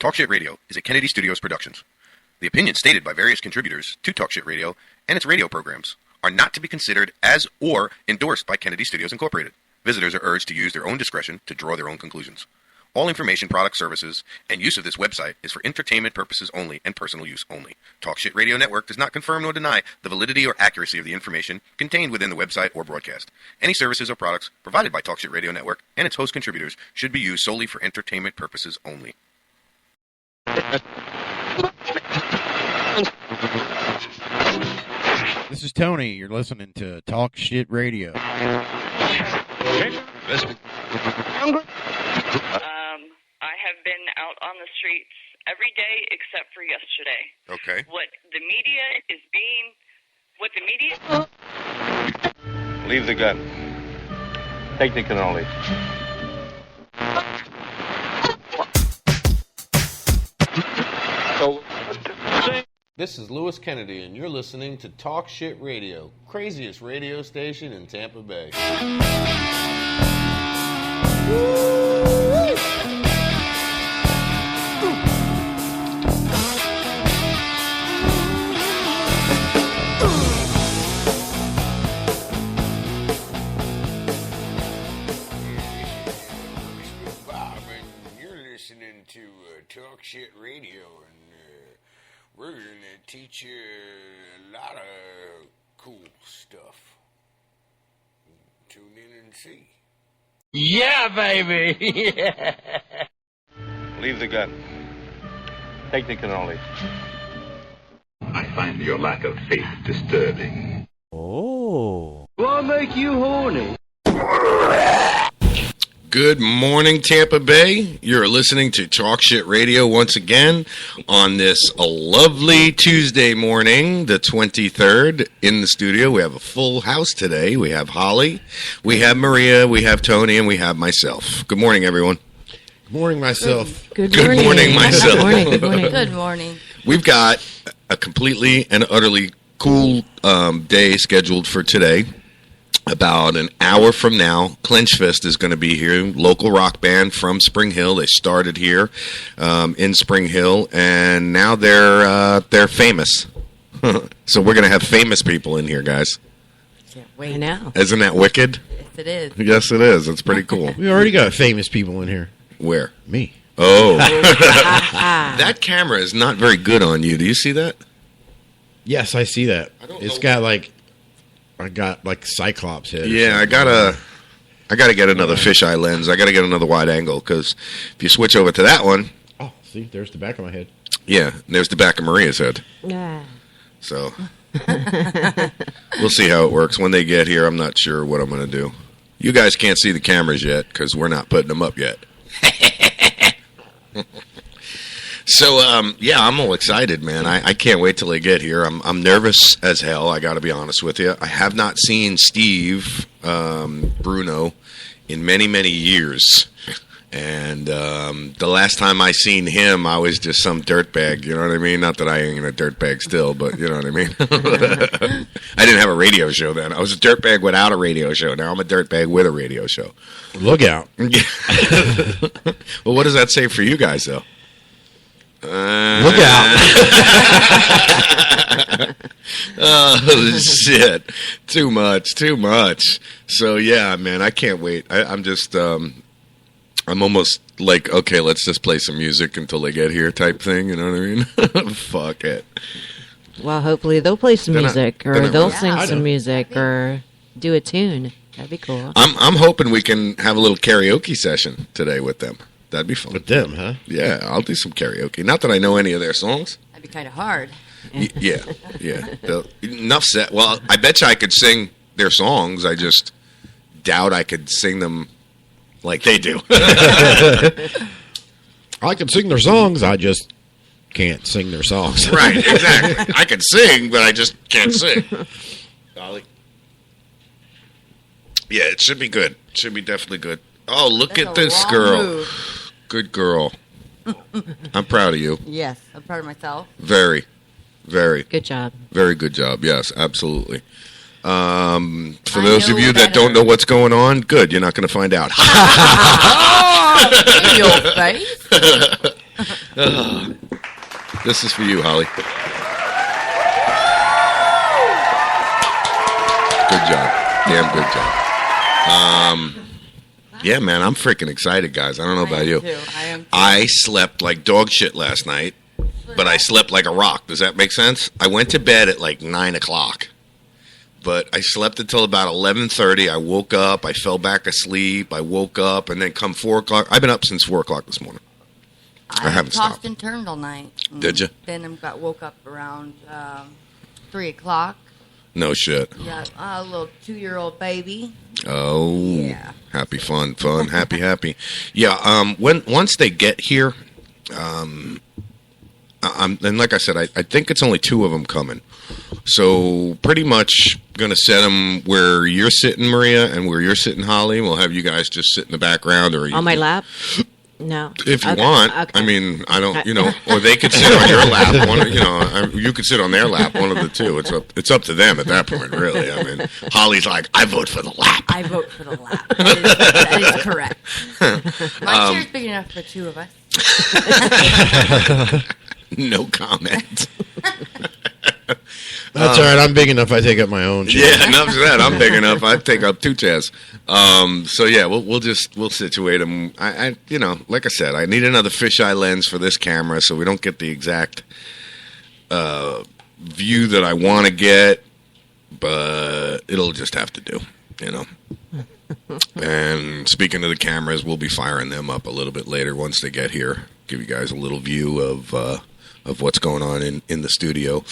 Talk Shit Radio is a Kennedy Studios Productions. The opinions stated by various contributors to Talk Shit Radio and its radio programs are not to be considered as or endorsed by Kennedy Studios Incorporated. Visitors are urged to use their own discretion to draw their own conclusions. All information, products, services, and use of this website is for entertainment purposes only and personal use only. Talk Shit Radio Network does not confirm nor deny the validity or accuracy of the information contained within the website or broadcast. Any services or products provided by Talk Shit Radio Network and its host contributors should be used solely for entertainment purposes only. This is Tony. You're listening to Talk Shit Radio. I have been out on the streets every day except for yesterday. Okay. What the media... Leave the gun. Take the cannoli. This is Lewis Kennedy, and you're listening to Talk Shit Radio, craziest radio station in Tampa Bay. Bob, and you're listening to Talk Shit Radio, and we're going to teach you a lot of cool stuff. Tune in and see. Yeah, baby! Yeah. Leave the gun. Take the cannoli. I find your lack of faith disturbing. Oh. What make you horny? Good morning, Tampa Bay. You're listening to Talk Shit Radio once again on this lovely Tuesday morning, the 23rd. In the studio, we have a full house today. We have Holly, we have Maria, we have Tony, and we have myself. Good morning, everyone. Good morning, myself. Good morning. Good morning, myself. Good morning. Good morning. Good morning. We've got a completely and utterly cool day scheduled for today. About an hour from now, Clench Fist is going to be here. Local rock band from Spring Hill. They started here in Spring Hill, and now they're famous. So we're going to have famous people in here, guys. Can't wait now. Isn't that wicked? Yes, it is. Yes, it is. It's pretty cool. We already got famous people in here. Where? Me. Oh. That camera is not very good on you. Do you see that? Yes, I see that. It's got like... I got like Cyclops head. Yeah, I gotta get another fisheye lens. I gotta get another wide angle because if you switch over to that one, oh, see, there's the back of my head. Yeah, there's the back of Maria's head. Yeah. So we'll see how it works when they get here. I'm not sure what I'm gonna do. You guys can't see the cameras yet because we're not putting them up yet. So, yeah, I'm all excited, man. I can't wait till they get here. I'm nervous as hell, I got to be honest with you. I have not seen Steve Bruno in many, many years. And the last time I seen him, I was just some dirtbag, you know what I mean? Not that I ain't a dirtbag still, but you know what I mean? I didn't have a radio show then. I was a dirtbag without a radio show. Now I'm a dirtbag with a radio show. Look out. Well, what does that say for you guys, though? Look out. Oh, shit. Too much. So, yeah, man, I can't wait. I'm just, I'm almost like, okay, let's just play some music until they get here type thing, you know what I mean? Fuck it. Well, hopefully they'll play some music, or they'll sing I some know. music, or do a tune. That'd be cool. I'm hoping we can have a little karaoke session today with them. That'd be fun. With them, huh? Yeah, I'll do some karaoke. Not that I know any of their songs. That'd be kind of hard. Yeah. Enough said. Well, I bet you I could sing their songs. I just doubt I could sing them like they do. I can sing their songs. I just can't sing their songs. Right, exactly. I can sing, but I just can't sing. Dolly. Yeah, it should be good. It should be definitely good. Oh, look at this girl. Good girl. I'm proud of you. Yes, I'm proud of myself. Very, very. Good job. Very good job. Yes, absolutely. For those of you that don't know what's going on, good. You're not going to find out. Your face. This is for you, Holly. Good job. Damn good job. Yeah, man, I'm freaking excited, guys. I don't know about you. I am too. I slept like dog shit last night, but I slept like a rock. Does that make sense? I went to bed at like 9 o'clock, but I slept until about 11:30. I woke up. I fell back asleep. I woke up, and then come 4 o'clock. I've been up since 4 o'clock this morning. I haven't tossed stopped. and turned all night. Did you? Then I woke up around 3 o'clock. No shit. Yeah, a little 2-year-old baby. Oh, Yeah. Happy, fun, happy. Yeah, once they get here, and like I said, I think it's only 2 of them coming. So pretty much going to set them where you're sitting, Maria, and where you're sitting, Holly. We'll have you guys just sit in the background. Or On my lap? No. If you Okay, want. okay. I mean, I don't, or they could sit on your lap. You could sit on their lap, one of the two. It's up to them at that point, really. I mean, Holly's like, I vote for the lap. I vote for the lap. That is correct. My chair's big enough for 2 of us. No comment. That's all right. I'm big enough. I take up my own chair. Yeah, enough of that. I'm big enough. I take up 2 chairs. So yeah, we'll situate them. I like I said, I need another fisheye lens for this camera, so we don't get the exact view that I want to get, but it'll just have to do. And speaking of the cameras, we'll be firing them up a little bit later once they get here. Give you guys a little view of what's going on in the studio.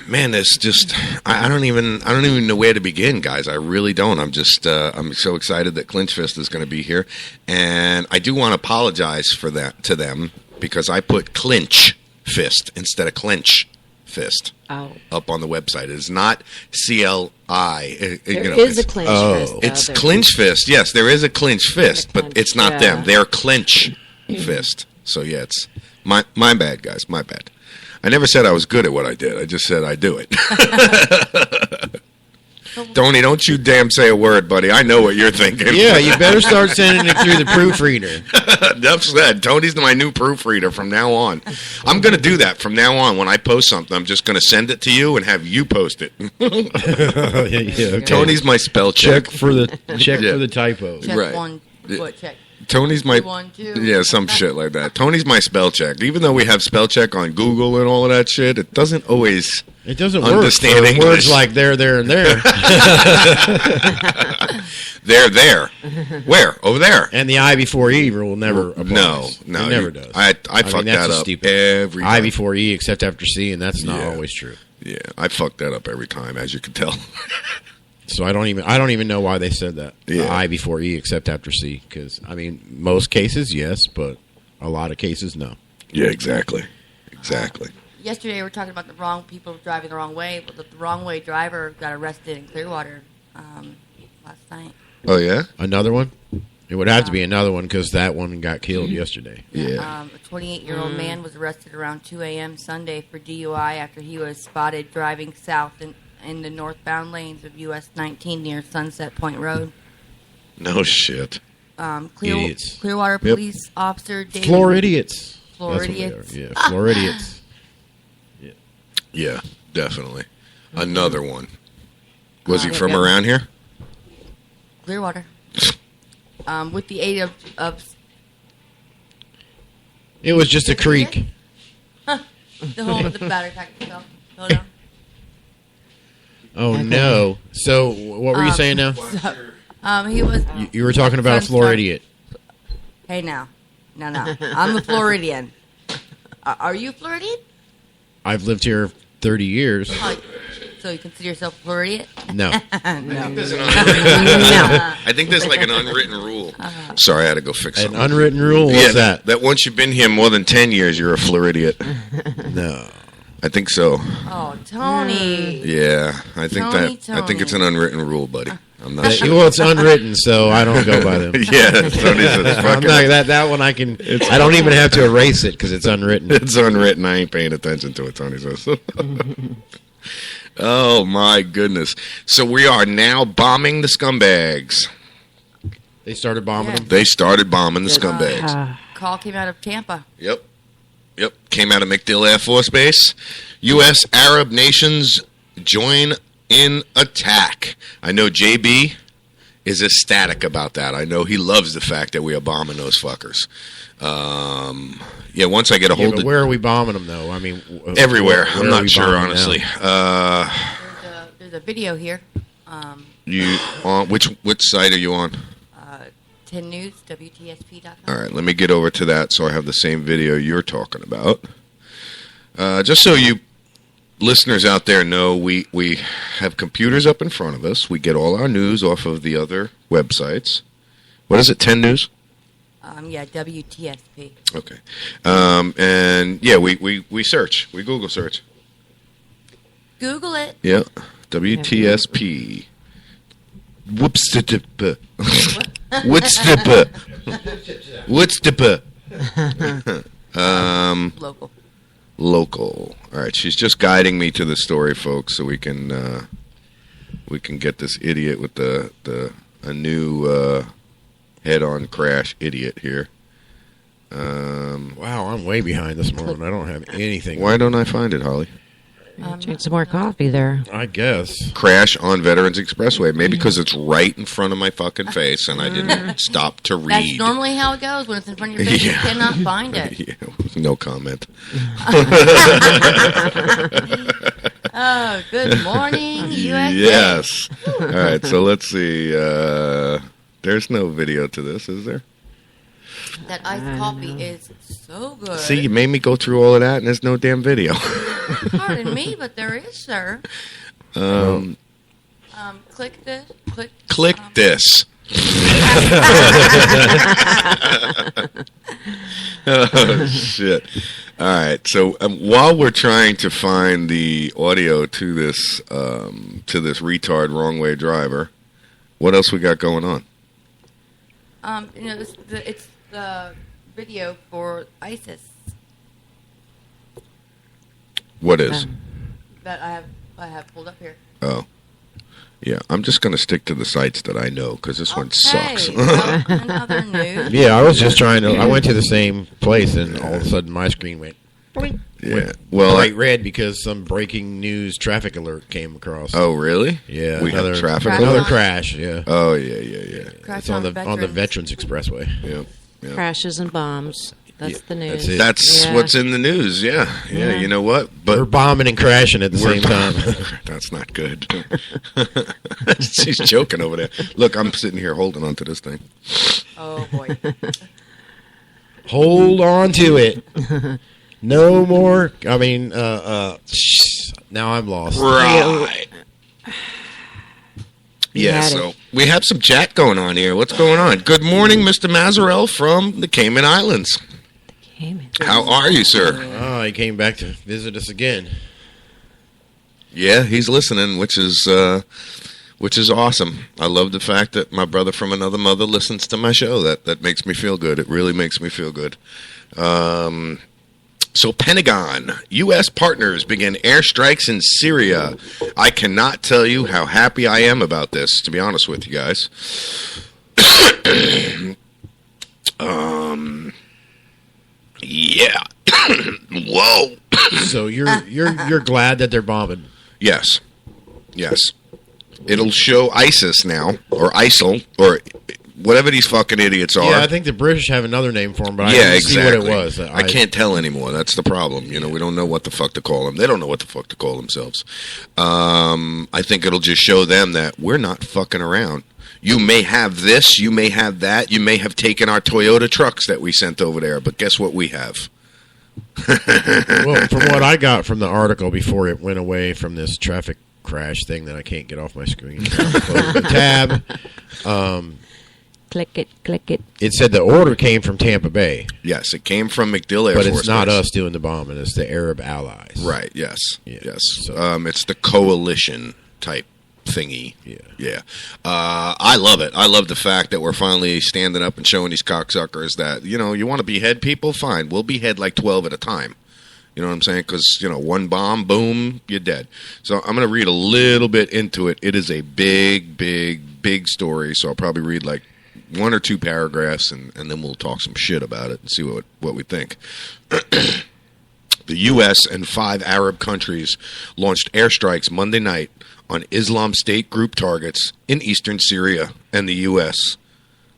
Man, it's just I don't even know where to begin, guys. I really don't. I'm just I'm so excited that Clinch Fist is going to be here, and I do want to apologize for that to them because I put Clinch Fist instead of Clinch Fist up on the website. It is not CLI. There is a Clinch Fist. It's Clinch Fist. Yes, there is a Clinch Fist, but it's not them. They're Clinch Fist. So yeah, it's my bad, guys. My bad. I never said I was good at what I did. I just said I do it. Tony, don't you damn say a word, buddy. I know what you're thinking. Yeah, you better start sending it through the proofreader. Enough said. Tony's my new proofreader from now on. I'm going to do that from now on. When I post something, I'm just going to send it to you and have you post it. Yeah, okay. Tony's my spell check. Check for the typo. Check Right. one. What check? Tony's my 1, 2. yeah, some shit like that. Tony's my spell check. Even though we have spell check on Google and all of that shit, it doesn't always. It doesn't understand work for English. words like there, and there. There. Where? Over there. And the I before E will never apply. No, It never does. I fuck that up every time. I before E except after C, and that's not Yeah. always true. Yeah, I fuck that up every time, as you can tell. So I don't even know why they said that. Yeah. I before E except after C, because I mean most cases yes, but a lot of cases no. Yeah, exactly. Yesterday we were talking about the wrong people driving the wrong way. But the wrong way driver got arrested in Clearwater last night. Oh yeah, Another one? It would have to be another one because that one got killed yesterday. Yeah. A 28-year-old man was arrested around 2 a.m. Sunday for DUI after he was spotted driving south in the northbound lanes of US 19 near Sunset Point Road. No shit. Idiots. Clearwater police officer David. Floor idiots. Floor That's what they idiots. are. Yeah, floor idiots. Yeah, definitely. Another one. Was he Yeah. from around here? Clearwater. With the aid of It was just a creek. the battery pack itself. Hold on. Oh no! So what were you saying now? He was. You were talking about a floor idiot. Hey now, no. I'm a Floridian. Are you a Floridian? I've lived here 30 years. Oh, so you consider yourself a Floridian? No. No. I think there's like an unwritten rule. Sorry, I had to go fix An something. unwritten rule? What's that? That once you've been here more than 10 years, you're a Floridian. No. I think so. Oh, Tony. Yeah, I think Tony. I think it's an unwritten rule, buddy. I'm not sure. Well, it's unwritten, so I don't go by them. Yeah, Tony's a I'm fucking. not, that one I can. I don't even have to erase it because it's unwritten. It's unwritten. I ain't paying attention to it, Tony says. Oh my goodness! So we are now bombing the scumbags. They started bombing them. They started bombing the scumbags. call came out of Tampa. Yep. Came out of MacDill Air Force Base. U.S. Arab nations join in attack. I know JB is ecstatic about that. I know he loves the fact that we are bombing those fuckers. Once I get a hold of... Where are we bombing them, though? I mean... everywhere. I'm not sure, honestly. There's a video here. You on which site are you on? 10 News, WTSP.com. All right, let me get over to that so I have the same video you're talking about. Just so you listeners out there know, we have computers up in front of us. We get all our news off of the other websites. What is it, 10 News? WTSP. Okay. And, yeah, we search. We Google search. Google it. Yeah, WTSP. Whoops the What's the Local. All right, she's just guiding me to the story, folks, so we can get this idiot with a new head-on crash idiot here. Wow, I'm way behind this morning. I don't have anything. Why don't I find it, Holly? Drink some more coffee there. I guess. Crash on Veterans Expressway. Maybe because it's right in front of my fucking face and I didn't stop to read. That's normally how it goes. When it's in front of your face, you cannot find it. Yeah, no comment. Oh, good morning, USA. Yes. All right, so let's see. There's no video to this, is there? That iced coffee is so good. See, you made me go through all of that, and there's no damn video. Pardon me, but there is, sir. Click this. Click this. Oh, shit. All right, so while we're trying to find the audio to this retard wrong way driver, what else we got going on? It's the video for ISIS. What is? That I have pulled up here. Oh. Yeah, I'm just going to stick to the sites that I know, because this one sucks. Well, another news. Yeah, I was just trying to... I went to the same place, and all of a sudden my screen went... Yeah, well, bright red because some breaking news traffic alert came across. Oh, really? Yeah, we had traffic alert. Another alert? crash. Yeah. Oh, yeah. It's on the Veterans Expressway. Yeah. Crashes and bombs. That's the news. That's what's in the news. Yeah. You know what? But we're bombing and crashing at the same time. That's not good. She's joking over there. Look, I'm sitting here holding on to this thing. Oh boy. Hold on to it. No more. I mean, now I'm lost. Right. Yeah, so we have some chat going on here. What's going on? Good morning, Mr. Mazarel from the Cayman Islands. How are you, sir? Oh, he came back to visit us again. Yeah, he's listening, which is awesome. I love the fact that my brother from another mother listens to my show. That makes me feel good. It really makes me feel good. So Pentagon, U.S. partners begin airstrikes in Syria. I cannot tell you how happy I am about this, to be honest with you guys. Yeah. Whoa. So you're glad that they're bombing? Yes. It'll show ISIS now, or ISIL, or whatever these fucking idiots are. Yeah, I think the British have another name for them, but I didn't see what it was. I can't tell anymore. That's the problem. You know, we don't know what the fuck to call them. They don't know what the fuck to call themselves. I think it'll just show them that we're not fucking around. You may have this, you may have that, you may have taken our Toyota trucks that we sent over there, but guess what we have? Well, from what I got from the article before it went away from this traffic crash thing that I can't get off my screen, close the tab. Click it. It said the order came from Tampa Bay. Yes, it came from MacDill Air Force Base. But it's not us doing the bombing. It's the Arab allies. Right, yes. So. It's the coalition type thingy. Yeah. I love it. I love the fact that we're finally standing up and showing these cocksuckers that, you know, you want to behead people? Fine. We'll behead like 12 at a time. You know what I'm saying? Because, you know, one bomb, boom, you're dead. So I'm going to read a little bit into it. It is a big story, so I'll probably read like one or two paragraphs, and then we'll talk some shit about it and see what we think. The U.S. and 5 Arab countries launched airstrikes Monday night on Islam State group targets in eastern Syria, and the U.S.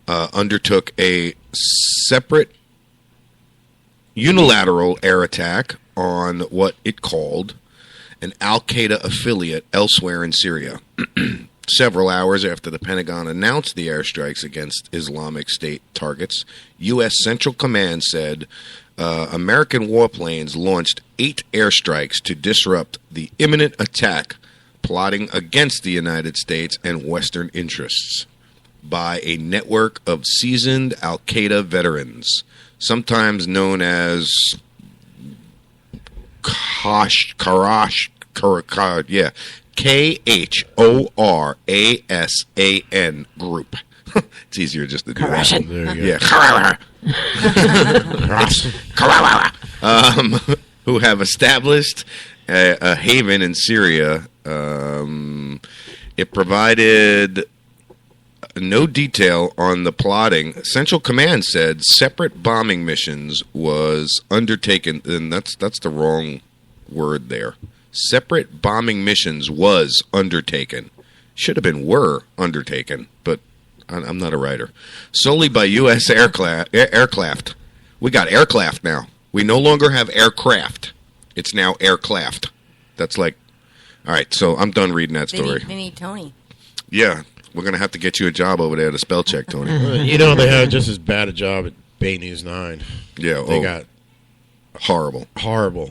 Undertook a separate unilateral air attack on what it called an al-Qaeda affiliate elsewhere in Syria. Several hours after the Pentagon announced the airstrikes against Islamic State targets, U.S. Central Command said American warplanes launched 8 airstrikes to disrupt the imminent attack plotting against the United States and Western interests by a network of seasoned al-Qaeda veterans, sometimes known as KHORASAN group. It's easier just to do that. There you Yeah. Who have established a haven in Syria. It provided no detail on the plotting. Central Command said separate bombing missions was undertaken, and that's the wrong word there. Separate bombing missions was undertaken. Should have been were undertaken, but I'm not a writer. Solely by U.S. aircraft. We got aircraft now. We no longer have aircraft. It's now aircraft. That's like, all right, so I'm done reading that story. They need Tony. Yeah, we're going to have to get you a job over there to spell check, Tony. You know, they had just as bad a job at Bay News 9. Yeah, They got horrible.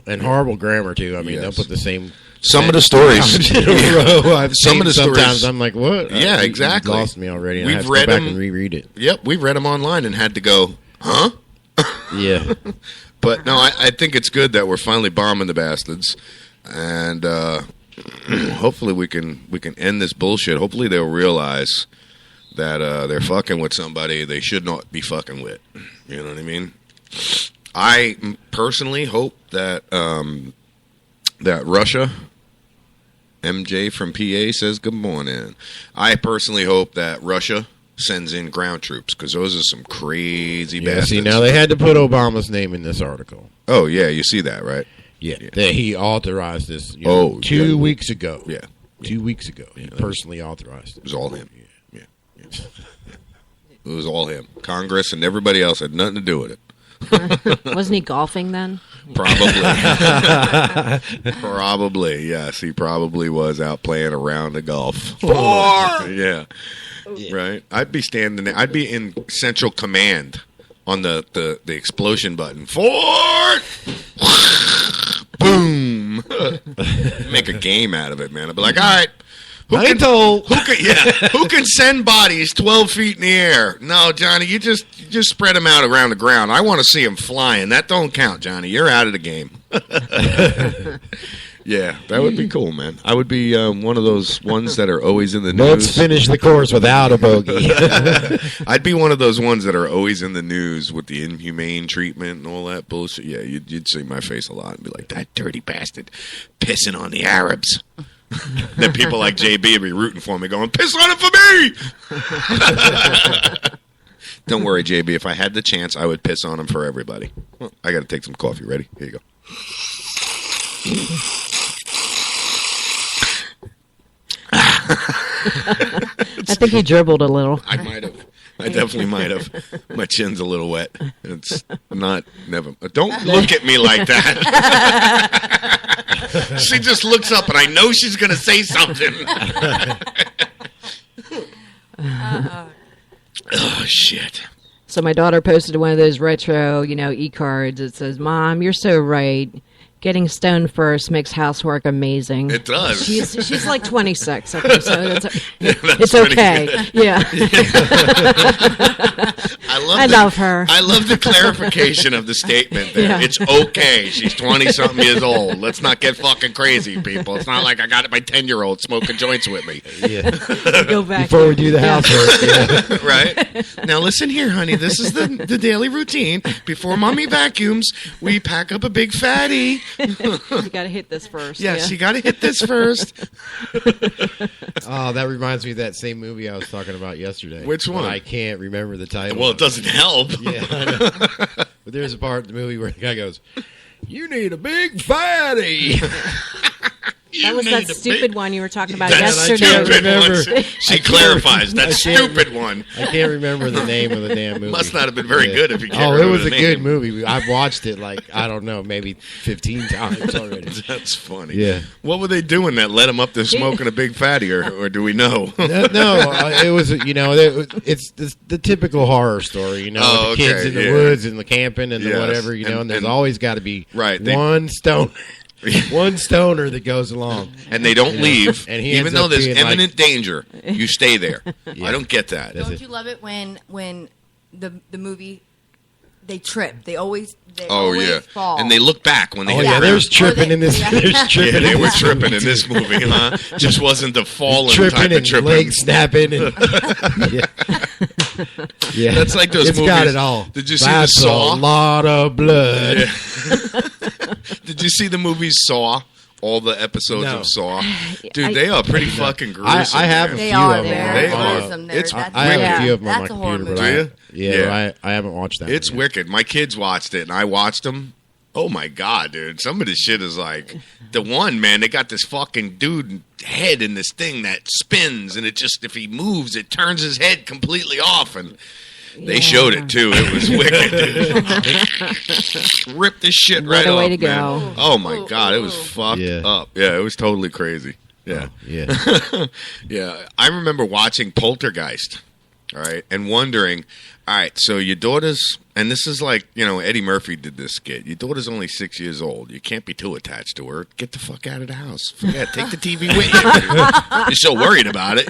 And horrible grammar, too. I mean, they'll put the same... Some of the stories in a row. I've some seen of the sometimes stories, I'm like, what? Yeah, exactly. You lost me already. And We've I have to read go back them and reread it. Yep, we've read them online and had to go, huh? Yeah. But no, I think it's good that we're finally bombing the bastards, and hopefully we can end this bullshit. Hopefully they'll realize that they're fucking with somebody they should not be fucking with. You know what I mean? I personally hope that that Russia. MJ from PA says good morning. I personally hope that Russia sends in ground troops, because those are some crazy bastards. See, now they had to put Obama's name in this article. Oh, yeah, you see that, right? Yeah. That he authorized this 2 weeks ago. Yeah. 2 weeks ago. He personally authorized it. It was all him. Yeah. It was all him. Congress and everybody else had nothing to do with it. Wasn't he golfing then? Probably. Probably, yes. He probably was out playing a round of golf. Yeah. Right. I'd be standing there. I'd be in Central Command on the explosion button. Forward! Boom! Make a game out of it, man. I'd be like, all right. Who can send bodies 12 feet in the air? No, Johnny, you just spread them out around the ground. I want to see them flying. That don't count, Johnny. You're out of the game. Yeah, that would be cool, man. I would be one of those ones that are always in the news. Let's finish the course without a bogey. I'd be one of those ones that are always in the news with the inhumane treatment and all that bullshit. Yeah, you'd see my face a lot and be like, that dirty bastard pissing on the Arabs. Then people like JB would be rooting for me, going, piss on it for me! Don't worry, JB. If I had the chance, I would piss on him for everybody. Well, I got to take some coffee. Ready? Here you go. I think he dribbled a little. I might have. I definitely might have. My chin's a little wet. It's not, never. Don't look at me like that. She just looks up and I know she's going to say something. Oh, shit. So my daughter posted one of those retro, e-cards. It says, "Mom, you're so right. Getting stoned first makes housework amazing." It does. She's like 26, I think, so it's okay. Good. Yeah. I love her. I love the clarification of the statement there. Yeah. It's okay. She's 20-something years old. Let's not get fucking crazy, people. It's not like I got my 10-year-old smoking joints with me. Yeah. Go back. Before we do the housework. Yeah. Right? Now listen here, honey. This is the daily routine. Before Mommy vacuums, we pack up a big fatty. You got to hit this first. Yes, you got to hit this first. Oh, that reminds me of that same movie I was talking about yesterday. Which one? But I can't remember the title. Well, it doesn't help. Yeah, I know. But there's a part in the movie where the guy goes, "You need a big fatty." That was that stupid one you were talking about That's yesterday. stupid one. She clarifies. That stupid one. I can't remember the name of the damn movie. Must not have been very good if you can't Oh, it remember was the a name. good movie. I've watched it I don't know, maybe 15 times already. That's funny. Yeah. What were they doing that led him up to smoking a big fatty, or do we know? No, it was, it's the typical horror story, Oh, the kids okay, in the yeah. woods and the camping and the Yes. whatever, and there's always got to be Right, one stoner that goes along. And they don't leave, and he even ends though up there's being imminent danger. You stay there. Yeah. I don't get that. Don't you love it when the movie they trip? They always fall. And they look back when they Oh hit yeah, the there's ground. tripping in this. There's tripping. Yeah, they in were this tripping movie, in this movie, huh? Just wasn't the falling tripping type of and tripping. leg snapping. And, yeah, That's like those it's movies. got it all. Did you see That's the Saw? a lot of blood. Yeah. Did you see the movie Saw? All the episodes No. of Saw, dude, they are pretty fucking gruesome. I have a man. few They are. of them. They're They are. gruesome. They're- It's that's- I have a few of them on that's my a horror computer, movie. but Do you? Yeah. I haven't watched that. It's one yet. wicked. My kids watched it, and I watched them. Oh my god, dude! Some of this shit is like the one man. They got this fucking dude head in this thing that spins, and it just if he moves, it turns his head completely off. And they showed it too. It was wicked, dude. Ripped this shit What right a way off, to go. man. Oh my god, it was fucked up. Yeah, it was totally crazy. Yeah, Yeah. yeah. I remember watching Poltergeist. All right, and wondering, all right, so your daughter's, and this is like, Eddie Murphy did this skit. Your daughter's only 6 years old. You can't be too attached to her. Get the fuck out of the house. Forget. Take the TV with you. You're so worried about it,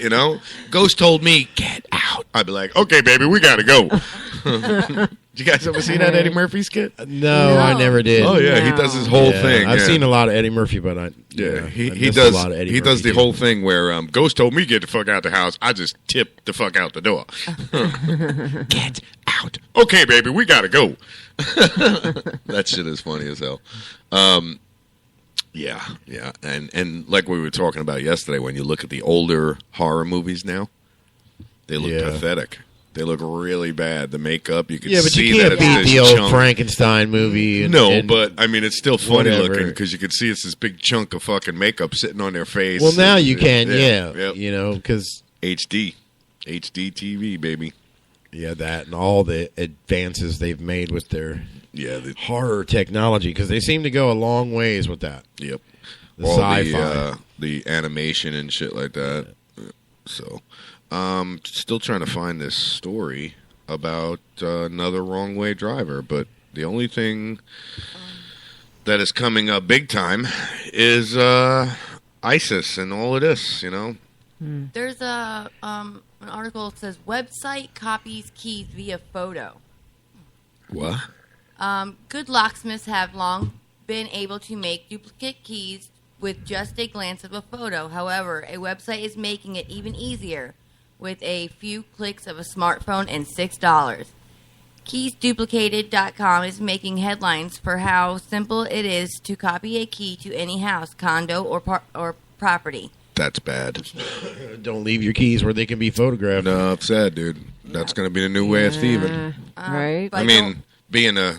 Ghost told me, get out. I'd be like, okay, baby, we gotta go. Did you guys ever see that Eddie Murphy skit? No, I never did. Oh yeah, he does his whole thing. I've yeah. seen a lot of Eddie Murphy, but I He missed does a lot of Eddie he does Murphy the too. whole thing where Ghost told me get the fuck out the house. I just tipped the fuck out the door. Get out. Okay, baby, we gotta go. That shit is funny as hell. Yeah. And like we were talking about yesterday, when you look at the older horror movies now, they look pathetic. They look really bad. The makeup, you can Yeah, but see you can't that beat it's the this old chunk. Frankenstein movie. And, But I mean, it's still funny whatever. looking because you can see it's this big chunk of fucking makeup sitting on their face. well, now you can, Yep. because HD TV, baby. yeah, that and all the advances they've made with their The horror technology, because they seem to go a long ways with that. Yep. The All sci-fi. the animation and shit like that. So, still trying to find this story about another wrong way driver, but the only thing that is coming up big time is ISIS and all of this. There's an article that says website copies keys via photo. What? Good locksmiths have long been able to make duplicate keys with just a glance of a photo. However, a website is making it even easier with a few clicks of a smartphone and $6. KeysDuplicated.com is making headlines for how simple it is to copy a key to any house, condo, or property. That's bad. Don't leave your keys where they can be photographed. No, it's sad, dude. That's going to be the new way of thieving. Right. I mean, being a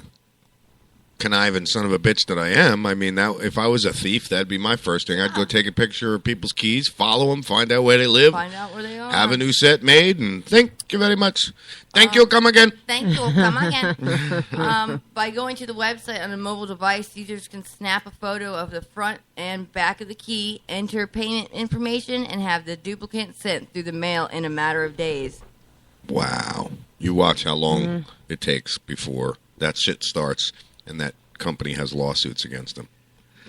conniving son of a bitch that I am, I mean, that if I was a thief, that'd be my first thing. I'd go take a picture of people's keys, follow them, find out where they live, Find out where they are. have a new set made, and thank you very much. Thank you, come again. Thank you, come again. By going to the website on a mobile device, users can snap a photo of the front and back of the key, enter payment information, and have the duplicate sent through the mail in a matter of days. Wow. You watch how long it takes before that shit starts and that company has lawsuits against them.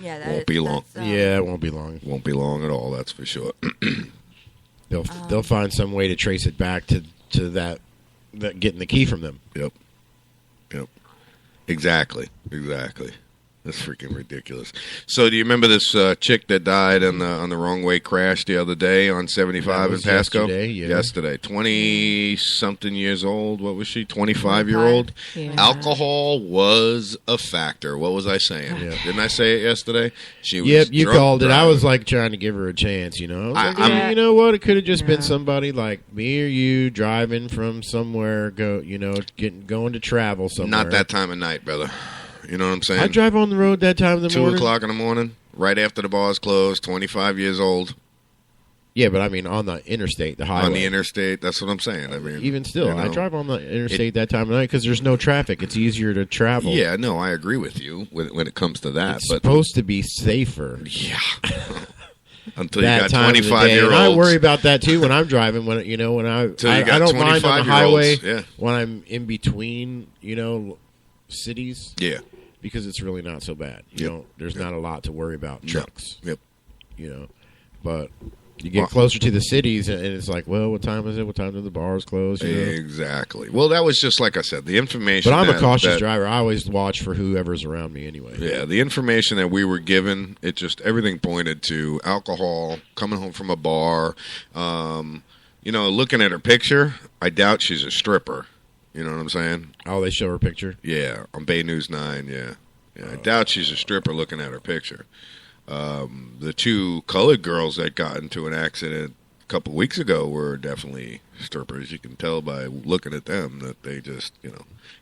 Yeah, Won't be long. Yeah, it won't be long. Won't be long at all, that's for sure. They'll find some way to trace it back to that getting the key from them. Yep. Exactly. That's freaking ridiculous. So, do you remember this chick that died on the wrong way crash the other day on 75 in Pasco? Yesterday. 20-something years old. What was she? 25-year-old? Yeah. Alcohol was a factor. What was I saying? Yeah. Didn't I say it yesterday? She was you called it. I was like trying to give her a chance, you know. You know what? It could have just been somebody like me or you driving from somewhere, going to travel somewhere. Not that time of night, brother. You know what I'm saying? I drive on the road that time of the morning. 2 o'clock in the morning, right after the bars close, 25 years old. Yeah, but I mean on the interstate, the highway. On the interstate, that's what I'm saying. I mean, even still, I drive on the interstate that time of night because there's no traffic. It's easier to travel. Yeah, no, I agree with you when it comes to that. It's supposed to be safer. Yeah. Until you got 25-year-olds. I worry about that too when I'm driving. I don't mind on the highway when I'm in between, cities. Yeah. Because it's really not so bad. There's not a lot to worry about. Trucks. Yep. But you get closer to the cities, and it's like, well, what time is it? What time do the bars close? Exactly. Well, that was just like I said, the information. But I'm a cautious driver. I always watch for whoever's around me anyway. Yeah, the information that we were given, everything pointed to alcohol, coming home from a bar. Looking at her picture, I doubt she's a stripper. You know what I'm saying? Oh, they show her picture? Yeah, on Bay News 9, yeah. I doubt she's a stripper looking at her picture. The 2 colored girls that got into an accident a couple weeks ago were definitely strippers. You can tell by looking at them that they just,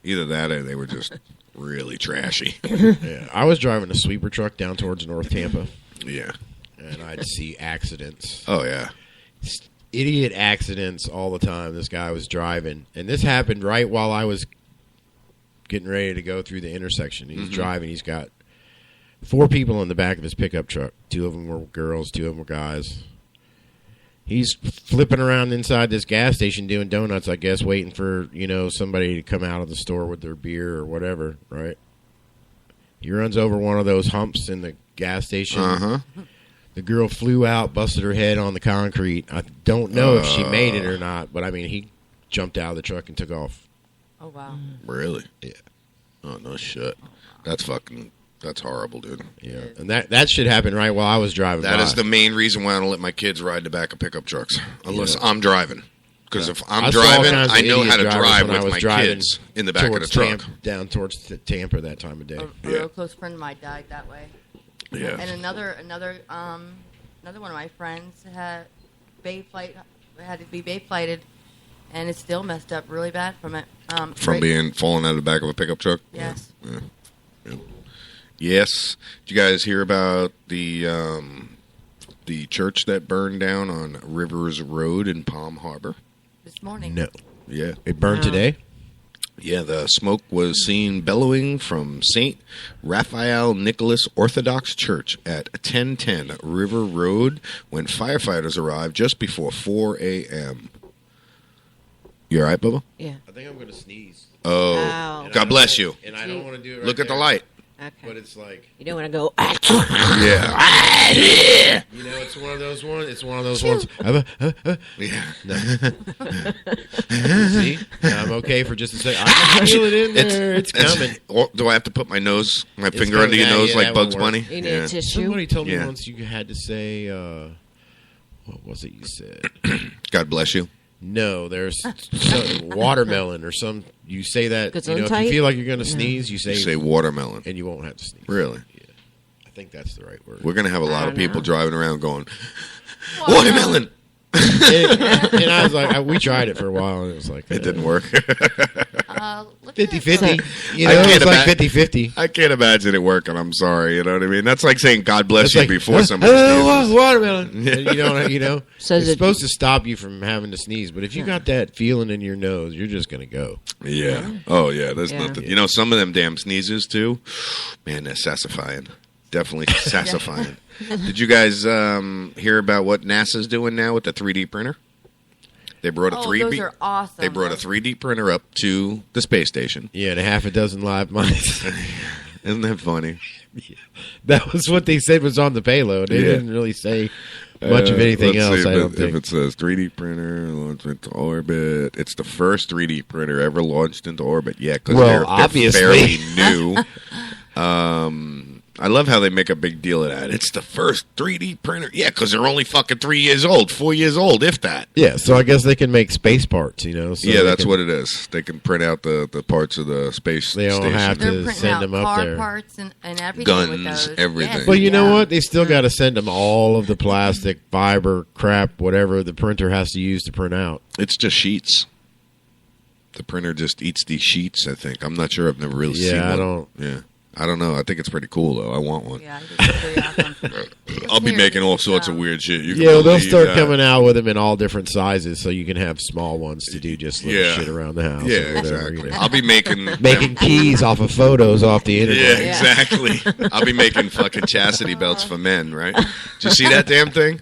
either that or they were just really trashy. Yeah, I was driving a sweeper truck down towards North Tampa. Yeah. And I'd see accidents. Oh, yeah. Idiot accidents all the time. This guy was driving, and this happened right while I was getting ready to go through the intersection. He's driving. He's got 4 people in the back of his pickup truck. 2 of them were girls, 2 of them were guys. He's flipping around inside this gas station doing donuts, I guess, waiting for somebody to come out of the store with their beer or whatever. Right? He runs over one of those humps in the gas station. The girl flew out, busted her head on the concrete. I don't know if she made it or not, but I mean, he jumped out of the truck and took off. Oh, wow. Really? Yeah. Oh, no shit. That's horrible, dude. Yeah. And that shit happened right while I was driving That is the main reason why I don't let my kids ride the back of pickup trucks, unless I'm driving. Because if I'm driving, I know how to drive with my kids in the back of the truck. Down towards Tampa that time of day. A real close friend of mine died that way. Yeah. And another one of my friends had to be bay flighted, and it's still messed up really bad from it. From falling out of the back of a pickup truck? Yes. Yeah. Yes. Did you guys hear about the church that burned down on Rivers Road in Palm Harbor? This morning. No. Yeah. It burned today? Yeah, the smoke was seen bellowing from St. Raphael Nicholas Orthodox Church at 1010 River Road when firefighters arrived just before 4 a.m. You all right, Bubba? Yeah. I think I'm going to sneeze. Oh, wow. God bless you. And I don't want to do it right Look at there. the light. Okay. But it's like... You don't want to go... Yeah. It's one of those ones. It's one of those ones. Yeah. No. See? I'm okay for just a second. I feel it in there. It's coming. Do I have to put my finger under your nose like Bugs Bunny? You need a tissue? Somebody told me once you had to say... what was it you said? God bless you. No, there's some watermelon or some. You say that if you feel like you're going to sneeze, you say watermelon, and you won't have to sneeze. Really? Yeah, I think that's the right word. We're going to have a lot of people driving around going watermelon. And I was like, we tried it for a while, and it was like it didn't work. 50-50. It's like 50-50. I can't imagine it working. I'm sorry. You know what I mean? That's like saying God bless you before somebody sneezes. Watermelon. It's supposed to stop you from having to sneeze, but if you got that feeling in your nose, you're just going to go. Yeah. Oh, yeah. There's nothing. Some of them damn sneezes, too. Man, they're sassifying. Definitely sassifying. Did you guys hear about what NASA's doing now with the 3D printer? They brought a 3D. Those are awesome. They brought a 3D printer up to the space station. Yeah, and a half a dozen live mice. Isn't that funny? Yeah. That was what they said was on the payload. They didn't really say much of anything else. I don't think. If it says 3D printer launched into orbit, it's the first 3D printer ever launched into orbit. Yeah, because they're obviously fairly new. I love how they make a big deal of that. It's the first 3D printer. Yeah, because they're only fucking 3 years old, 4 years old, if that. Yeah, so I guess they can make space parts, you know. So yeah, that's what it is. They can print out the parts of the space They don't station. have They're to printing send out them up car there. parts and everything Guns, with those. everything. Yes, But you know yeah. what? They still got to send them all of the plastic, fiber, crap, whatever the printer has to use to print out. It's just sheets. The printer just eats these sheets, I think. I'm not sure. I've never really seen one. I don't know. I think it's pretty cool, though. I want one. Yeah, I think it's pretty awesome. I'll be making all sorts of weird shit. You can Yeah, well, they'll believe start that. coming out with them in all different sizes, so you can have small ones to do just little Yeah. shit around the house. Yeah, or whatever, exactly. you know. I'll be making making keys off of photos off the internet. Yeah, exactly. I'll be making fucking chastity belts for men, right? Did you see that damn thing?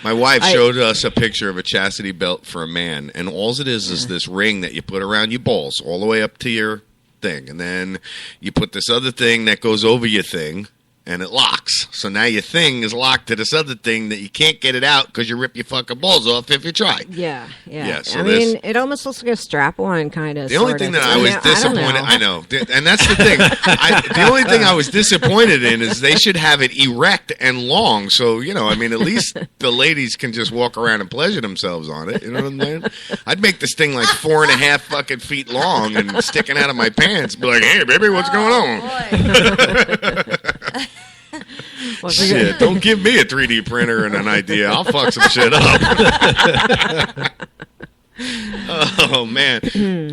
My wife showed us a picture of a chastity belt for a man, and all it is this ring that you put around your balls all the way up to your thing, and then you put this other thing that goes over your thing, and it locks. So now your thing is locked to this other thing that you can't get it out because you rip your fucking balls off if you try. Yeah. So I mean, it almost looks like a strap-on kind of. The only thing that I was disappointed, I don't know. And that's the thing. The only thing I was disappointed in is they should have it erect and long. So, you know, I mean, at least the ladies can just walk around and pleasure themselves on it. You know what I'm saying? I'd make this thing like 4.5 fucking feet long and sticking out of my pants. Be like, hey, baby, what's going on? Well, Shit, don't give me a 3D printer and an idea. I'll fuck some shit up. Oh, man.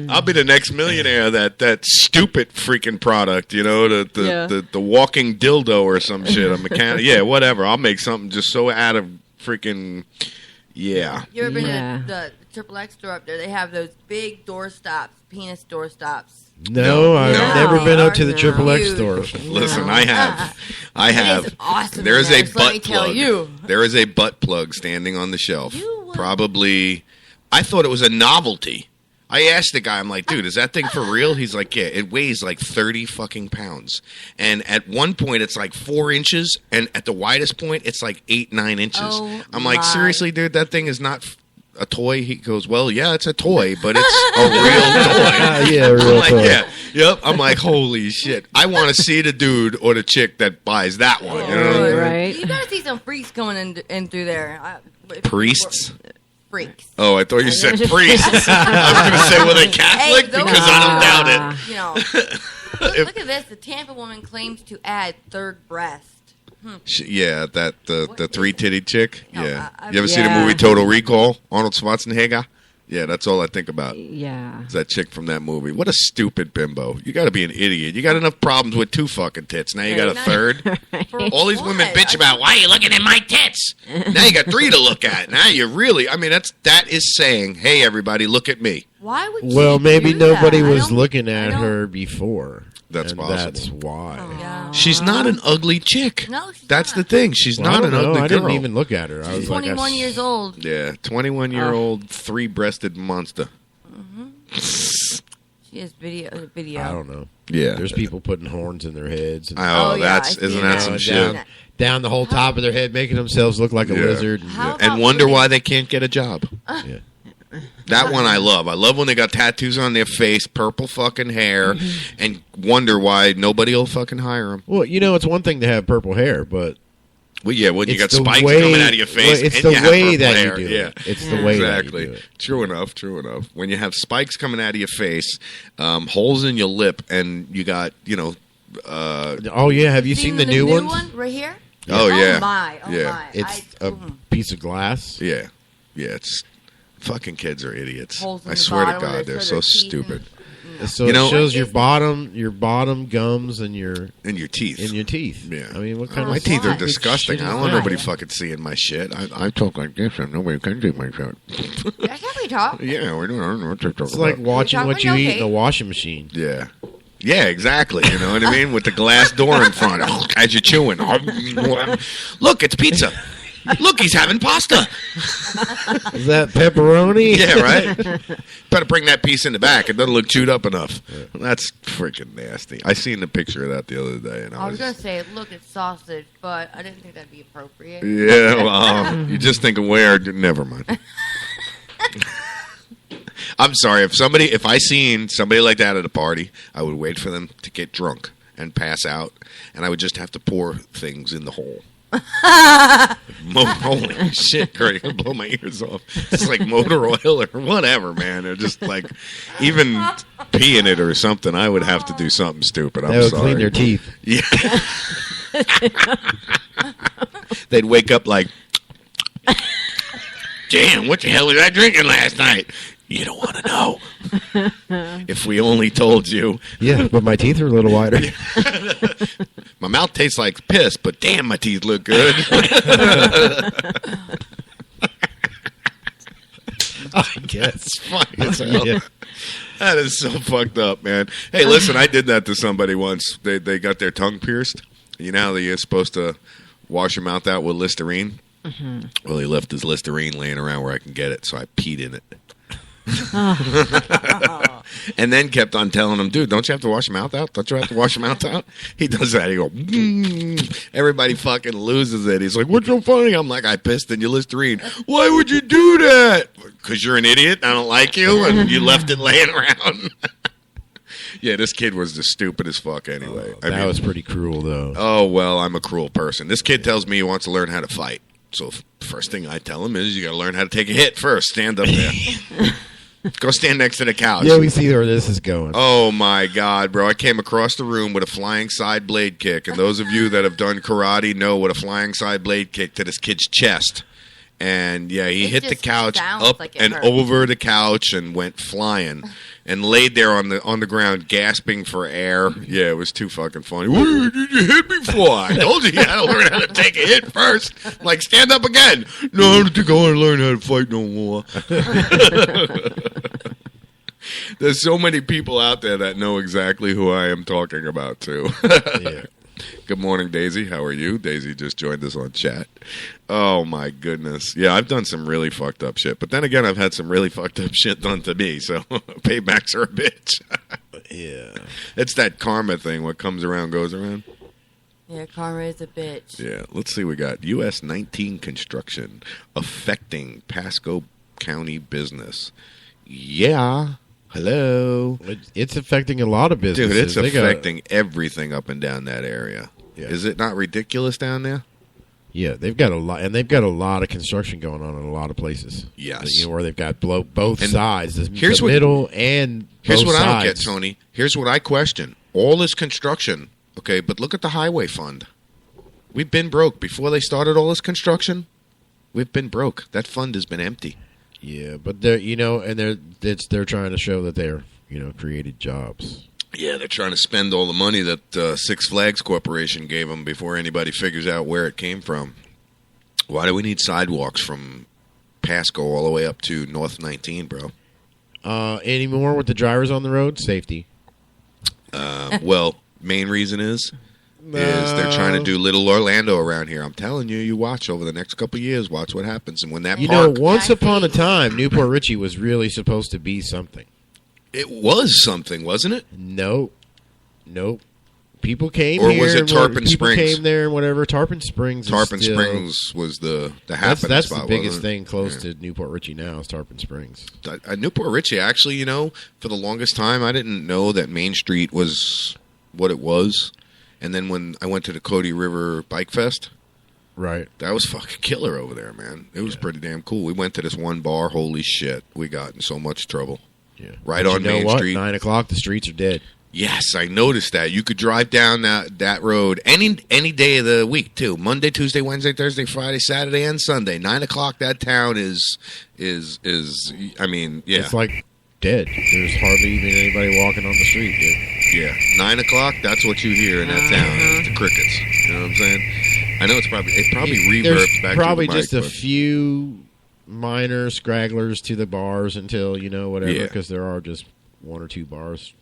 I'll be the next millionaire that stupid freaking product, you know, the walking dildo or some shit. A mechanic. Yeah, whatever. I'll make something just so out of freaking, yeah. You ever been to the Triple X store up there? They have those big door stops, penis door stops. No, I've never been up to the Triple X huge. store. Listen, I have. It is awesome. There is in a there, so let me butt tell plug. you. There is a butt plug standing on the shelf. Probably, I thought it was a novelty. I asked the guy, I'm like, dude, is that thing for real? He's like, yeah, it weighs like 30 fucking pounds. And at one point, it's like 4 inches. And at the widest point, it's like 8-9 inches. Oh, I'm like, my. seriously, dude, that thing is not a toy? He goes, well, yeah, it's a toy, but it's a real toy. Yeah, a real I'm like, toy. yeah, yep. I'm like, holy shit. I want to see the dude or the chick that buys that one. You know what I mean? Right. You gotta see some freaks coming in through there. Priests? Freaks. Oh, I thought you said priests. I was going to say, were they Catholic? Hey, those- Because I don't doubt it. You know, look at this. The Tampa woman claims to add third breast. Yeah, the three-titty chick. No, Yeah. I- You ever see the movie Total Recall? Arnold Schwarzenegger? Yeah, that's all I think about. Yeah. Is that chick from that movie. What a stupid bimbo. You got to be an idiot. You got enough problems with 2 fucking tits. Now you got a third. All these women bitch about, why are you looking at my tits? Now you got 3 to look at. Now you really, I mean, that is saying, hey, everybody, look at me. Why would Well, she maybe do nobody that? was looking at her before. That's and possible. That's why. Yeah. She's not an ugly chick. No, she's That's not. the thing. She's Well, I not don't an know. ugly I girl. didn't even look at her. I was She's like, 21 years old. Yeah, 21-year-old, 3-breasted monster. She has video. I don't know. Yeah. There's people putting horns in their heads. And Oh, yeah, that's I see isn't that that. some down, shit? down the whole top of their head, making themselves look like a Yeah. lizard. How And about wonder putting- why they can't get a job. Yeah. That one I love. I love when they got tattoos on their face, purple fucking hair, and wonder why nobody will fucking hire them. Well, you know, it's one thing to have purple hair, but Well, yeah, when you it's got the spikes way- coming out of your face, well, it's and the you have way purple that hair. you do yeah. it. It's the way exactly. that you do it. True enough. True enough. When you have spikes coming out of your face, holes in your lip, and you got Oh yeah, have you seen the new ones? one right here? Oh, yeah. My, oh Yeah. my. It's a piece of glass. yeah, it's fucking kids are idiots. Holes in I the swear to bottom God, where they're they so show their teeth stupid. So You know- it shows your bottom gums and your teeth. Yeah. I mean, what kind My of teeth are stupid disgusting. shit I is don't want that? nobody fucking seeing my shit. I talk like this, and nobody can see my shit. That's how we talk. Yeah, we don't know what to talk It's like about. watching what you talking eat okay? in a washing machine. Yeah. Yeah, exactly. You know what I mean? With the glass door in front as you're chewing. Look, it's pizza. Look, he's having pasta. Is that pepperoni? Yeah, right? Better bring that piece in the back. It doesn't look chewed up enough. That's freaking nasty. I seen the picture of that the other day. And I was going to say, look, it's sausage, but I didn't think that'd be appropriate. Yeah, well, you just think of where. Never mind. I'm sorry. If I seen somebody like that at a party, I would wait for them to get drunk and pass out, and I would just have to pour things in the hole. Holy shit, Kurt, you're gonna blow my ears off. It's like motor oil or whatever, man. Or just like even pee in it or something. I would have to do something stupid. I'm sorry. Clean their teeth. Yeah. They'd wake up like, damn, what the hell was I drinking last night? You don't want to know. If we only told you. Yeah, but my teeth are a little wider. My mouth tastes like piss, but damn, my teeth look good. I guess. It's funny as hell. Yeah. That is so fucked up, man. Hey, listen, I did that to somebody once. They got their tongue pierced. You know how you're supposed to wash your mouth out with Listerine? Mm-hmm. Well, he left his Listerine laying around where I can get it, so I peed in it. And then kept on telling him, dude, don't you have to wash your mouth out? Don't you have to wash your mouth out? He does that. He go, everybody fucking loses it. He's like, what's so funny? I'm like, I pissed in your Listerine. Why would you do that? Because you're an idiot. I don't like you. And you left it laying around. Yeah, this kid was the stupidest fuck anyway. That was pretty cruel, though. Oh, well, I'm a cruel person. This kid tells me he wants to learn how to fight. So first thing I tell him is you got to learn how to take a hit first. Stand up there. Go stand next to the couch. Yeah, we see where this is going. Oh, my God, bro. I came across the room with a flying side blade kick. And those of you that have done karate know what a flying side blade kick to this kid's chest. And, yeah, he hit the couch up like and over the couch and went flying and laid there on the ground gasping for air. Yeah, it was too fucking funny. What did you hit me for? I told you had to learn how to take a hit first. Like, stand up again. No, I don't think I want to learn how to fight no more. There's so many people out there that know exactly who I am talking about, too. Yeah. Good morning, Daisy. How are you? Daisy just joined us on chat. Oh, my goodness. Yeah, I've done some really fucked up shit. But then again, I've had some really fucked up shit done to me. So paybacks are a bitch. Yeah. It's that karma thing. What comes around goes around. Yeah, karma is a bitch. Yeah. Let's see. We got US 19 construction affecting Pasco County business. Yeah. Hello. It's affecting a lot of businesses. Dude, it's affecting everything up and down that area. Yeah. Is it not ridiculous down there? Yeah, they've got a lot, and they've got a lot of construction going on in a lot of places. Yes. Where they've got both sides, the here's middle and here's both what sides. I don't get, Tony. Here's what I question. All this construction, okay, but look at the highway fund. We've been broke. Before they started all this construction, we've been broke. That fund has been empty. Yeah, but they're they're trying to show that they're created jobs. Yeah, they're trying to spend all the money that Six Flags Corporation gave them before anybody figures out where it came from. Why do we need sidewalks from Pasco all the way up to North 19, bro? Anymore with the drivers on the road? Safety. Well, main reason is they're trying to do Little Orlando around here. I'm telling you, you watch over the next couple of years, watch what happens. And when that once upon a time, Newport Richie was really supposed to be something. It was something, wasn't it? Nope. People came or here. Or was it Tarpon Springs? People came there and whatever. Tarpon Springs Springs was the happening that's spot. That's the biggest thing close to Newport Richie now is Tarpon Springs. Newport Richie, actually, for the longest time, I didn't know that Main Street was what it was. And then when I went to the Cody River Bike Fest, right, that was fucking killer over there, man. It was pretty damn cool. We went to this one bar. Holy shit, we got in so much trouble. Yeah, right on Main Street. 9 o'clock, the streets are dead. Yes, I noticed that. You could drive down that road any day of the week too. Monday, Tuesday, Wednesday, Thursday, Friday, Saturday, and Sunday. 9 o'clock, that town is. I mean, yeah, it's like dead. There's hardly even anybody walking on the street. Yeah, 9 o'clock. That's what you hear in that town. Is the crickets. You know what I'm saying? I know it probably reverbs back. Probably to the mic, just a few minor scragglers to the bars until whatever, because there are just one or two bars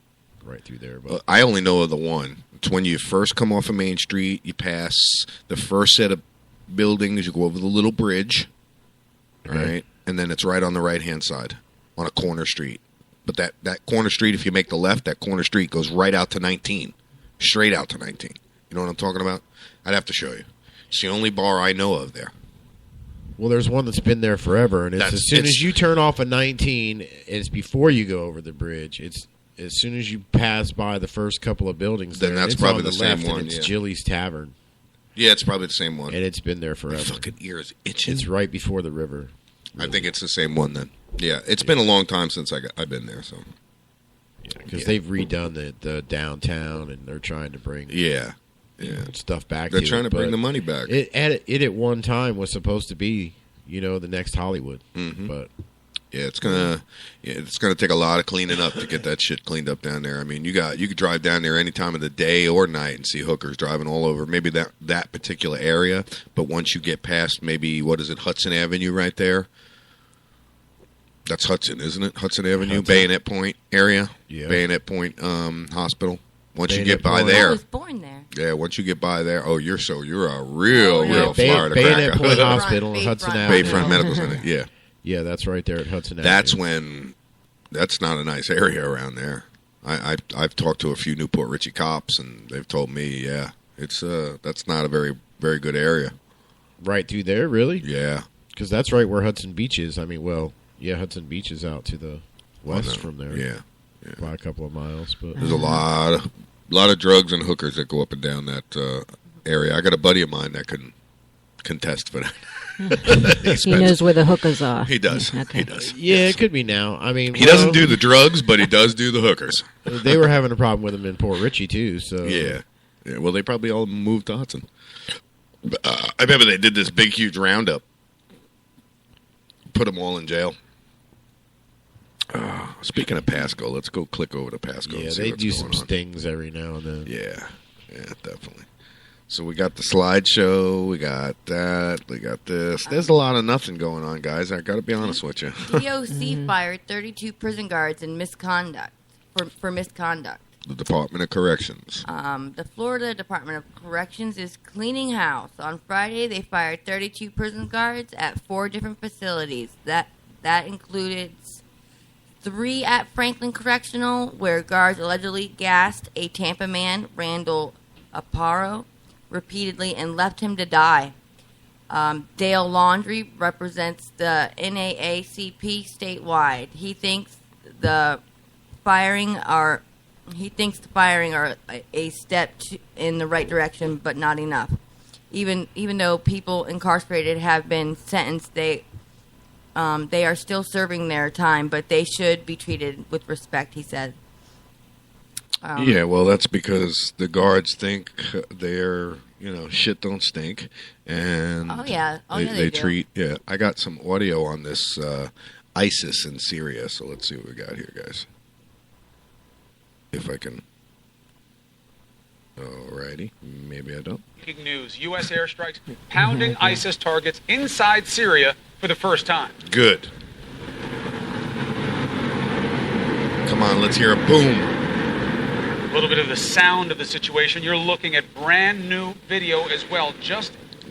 right through there. But I only know of the one. It's when you first come off of Main Street, you pass the first set of buildings, you go over the little bridge, right, and then it's right on the right hand side on a corner street. But that corner street, if you make the left, that corner street goes right out to 19, straight out to 19. You know what I'm talking about? I'd have to show you. It's the only bar I know of there. Well, there's one that's been there forever, and as soon as you turn off a 19, it's before you go over the bridge. It's as soon as you pass by the first couple of buildings, then that's it's probably on the same left, one. And it's Jilly's Tavern. Yeah, it's probably the same one. And it's been there forever. My fucking ear is itching. It's right before the river. I think it's the same one then. Yeah, it's been a long time since I've been there. So because they've redone the downtown and they're trying to bring stuff back. They're trying to bring the money back. It at one time was supposed to be the next Hollywood, but. Yeah, it's gonna take a lot of cleaning up to get that shit cleaned up down there. I mean, you could drive down there any time of the day or night and see hookers driving all over maybe that particular area. But once you get past maybe Hudson Avenue right there. That's Hudson, isn't it? Hudson Avenue, Bayonet Point area. Yeah. Bayonet Point Hospital. Once you get by there, I was born there. Yeah, once you get by there, you're a real Florida Bayonet cracker. Point Hospital, Hudson Avenue, Bayfront Medical Center. Yeah. Yeah, that's right there at Hudson Avenue. That's not a nice area around there. I've talked to a few Newport Richie cops, and they've told me, that's not a very, very good area. Right through there, really? Yeah. Because that's right where Hudson Beach is. I mean, Hudson Beach is out to the west from there. Yeah. By a couple of miles. But there's a lot of drugs and hookers that go up and down that area. I got a buddy of mine that can contest for that. He knows where the hookers are. He does. Okay. He does. Yeah, yes. It could be now. I mean, he doesn't do the drugs, but he does do the hookers. They were having a problem with him in Port Richey too. So yeah. Well, they probably all moved to Hudson. I remember they did this big, huge roundup. Put them all in jail. Speaking of Pasco, let's go click over to Pasco. Yeah, they do some stings every now and then. Yeah, definitely. So we got the slideshow, we got that, we got this. There's a lot of nothing going on, guys. I got to be honest with you. DOC fired 32 prison guards in misconduct for misconduct. The Department of Corrections. The Florida Department of Corrections is cleaning house. On Friday, they fired 32 prison guards at 4 different facilities. That included 3 at Franklin Correctional, where guards allegedly gassed a Tampa man, Randall Aparo, repeatedly and left him to die. Dale Laundrie represents the NAACP statewide. He thinks the firing are a step in the right direction, but not enough. Even though people incarcerated have been sentenced, they are still serving their time, but they should be treated with respect, he said. Yeah, well, that's because the guards think they're, shit don't stink, and they treat. Yeah, I got some audio on this ISIS in Syria, so let's see what we got here, guys. If I can. Alrighty, maybe I don't. Breaking news: U.S. airstrikes pounding ISIS targets inside Syria for the first time. Good. Come on, let's hear a boom. A little bit of the sound of the situation. You're looking at brand new video as well.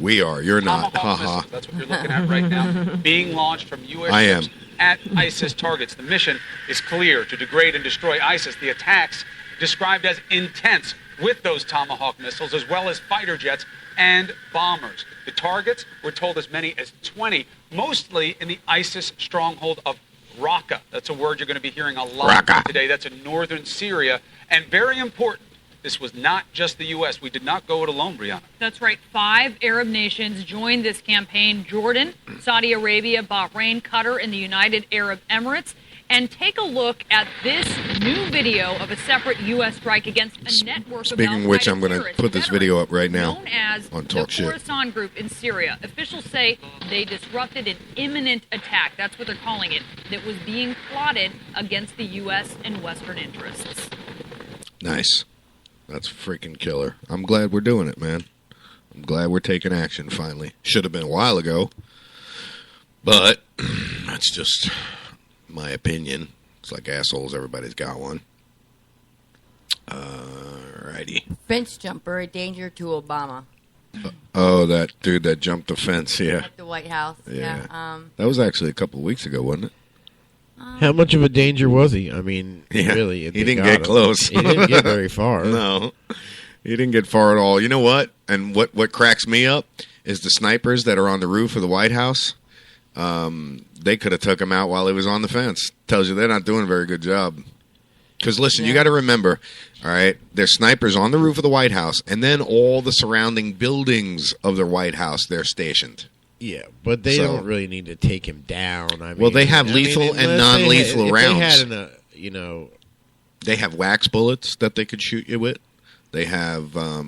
We are. You're not. Haha. That's what you're looking at right now. Being launched from U.S. troops at ISIS targets. The mission is clear: to degrade and destroy ISIS. The attacks described as intense with those Tomahawk missiles, as well as fighter jets and bombers. The targets were told as many as 20, mostly in the ISIS stronghold of Raqqa. That's a word you're going to be hearing a lot today. That's in northern Syria. And very important, this was not just the U.S. We did not go it alone, Brianna. That's right. 5 Arab nations joined this campaign: Jordan, Saudi Arabia, Bahrain, Qatar, and the United Arab Emirates. And take a look at this new video of a separate U.S. strike against a network of Speaking of which, I'm going to put this video up right now known as on Talk Shit. The Khorasan Group in Syria. Officials say they disrupted an imminent attack, that's what they're calling it, that was being plotted against the U.S. and Western interests. Nice. That's freaking killer. I'm glad we're doing it, man. I'm glad we're taking action finally. Should have been a while ago. But that's just my opinion. It's like assholes. Everybody's got one. Alrighty. Fence jumper, a danger to Obama. That dude that jumped the fence, yeah. At the White House, yeah. That was actually a couple of weeks ago, wasn't it? How much of a danger was he? I mean, really, he didn't get close. He didn't get very far. No, he didn't get far at all. You know what? And what cracks me up is the snipers that are on the roof of the White House. They could have took him out while he was on the fence. Tells you they're not doing a very good job. Because, listen, you got to remember, all right, there's snipers on the roof of the White House, and then all the surrounding buildings of the White House, they're stationed. Yeah, but they don't really need to take him down. I mean, well, they have lethal and non-lethal rounds. They have wax bullets that they could shoot you with. They have pepper.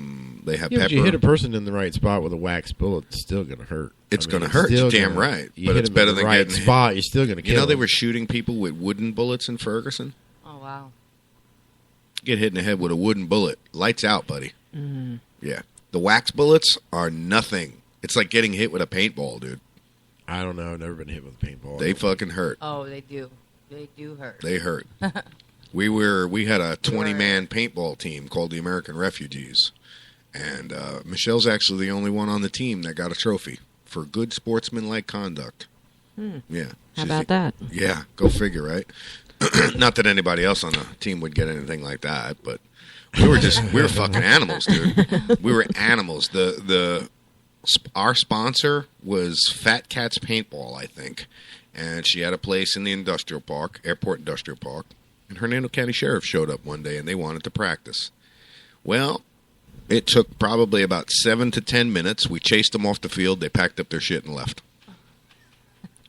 If you hit a person in the right spot with a wax bullet, it's still going to hurt. It's going to hurt. You're damn right. But it's better than right getting spot. You're still going to kill. You know, they were shooting people with wooden bullets in Ferguson. Oh wow! Get hit in the head with a wooden bullet. Lights out, buddy. Mm-hmm. Yeah, the wax bullets are nothing. It's like getting hit with a paintball, dude. I don't know. I've never been hit with a paintball. They fucking hurt. Oh, they do. They do hurt. They hurt. We had a 20-man paintball team called the American Refugees, and Michelle's actually the only one on the team that got a trophy for good sportsmanlike conduct. Yeah. How about that? Yeah, go figure, right? Not that anybody else on the team would get anything like that, but we were fucking animals, dude. We were animals. Our sponsor was Fat Cat's Paintball, I think, and she had a place in the industrial park, Airport Industrial Park, and Hernando County Sheriff showed up one day, and they wanted to practice. Well, it took probably about 7 to 10 minutes. We chased them off the field. They packed up their shit and left.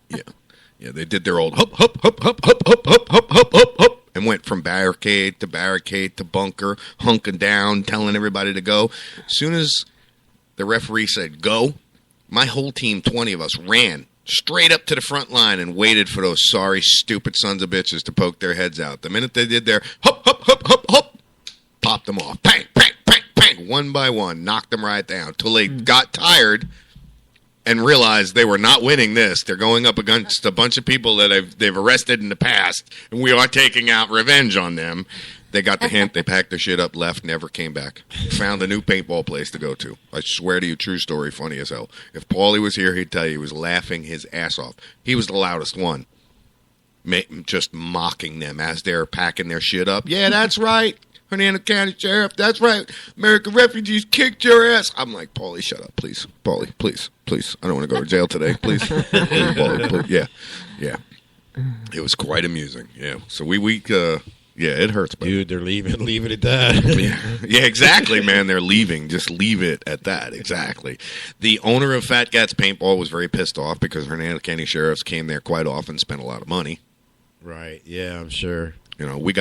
Yeah, they did their old hup, hup, hup, hup, hup, hup, hup, hup, hup, hup, hup, and went from barricade to bunker, hunking down, telling everybody to go. As soon as the referee said go, my whole team, 20 of us, ran straight up to the front line and waited for those sorry, stupid sons of bitches to poke their heads out. The minute they did their hup, hup, hup, hup, hup, popped them off. Bang, bang, bang, bang, one by one, knocked them right down till they got tired and realized they were not winning this. They're going up against a bunch of people that they've arrested in the past, and we are taking out revenge on them. They got the hint. They packed their shit up, left, never came back. Found a new paintball place to go to. I swear to you, true story, funny as hell. If Paulie was here, he'd tell you he was laughing his ass off. He was the loudest one, just mocking them as they're packing their shit up. Yeah, that's right. Hernando County Sheriff, that's right. American Refugees kicked your ass. I'm like, Paulie, shut up, please. Paulie, please. I don't want to go to jail today. Please. Paulie, please. Yeah. It was quite amusing. Yeah. So yeah, it hurts. But dude, they're leaving. Leave it at that. Yeah, exactly, man. They're leaving. Just leave it at that. Exactly. The owner of Fat Cat's Paintball was very pissed off because Hernando County Sheriffs came there quite often, spent a lot of money. Right. Yeah, I'm sure. You know, we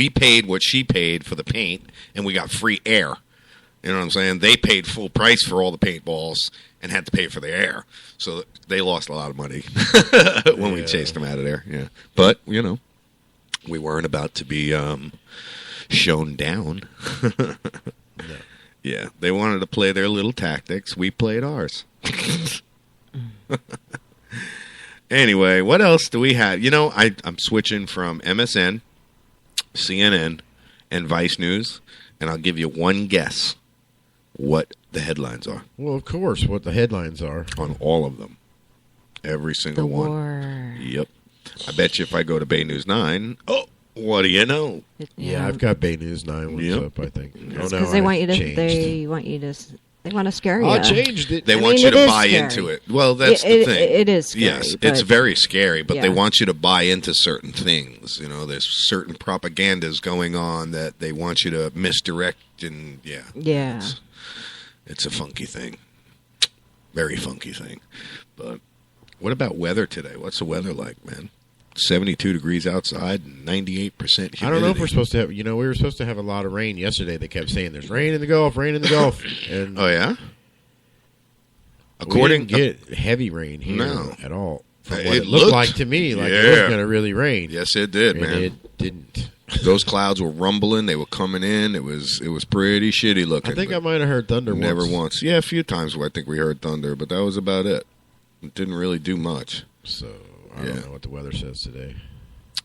paid what she paid for the paint, and we got free air. You know what I'm saying? They paid full price for all the paintballs and had to pay for the air. So they lost a lot of money when we chased them out of there. Yeah. But, you know, we weren't about to be shown down. No. Yeah. They wanted to play their little tactics. We played ours. Anyway, what else do we have? You know, I'm switching from MSN, CNN, and Vice News, and I'll give you one guess what the headlines are. Well, of course, what the headlines are. On all of them. Every single one. War. Yep. I bet you if I go to Bay News 9, what do you know? Yeah, I've got Bay News 9 ones up, I think. Because they want you to they want to scare you. I changed it. They want you to buy into it. Well, that's the thing. It is scary. Yes, it's very scary, but they want you to buy into certain things. You know, there's certain propagandas going on that they want you to misdirect, and yeah. It's a funky thing. Very funky thing. But what about weather today? What's the weather like, man? 72 degrees outside and 98% humidity. I don't know if we're supposed to have, we were supposed to have a lot of rain yesterday. They kept saying there's rain in the Gulf, rain in the Gulf. And oh, yeah? We didn't get heavy rain here at all. From what it looked like to me, like it was going to really rain. Yes, it did, and man. It didn't. Those clouds were rumbling. They were coming in. It was pretty shitty looking. I think I might have heard thunder Never once. Yeah, a few times I think we heard thunder, but that was about it. It didn't really do much. So I don't know what the weather says today.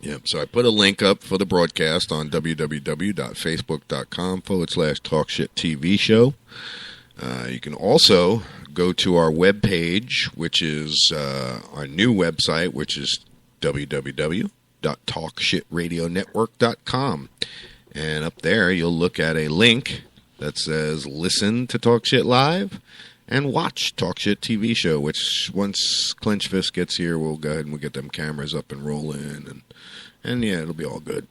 Yep. So I put a link up for the broadcast on www.facebook.com/TalkShitTV show. You can also go to our webpage, which is our new website, which is www.talkshitradionetwork.com. And up there, you'll look at a link that says listen to Talk Shit Live and watch Talk Shit TV show, which once Clinch Fist gets here, we'll go ahead and we'll get them cameras up and rolling, and And yeah, it'll be all good.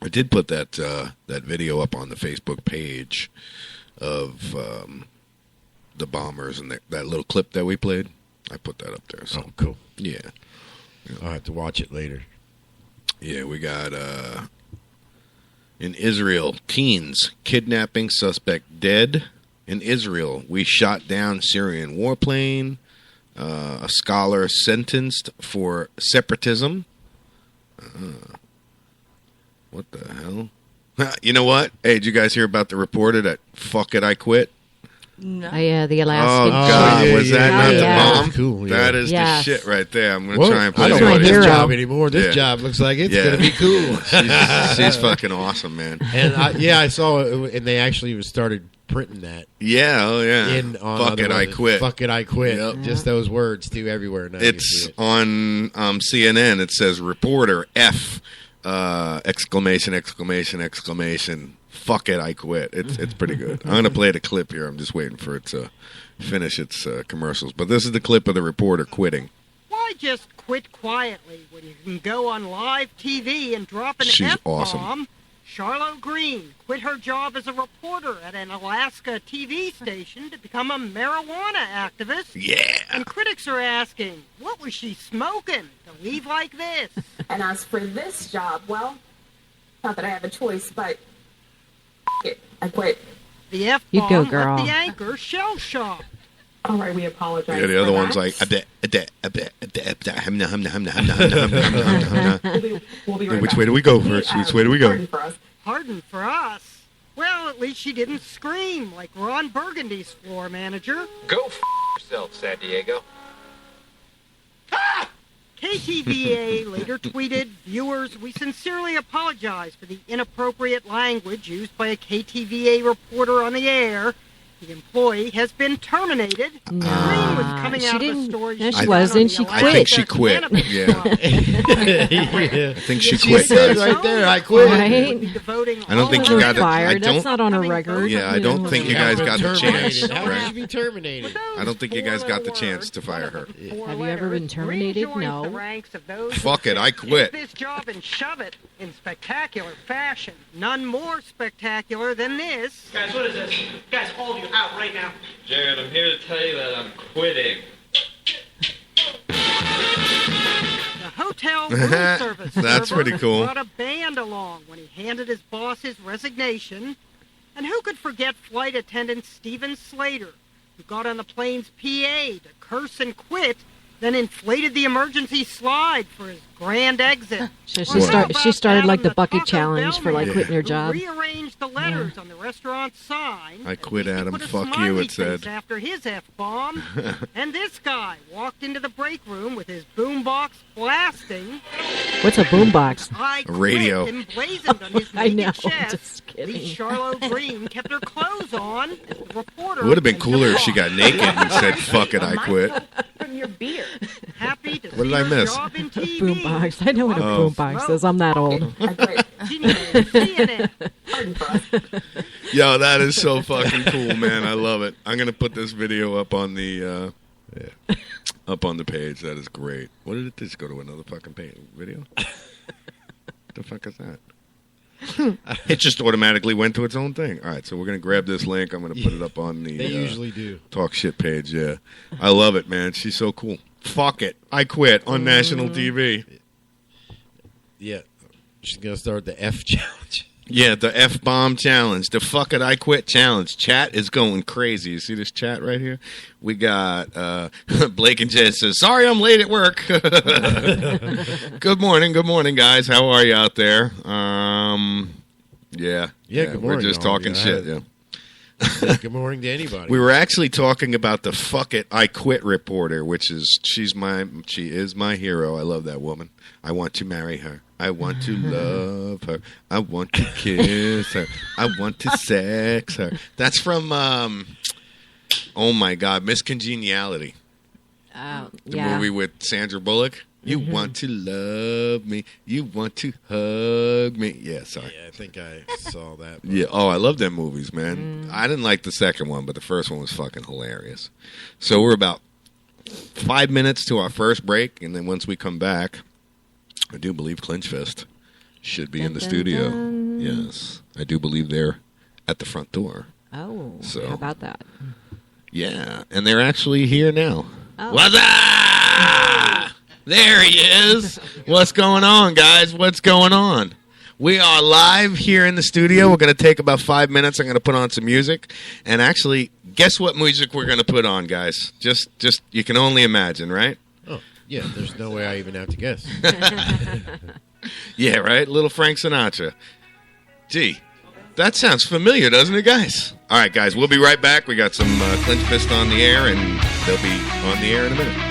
I did put that video up on the Facebook page of the bombers and that little clip that we played. I put that up there. So. Oh, cool. Yeah. I'll have to watch it later. Yeah, we got in Israel, teens kidnapping suspect dead. In Israel, we shot down Syrian warplane. A scholar sentenced for separatism. What the hell? You know what? Hey, did you guys hear about the reporter that fuck it, I quit? No. Oh, yeah, the Alaskan. Oh, God. Was that not the bomb? Cool, yeah. That is the shit right there. I'm going to try and play I don't the want audio. this job anymore. This job looks like it's going to be cool. She's fucking awesome, man. And I saw it, and they actually started printing that. Yeah, oh yeah. Fuck it, I quit. Fuck it, I quit. Yep. Just those words, too, everywhere. Now It's on CNN. It says, reporter F, exclamation, exclamation, exclamation. Fuck it, I quit. It's pretty good. I'm going to play the clip here. I'm just waiting for it to finish its commercials. But this is the clip of the reporter quitting. Why just quit quietly when you can go on live TV and drop an She's F-bomb? awesome. Charlotte Green quit her job as a reporter at an Alaska TV station to become a marijuana activist. Yeah. And critics are asking, what was she smoking to leave like this? And as for this job, well, not that I have a choice, but it, I quit. The F-bomb You go, girl. left the anchor shell-shocked. All right, we apologize. Yeah, the other for one's that. like, We'll be right which back. way do we go first? Which way do we go? Pardon for us. Pardon for us. Well, at least she didn't scream like Ron Burgundy's floor manager. Go yourself, San Diego. KTVA later tweeted, viewers, we sincerely apologize for the inappropriate language used by a KTVA reporter on the air. The employee has been terminated. Green was coming she out of the didn't- story. no, she ran wasn't. on the She Alaska I think she quit. Cannabis Yeah. Club. I think she She quit, said guys. right there, I quit. Right? I don't think She you was got it. fired. I That's don't. not on a record. Yeah, I don't think you guys got the chance. How would Right? she be terminated? I don't think you guys got the chance to fire her. Have you ever been terminated? No. Fuck it, I quit. Take this job and shove it in spectacular fashion. None more spectacular than this. Guys, what is this? Guys, all of you out right now. Jared, I'm here to tell you that I'm quitting. The hotel room service That's server pretty cool. brought a band along when he handed his boss his resignation. And who could forget flight attendant Steven Slater, who got on the plane's PA to curse and quit, then inflated the emergency slide for his grand exit. So Or she, how she about started like Adam the bucket Taco challenge for like Bellman, quitting her who job. rearranged the letters on the restaurant sign. I quit, Adam. Put a Fuck you, smiley it said. face after his F-bomb. And this guy walked into the break room with his boombox blasting. What's a boombox? I A radio. quit emblazoned on his I naked know, chest. just kidding. Lee Charlotte Green kept her clothes on. As the reporter It would have been and cooler if the she got naked and said, fuck it, I quit. From your beer. Happy to What did see I her miss? job in TV. Boombox. I know what a Oh. boombox is. I'm that old. CNN. Pardon for us. Yo, that is so fucking cool, man. I love it. I'm gonna put this video up on the up on the page. That is great. What did it just go to another fucking page video? The fuck is that? It just automatically went to its own thing. All right, so we're gonna grab this link. I'm gonna put it up on the They usually do. Talk Shit page. Yeah, I love it, man. She's so cool. Fuck it, I quit on national TV. Yeah. She's going to start the F challenge. Yeah, the F-bomb challenge, the fuck it, I quit challenge. Chat is going crazy. You see this chat right here? We got Blake and Jed says, sorry I'm late at work. Good morning, guys. How are you out there? Yeah, good morning. we're just all. talking Yeah, shit, yeah. Good morning to anybody. We were actually talking about the fuck it, I quit reporter, which is, she is my hero. I love that woman. I want to marry her. I want to love her. I want to kiss her. I want to sex her. That's from, oh my God, Miss Congeniality. Oh, The yeah. movie with Sandra Bullock. You want to love me. You want to hug me. Yeah, sorry. Yeah, I think I saw that. Yeah. Oh, I love them movies, man. I didn't like the second one, but the first one was fucking hilarious. So we're about 5 minutes to our first break, and then once we come back, I do believe Clinchfest should be in the studio. Yes, I do believe they're at the front door. Oh, so, how about that? Yeah, and they're actually here now. Oh. What's up? There he is. What's going on, guys? What's going on? We are live here in the studio. We're going to take about 5 minutes. I'm going to put on some music. And actually, guess what music we're going to put on, guys? Just you can only imagine, right? Oh, yeah. There's no way I even have to guess. Yeah, right? Little Frank Sinatra. Gee, that sounds familiar, doesn't it, guys? All right, guys, we'll be right back. We got some Clinch Fist on the air, and they'll be on the air in a minute.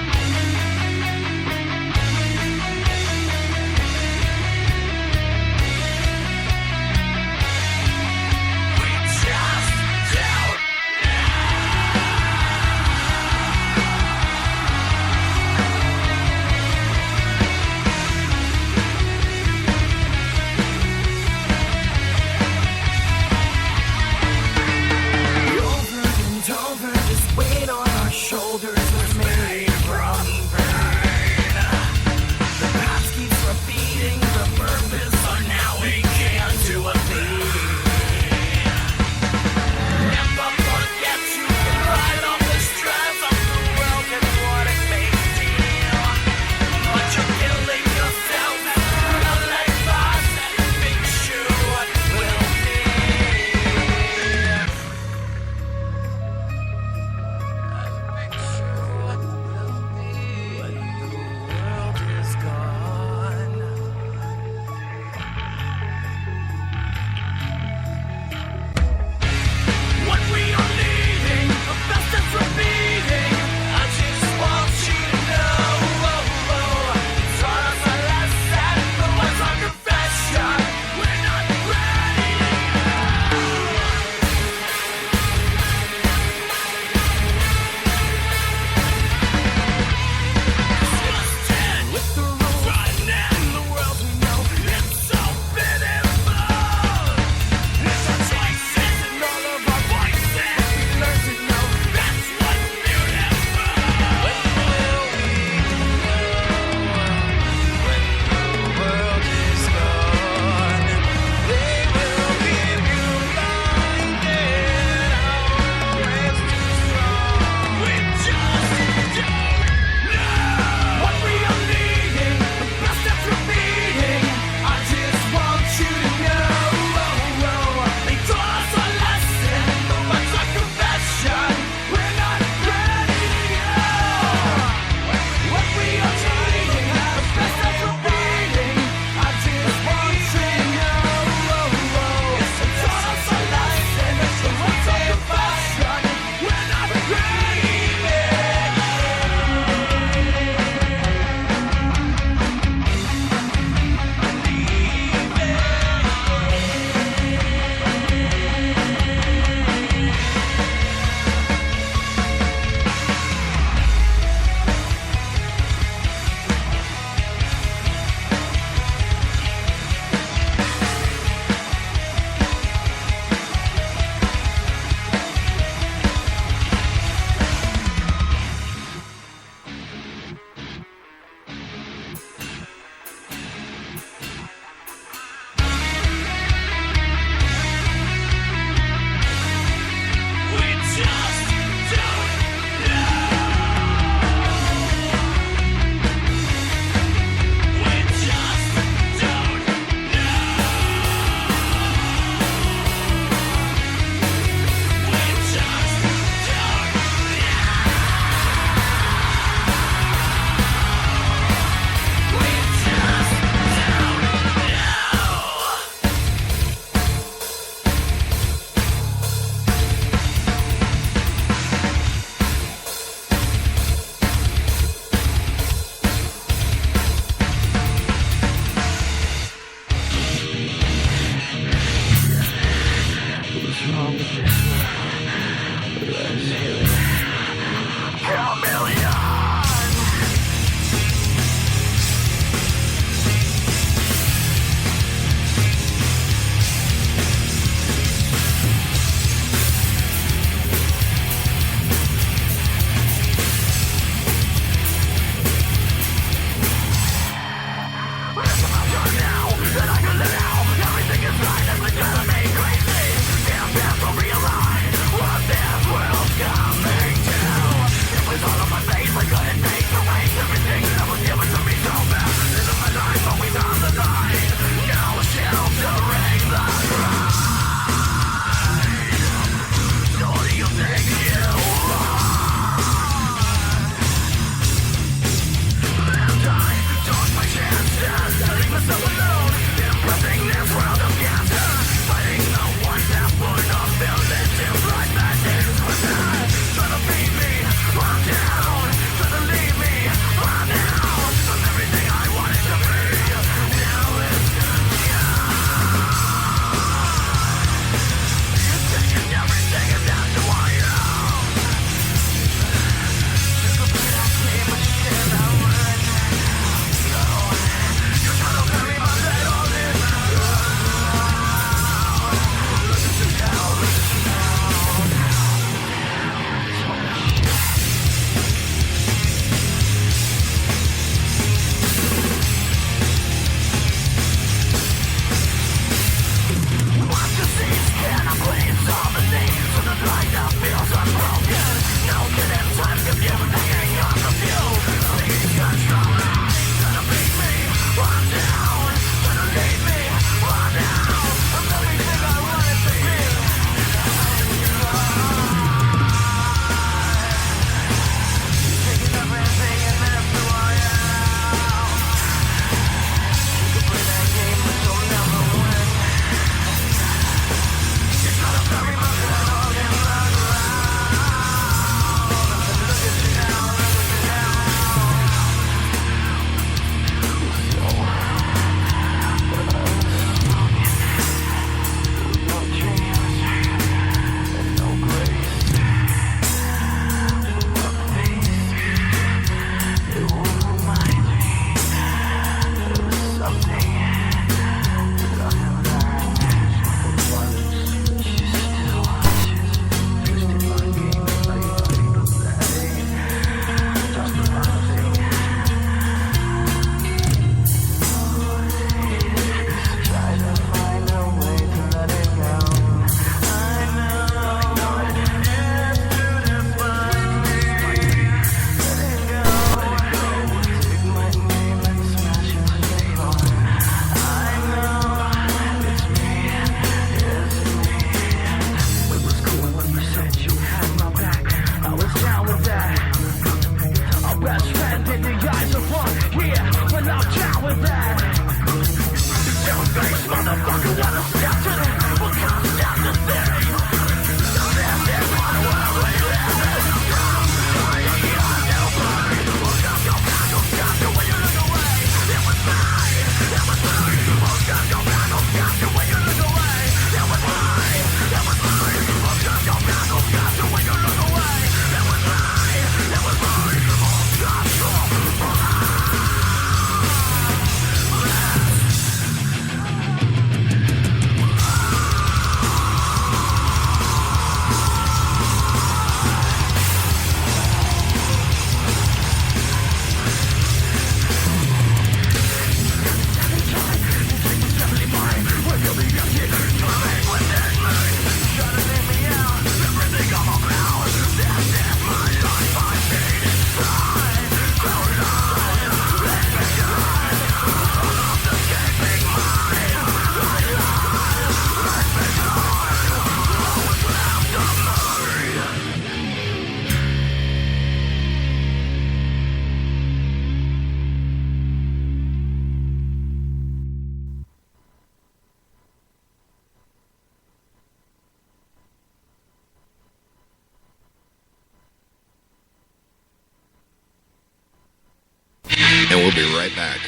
And we'll be right back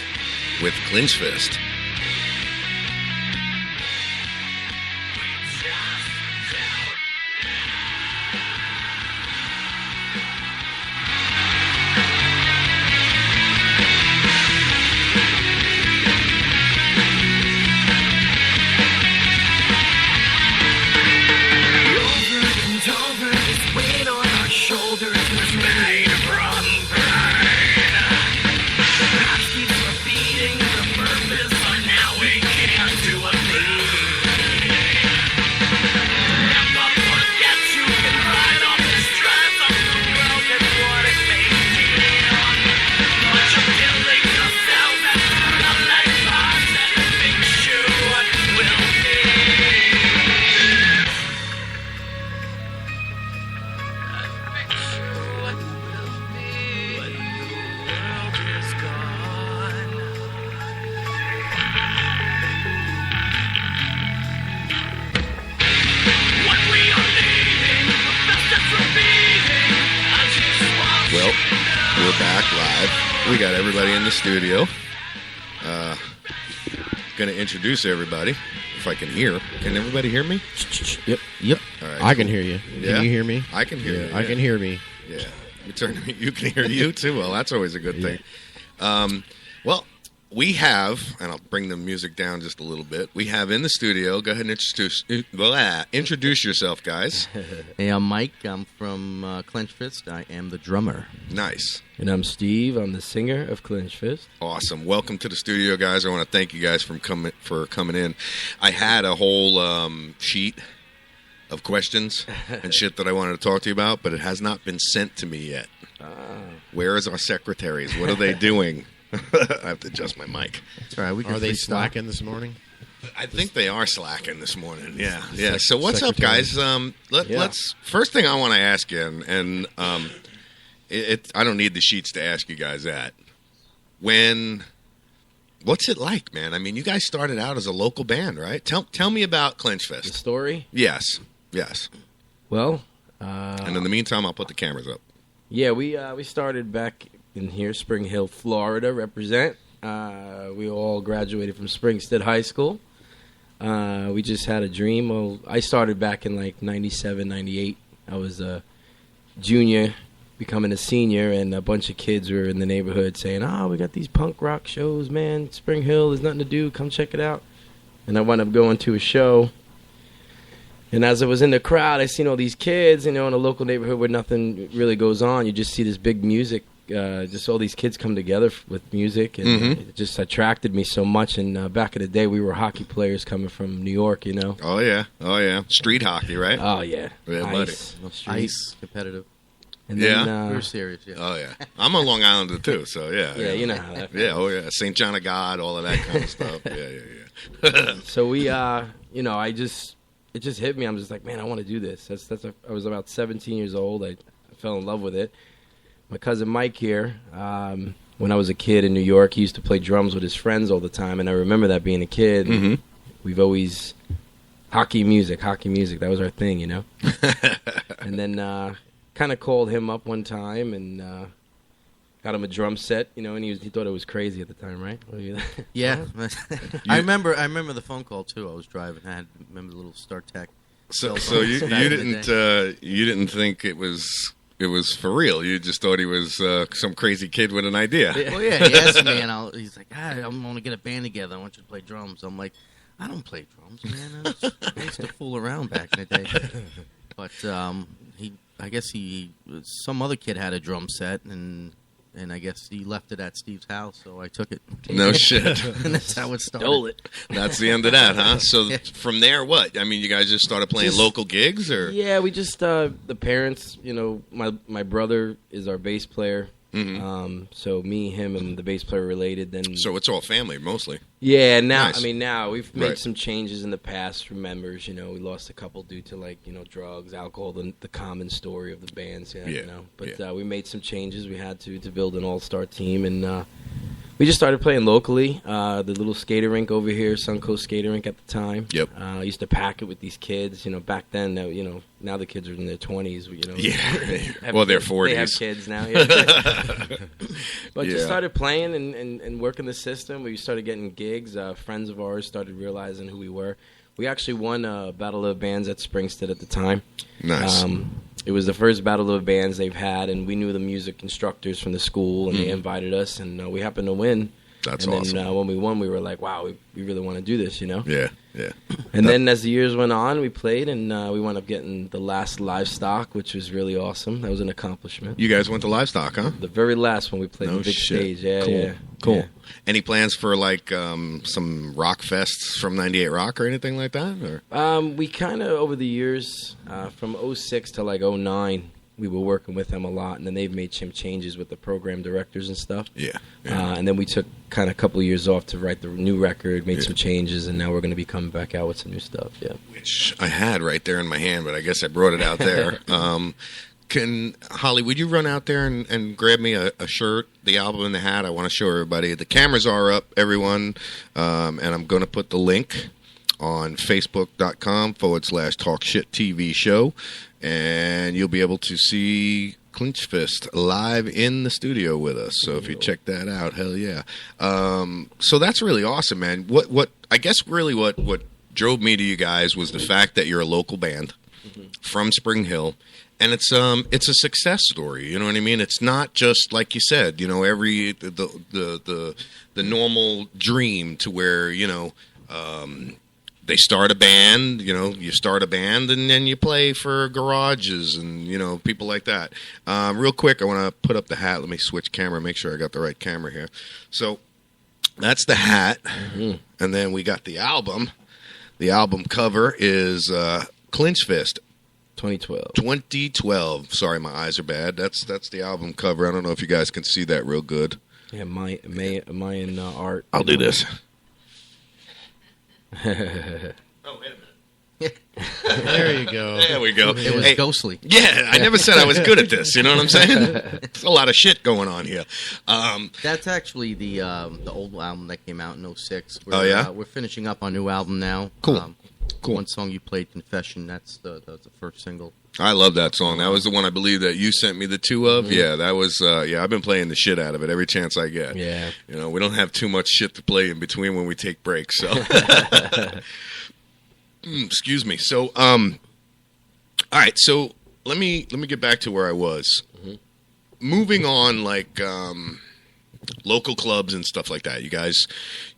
with Clinch Fist. Well, we're back live. We got everybody in the studio. Going to introduce everybody, if I can hear. Can everybody hear me? Yep. All right, I can hear you. Yeah? Can you hear me? I can hear you. I can hear me. Yeah. You can hear you too. Well, that's always a good thing. Well, we have, and I'll bring the music down just a little bit. We have in the studio. Go ahead and introduce yourself, guys. Hey, I'm Mike. I'm from Clench Fist. I am the drummer. Nice. And I'm Steve. I'm the singer of Clench Fist. Awesome. Welcome to the studio, guys. I want to thank you guys for coming in. I had a whole sheet of questions and shit that I wanted to talk to you about, but it has not been sent to me yet. Where is our secretaries? What are they doing? I have to adjust my mic. That's all right. Are they slacking this morning? I think they are slacking this morning. Yeah. So what's up, guys? Let's. First thing I want to ask you, and I don't need the sheets to ask you guys that. What's it like, man? I mean, you guys started out as a local band, right? Tell me about Clench Fest. The story? Yes. Well, and in the meantime, I'll put the cameras up. Yeah, we started back in here, Spring Hill, Florida, represent. We all graduated from Springstead High School. We just had a dream. Well, I started back in like 97, 98. I was a junior, becoming a senior, and a bunch of kids were in the neighborhood saying, we got these punk rock shows, man. Spring Hill, there's nothing to do. Come check it out. And I wound up going to a show. And as I was in the crowd, I seen all these kids, in a local neighborhood where nothing really goes on. You just see this big music, just all these kids come together with music, and it just attracted me so much. And back in the day, we were hockey players coming from New York, Oh, yeah. Street hockey, right? Oh, yeah. Ice, competitive. And then, we were serious, yeah. Oh, yeah. I'm a Long Islander, too, so yeah. Yeah, you know how that Yeah, oh, yeah. St. John of God, all of that kind of stuff. Yeah. So we, it just hit me. I'm just like, man, I want to do this. I was about 17 years old. I fell in love with it. My cousin Mike here, when I was a kid in New York, he used to play drums with his friends all the time, and I remember that being a kid. Mm-hmm. We've always hockey music. That was our thing, And then kind of called him up one time and got him a drum set, and he thought it was crazy at the time, right? Yeah, I remember the phone call too. I was driving. I remember the little StarTech. So you didn't think it was for real. You just thought he was some crazy kid with an idea. Well, yeah, he asked me, and he's like, I'm going to get a band together. I want you to play drums. I'm like, I don't play drums, man. I used to fool around back in the day. But I guess some other kid had a drum set, and I guess he left it at Steve's house, so I took it. No shit. And that's how it started. Stole it. That's the end of that, huh? So from there, what? I mean, you guys just started playing local gigs, or? Yeah, we just the parents. My brother is our bass player. Mm-hmm. So me, him, and the bass player related. Then so it's all family mostly. Yeah. Now, Nice. Now we've made some changes in the past from members. We lost a couple due to drugs, alcohol, the common story of the bands. But we made some changes. We had to build an all-star team, and We just started playing locally. The little skater rink over here, Suncoast Skater Rink at the time. Yep. I used to pack it with these kids. Back then, now the kids are in their 20s. Yeah. Well, they're 40s. They have kids now. Yeah. But Yeah. just started playing and working the system. We started getting gigs. Friends of ours started realizing who we were. We actually won Battle of Bands at Springstead at the time. Nice. It was the first Battle of Bands they've had, and we knew the music instructors from the school, and they invited us, and we happened to win. That's and awesome. then when we won, we were like, wow, we really want to do this, Yeah, yeah. And then as the years went on, we played, and we wound up getting the last livestock, which was really awesome. That was an accomplishment. You guys went to Livestock, huh? The very last one we played No the big shit. stage. Yeah, Cool. yeah. Cool. Yeah. Any plans for like some rock fests from 98 Rock or anything like that? Or? We kind of, over the years, from 06 to like 09, we were working with them a lot, and then they've made some changes with the program directors and stuff. Yeah. And then we took kind of a couple of years off to write the new record, made some changes, and now we're going to be coming back out with some new stuff. Yeah. Which I had right there in my hand, but I guess I brought it out there. Holly, would you run out there and grab me a shirt, the album, and the hat? I want to show everybody. The cameras are up, everyone, and I'm going to put the link on Facebook.com/Talk Shit TV show, and you'll be able to see Clinch Fist live in the studio with us. So if you check that out, hell yeah. So that's really awesome, man. What I guess really what drove me to you guys was the fact that you're a local band from Spring Hill. And it's a success story, you know what I mean? It's not just like you said, every the normal dream to where they start a band, you start a band and then you play for garages and people like that. Real quick, I want to put up the hat. Let me switch camera, make sure I got the right camera here. So that's the hat, and then we got the album. The album cover is Clinch Fist. 2012. Sorry, my eyes are bad. That's the album cover. I don't know if you guys can see that real good. Yeah, Mayan art. I'll do this. Oh, wait a minute. There you go. There we go. It was ghostly. Yeah, I never said I was good at this. You know what I'm saying? There's a lot of shit going on here. That's actually the old album that came out in 06. Oh, yeah? We're finishing up our new album now. Cool. Cool. One song you played, Confession, that's the first single. I love that song. That was the one I believe that you sent me the two of. Yeah, that was, I've been playing the shit out of it every chance I get. Yeah. We don't have too much shit to play in between when we take breaks, so. Excuse me. So, all right, so let me get back to where I was. Moving on, like, local clubs and stuff like that. You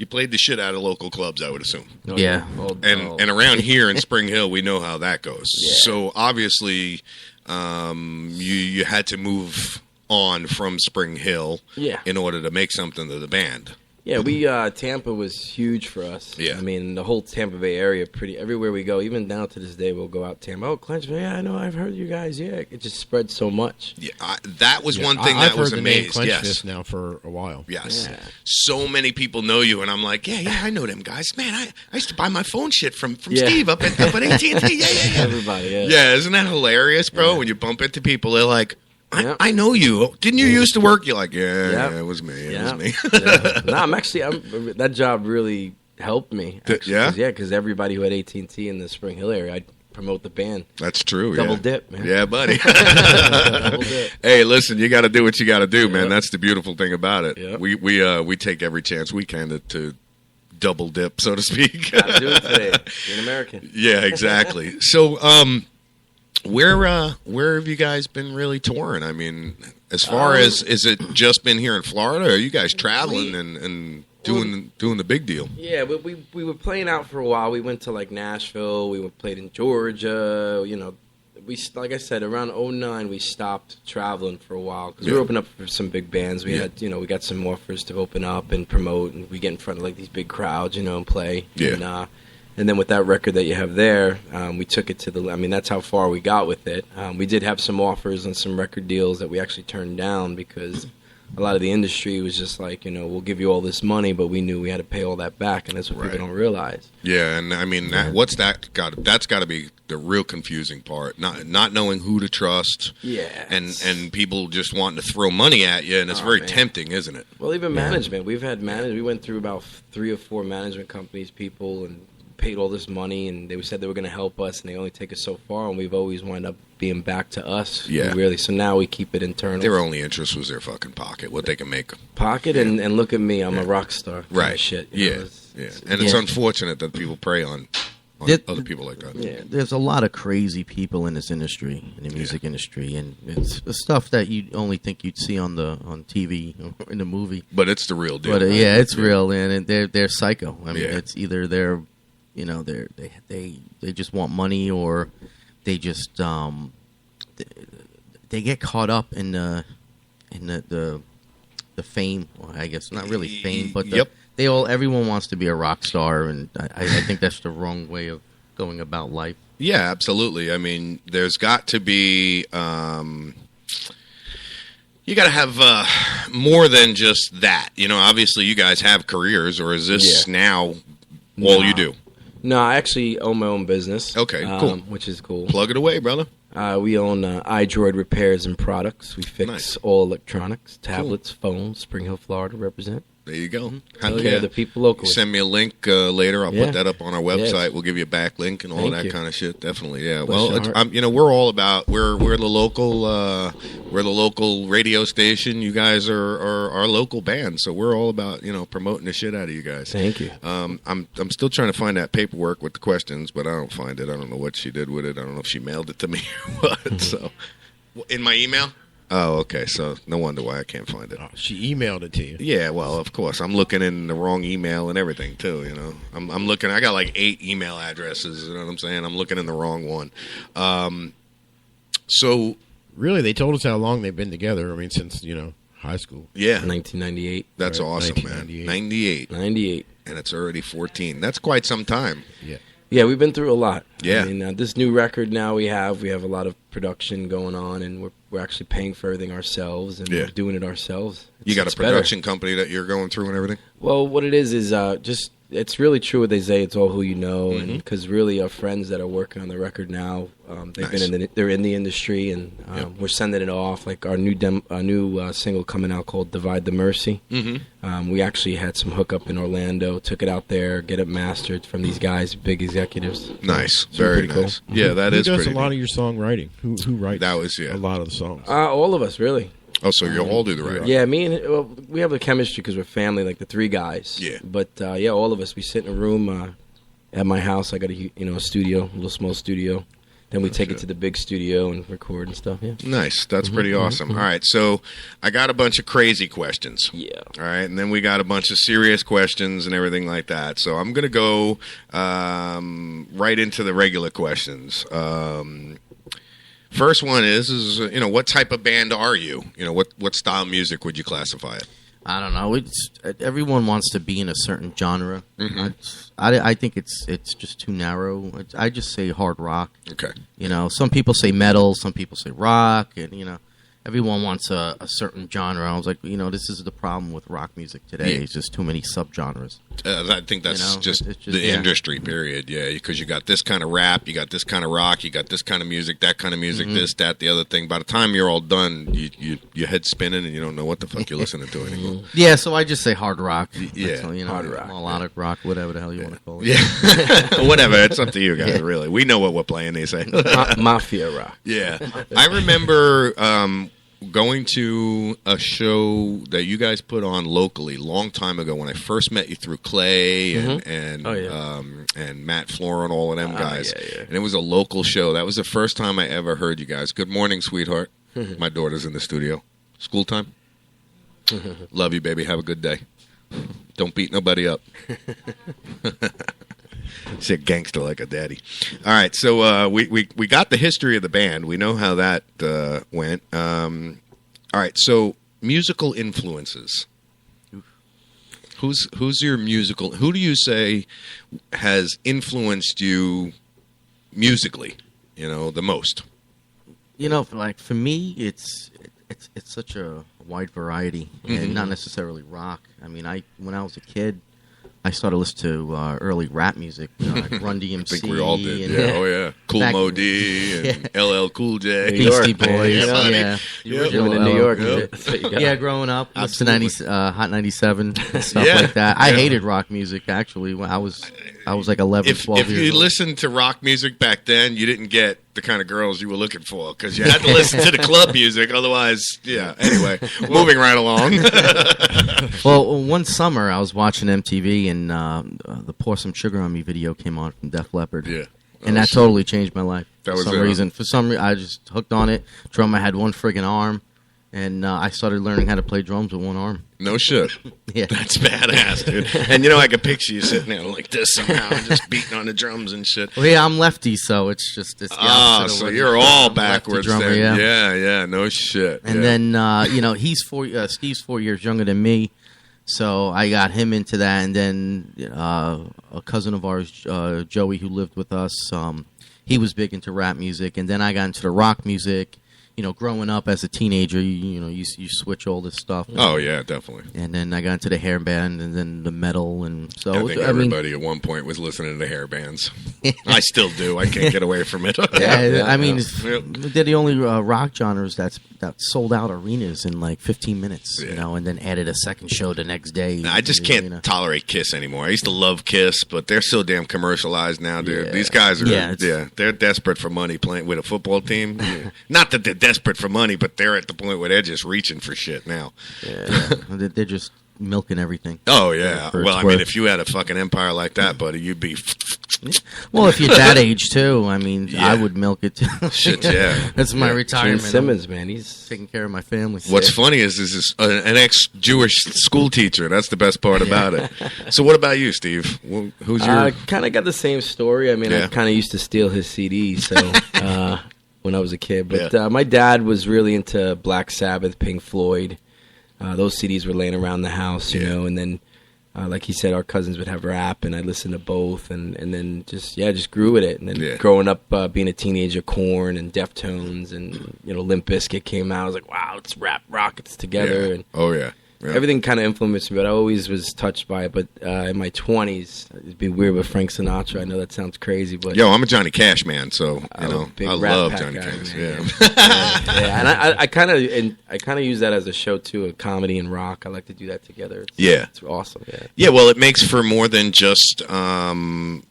played the shit out of local clubs, I would assume. Yeah. And around here in Spring Hill, we know how that goes. Yeah. So obviously, you had to move on from Spring Hill in order to make something of the band. Yeah, Tampa was huge for us. Yeah. I mean, the whole Tampa Bay area, everywhere we go, even now to this day, we'll go out Tampa. Oh, Clinch, yeah, I know, I've heard you guys. Yeah, it just spread so much. Yeah, that was one thing that was amazing. I've heard the name Clinch Fist now for a while. Yes. Yeah. So many people know you, and I'm like, yeah, I know them guys. Man, I used to buy my phone shit from Steve up at AT&T. Yeah. Everybody, yeah. Yeah, isn't that hilarious, bro? Yeah. When you bump into people, they're like, I know you. Didn't you used to work? You're like, yeah, it was me. It was me. No, that job really helped me. Actually, because everybody who had AT&T in the Spring Hill area, I'd promote the band. That's true. Double dip, man. Yeah, buddy. Double dip. Hey, listen, you got to do what you got to do, man. That's the beautiful thing about it. Yep. We take every chance we can to double dip, so to speak. Gotta do it today. You're an American. Yeah, exactly. So, where have you guys been really touring? I mean, as far as, is it just been here in Florida, or are you guys traveling and doing the big deal? Yeah, we were playing out for a while. We went to like Nashville. We played in Georgia. Like I said, around 2009 we stopped traveling for a while because we were opening up for some big bands. We had we got some offers to open up and promote, and we get in front of like these big crowds, and play. Yeah. And then with that record that you have there, we took it to that's how far we got with it. We did have some offers on some record deals that we actually turned down because a lot of the industry was just like, we'll give you all this money, but we knew we had to pay all that back, and that's what people don't realize. Yeah, and I mean, that's got to be the real confusing part. Not knowing who to trust. Yeah. And people just wanting to throw money at you, and it's very tempting, isn't it? Well, even management. We've had we went through about 3 or 4 management companies, people, and paid all this money, and they said they were going to help us, and they only take us so far, and we've always wound up being back to us. Yeah. Really. So now we keep it internal. Their only interest was their fucking pocket, what they can make. Pocket, and look at me, I'm a rock star. Right. Shit. It's unfortunate that people prey on other people like that. Yeah, there's a lot of crazy people in this industry, in the music industry, and it's the stuff that you only think you'd see on TV or in the movie. But it's the real deal. But it's real, and they're psycho. I mean, it's either they're they just want money, or they just they get caught up in the fame. Well, I guess not really fame, but everyone wants to be a rock star, and I think that's the wrong way of going about life. Yeah, absolutely. I mean, there's got to be you got to have more than just that. Obviously, you guys have careers, or is this now all you do? No, I actually own my own business. Okay, cool. Which is cool. Plug it away, brother. We own iDroid Repairs and Products. We fix all electronics, tablets, phones. Spring Hill, Florida, represent. There you go. The people locally. Send me a link later. I'll put that up on our website. We'll give you a back link and all that kind of shit. Definitely, yeah. Well, we're all about we're the local radio station. You guys are our local band, so we're all about promoting the shit out of you guys. Thank you. I'm still trying to find that paperwork with the questions, but I don't find it. I don't know what she did with it. I don't know if she mailed it to me or what. So, in my email. Oh, okay. So no wonder why I can't find it. Oh, she emailed it to you. Yeah, well, of course. I'm looking in the wrong email and everything too. I'm looking. I got like 8 email addresses. You know what I'm saying? I'm looking in the wrong one. So really, they told us how long they've been together. I mean, since high school. Yeah, 1998. That's awesome, man. 98, and it's already 14. That's quite some time. Yeah. Yeah, we've been through a lot. Yeah. I mean, this new record now we have a lot of production going on, and we're actually paying for everything ourselves, and we're doing it ourselves. You got a production company that you're going through and everything? Well, what it is just it's really true what they say. It's all who you know, and because really our friends that are working on the record now, they're in the industry, and we're sending it off. Like our new single coming out called "Divide the Mercy." We actually had some hookup in Orlando, took it out there, get it mastered from these guys, big executives. Nice, very nice. Cool. Yeah, that is. Who does a lot of your songwriting? Who writes? That was a lot of the songs. All of us, really. Oh, so you all do the writing? Yeah, we have the chemistry because we're family, like the 3 guys. Yeah. But all of us, we sit in a room at my house. I got a studio, a little small studio. Then we take it to the big studio and record and stuff. Yeah. Nice. That's pretty awesome. All right, so I got a bunch of crazy questions. Yeah. All right, and then we got a bunch of serious questions and everything like that. So I'm gonna go right into the regular questions. First one is what type of band are you? What style of music would you classify it? I don't know. Everyone wants to be in a certain genre. I think it's just too narrow. I just say hard rock. Okay. Some people say metal, some people say rock, and everyone wants a certain genre. I was like, this is the problem with rock music today. It's just too many subgenres. I think that's just the industry, period. Yeah, because you got this kind of rap, you got this kind of rock, you got this kind of music, that kind of music, this, that, the other thing. By the time you're all done, your head's spinning and you don't know what the fuck you're listening to anymore. Yeah, so I just say hard rock. Yeah, hard rock. Melodic rock, whatever the hell you want to call it. Yeah, whatever. It's up to you guys, really. We know what we're playing, they say. Mafia rock. Yeah. I remember going to a show that you guys put on locally long time ago when I first met you through Clay and Matt Flora and all of them guys. And it was a local show. That was the first time I ever heard you guys. Good morning, sweetheart. My daughter's in the studio. School time? Love you, baby. Have a good day. Don't beat nobody up. She's a gangster like a daddy. All right, so we got the history of the band. We know how that went. All right, so musical influences. Who's your musical? Who do you say has influenced you musically? The most. Like for me, it's such a wide variety, and not necessarily rock. I mean, when I was a kid, I started listening to early rap music, like Run DMC. I think we all did. And, Cool Mo D and LL Cool J. Beastie Boys. Yeah. Living in New York. Yeah, growing up, listening to Hot 97 and stuff like that. I hated rock music, actually, when I was like 11, 12 If years you old. listened to rock music back then, you didn't get the kind of girls you were looking for because you had to listen to the club music. Otherwise, anyway, moving right along. Well, one summer I was watching MTV and the Pour Some Sugar on Me video came on from Def Leppard. Yeah. And that totally changed my life. That For was some it, huh? reason. For some reason, I just hooked on it. Drummer had one friggin' arm. And I started learning how to play drums with one arm. No shit. Yeah. That's badass, dude. And I can picture you sitting there like this somehow, just beating on the drums and shit. Well, yeah, I'm lefty, so it's the opposite of so what you're I'm all a backwards lefty drummer, then. Yeah, no shit. And then, he's Steve's 4 years younger than me, so I got him into that. And then a cousin of ours, Joey, who lived with us, he was big into rap music. And then I got into the rock music. Growing up as a teenager, you switch all this stuff. Oh yeah, definitely. And then I got into the hair band, and then the metal, and so I think everybody at one point was listening to hair bands. I still do. I can't get away from it. They're the only rock genres that sold out arenas in like 15 minutes, and then added a second show the next day. I just can't tolerate Kiss anymore. I used to love Kiss, but they're so damn commercialized now, dude. Yeah. These guys are, they're desperate for money playing with a football team. Not that they're desperate for money, but they're at the point where they're just reaching for shit now. Yeah. They're just milking everything. Oh, yeah. Well, I mean, if you had a fucking empire like that, buddy, you'd be... Well, if you're that age, too, I mean, I would milk it, too. Shit, yeah. That's my retirement. Gene Simmons, man, he's taking care of my family. What's funny is an ex-Jewish school teacher. That's the best part about it. So what about you, Steve? Who's your... I kind of got the same story. I mean, I kind of used to steal his CDs, so... when I was a kid, but my dad was really into Black Sabbath, Pink Floyd. Those CDs were laying around the house, you know, and then, like he said, our cousins would have rap, and I listened to both, and then just grew with it. And then growing up, being a teenager, Korn and Deftones, and Limp Bizkit came out. I was like, wow, it's rap rockets together. And everything kind of influenced me, but I always was touched by it. But in my 20s, it'd be weird with Frank Sinatra. I know that sounds crazy, but I'm a Johnny Cash man, so I love Johnny Cash. And I kind of use that as a show too, a comedy and rock. I like to do that together. It's awesome. Yeah. Well, it makes for more than just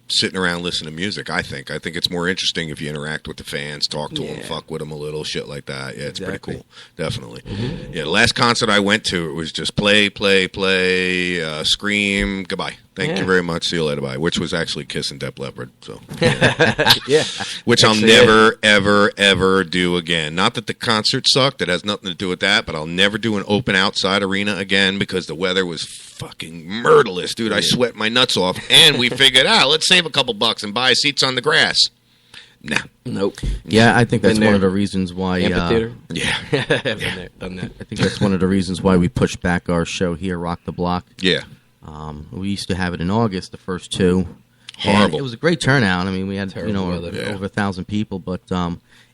sitting around listening to music. I think it's more interesting if you interact with the fans, talk to them, fuck with them a little, shit like that. Yeah, it's pretty cool, definitely. Mm-hmm. Yeah, the last concert I went to, it was just play, scream, goodbye. Thank you very much. See you later, bye. Which was actually Kiss and Def Leppard. So, which I'll never, ever do again. Not that the concert sucked. It has nothing to do with that. But I'll never do an open outside arena again because the weather was fucking murderless, dude. I sweat my nuts off. And we figured, let's save a couple bucks and buy seats on the grass. Nah. Nope. Yeah, I think that's one of the reasons why... Amphitheater? Done that. I think that's one of the reasons why we pushed back our show here, Rock the Block. Yeah. We used to have it in August, the first two. Horrible. And it was a great turnout. I mean, we had over 1,000 people, but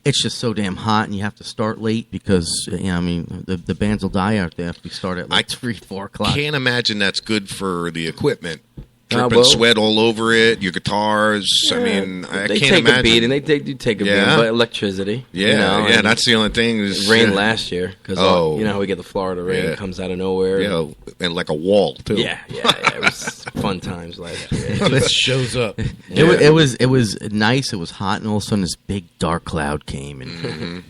it's just so damn hot, and you have to start late because the bands will die out there if we start at like 3, 4 o'clock. I can't imagine that's good for the equipment. Dripping sweat all over it, your guitars. I mean, I they can't take imagine. A beat, and they do take a beat, but electricity. That's the only thing. It rained last year because how we get the Florida rain. It comes out of nowhere. Yeah, and like a wall too. Yeah. It was fun times last year. It just shows up. It was nice. It was hot, and all of a sudden this big dark cloud came, and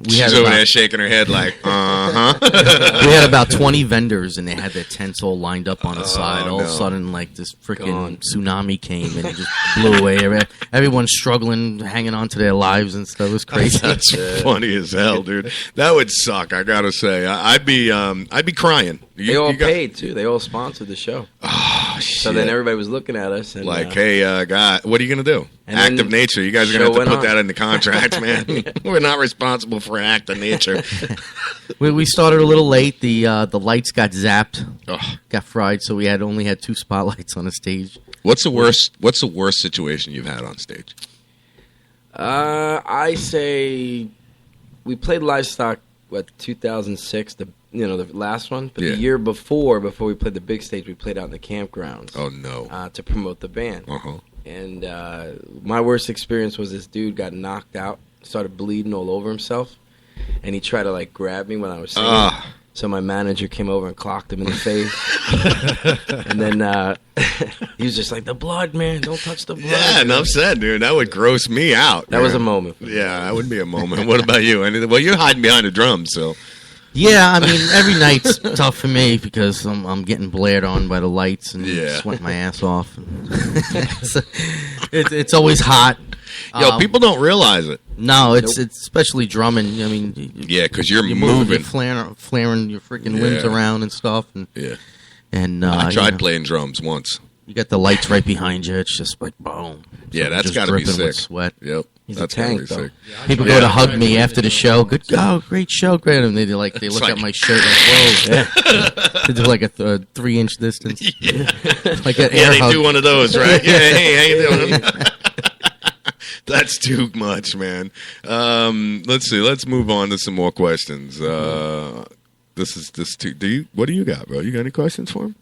she's over there shaking her head like, we had about 20 vendors, and they had their tents all lined up on the side. All of a sudden, like this freaking tsunami came and it just blew away. Everyone's struggling, hanging on to their lives and stuff. It was crazy. That's funny as hell, dude. That would suck. I gotta say, I'd be crying. They all paid too. They all sponsored the show. Oh shit! So then everybody was looking at us and like, "Hey, God, what are you gonna do? Act of nature. You guys are gonna have to put that in the contract, man. We're not responsible for an act of nature." We started a little late. The lights got zapped, got fried, so we only had 2 spotlights on the stage. What's the worst situation you've had on stage? I say we played Livestock 2006, the last one, but the year before we played the big stage, we played out in the campgrounds. Oh no! To promote the band. And my worst experience was this dude got knocked out, started bleeding all over himself, and he tried to like grab me when I was singing. So my manager came over and clocked him in the face. And then he was just like, the blood, man. Don't touch the blood. Yeah, enough said, dude. That would gross me out. That was a moment. Yeah, that would be a moment. What about you? Well, you're hiding behind the drums, so. Yeah, I mean, every night's tough for me because I'm getting blared on by the lights and sweating my ass off. It's always hot. Yo, people don't realize it. No, it's especially drumming. I mean, because you're moving, moving, flaring your freaking limbs around and stuff. And and I tried playing drums once. You got the lights right behind you. It's just like boom. Yeah, that's got to be sick. With sweat. Yep, that's got to be sick. People go to hug me after the show. Good, great show, great. And they look at my shirt like, whoa. They do like a 3-inch distance. Like an air hug. They do one of those, right? Hey, how you doing? That's too much, man. Let's see. Let's move on to some more questions. What do you got, bro? You got any questions for him?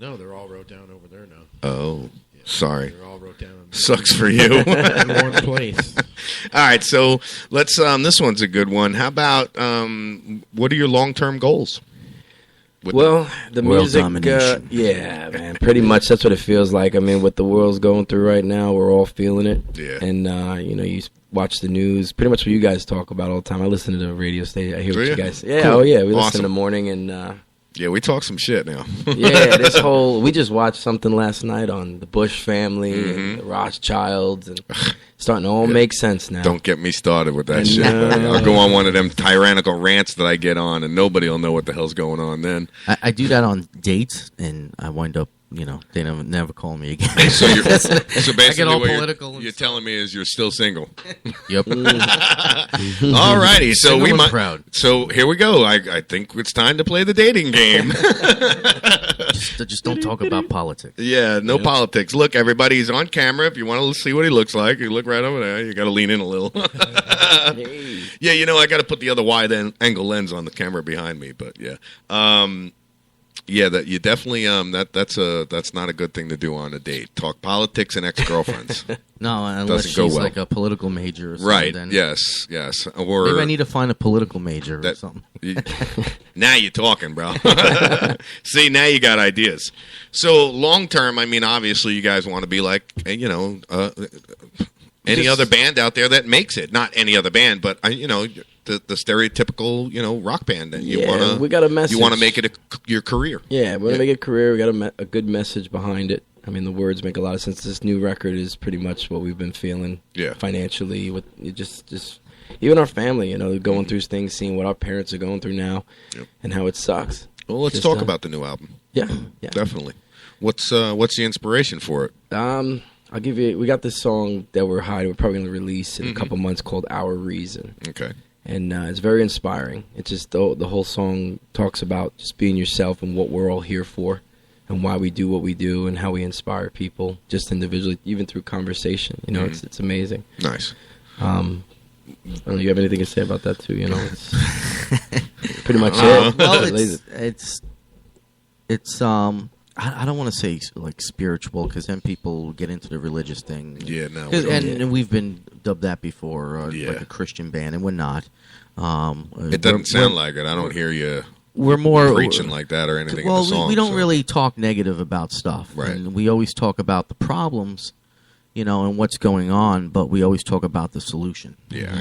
No, they're all wrote down over there now. Oh, sorry. They're all wrote down. Sucks for you. In one place. All right, so let's. This one's a good one. How about what are your long-term goals? The music, yeah, man. Pretty much that's what it feels like. I mean, what the world's going through right now, we're all feeling it. Yeah. And, you watch the news, pretty much what you guys talk about all the time. I listen to the radio station. I hear what you guys say. Yeah, cool. We listen in the morning and... yeah, we talk some shit now. We just watched something last night on the Bush family and the Rothschilds and starting to all make sense now. Don't get me started with that shit. I'll go on one of them tyrannical rants that I get on and nobody will know what the hell's going on then. I do that on dates and I wind up, they never call me again. So basically I get all political. You're telling me is you're still single. Yep. All righty. So proud. So here we go. I think it's time to play the dating game. Just don't talk about politics. Yeah, no politics. Look, everybody's on camera. If you want to see what he looks like, you look right over there. You got to lean in a little. Yeah, I got to put the other wide angle lens on the camera behind me. But yeah. That you definitely that's not a good thing to do on a date. Talk politics and ex-girlfriends. No, unless she's like a political major or something. Right. Then Yes. Or maybe I need to find a political major or something. Now you're talking, bro. See, now you got ideas. So long term, I mean, obviously you guys want to be like any other band out there that makes it. Not any other band, but the stereotypical, rock band that you want to. We got a message. You want to make it your career. Yeah, we want to make it a career. We got a good message behind it. I mean, the words make a lot of sense. This new record is pretty much what we've been feeling. Yeah. Financially, with just even our family, going through things, seeing what our parents are going through now, and how it sucks. Well, let's talk about the new album. Yeah, definitely. What's the inspiration for it? I'll give you. We got this song that we're probably going to release in a couple months called "Our Reason." Okay. And it's very inspiring. It's just the whole song talks about just being yourself and what we're all here for, and why we do what we do, and how we inspire people, just individually, even through conversation. It's amazing. Nice. I don't know, you have anything to say about that too? It's pretty much it. Well, it's I don't want to say like spiritual because then people get into the religious thing. Yeah, no. And we've been dubbed that before, like a Christian band, and we're not. It doesn't sound like it. I don't hear you. We're more preaching like that or anything. Well, in the song, we don't really talk negative about stuff, right? And we always talk about the problems, and what's going on, but we always talk about the solution. Yeah,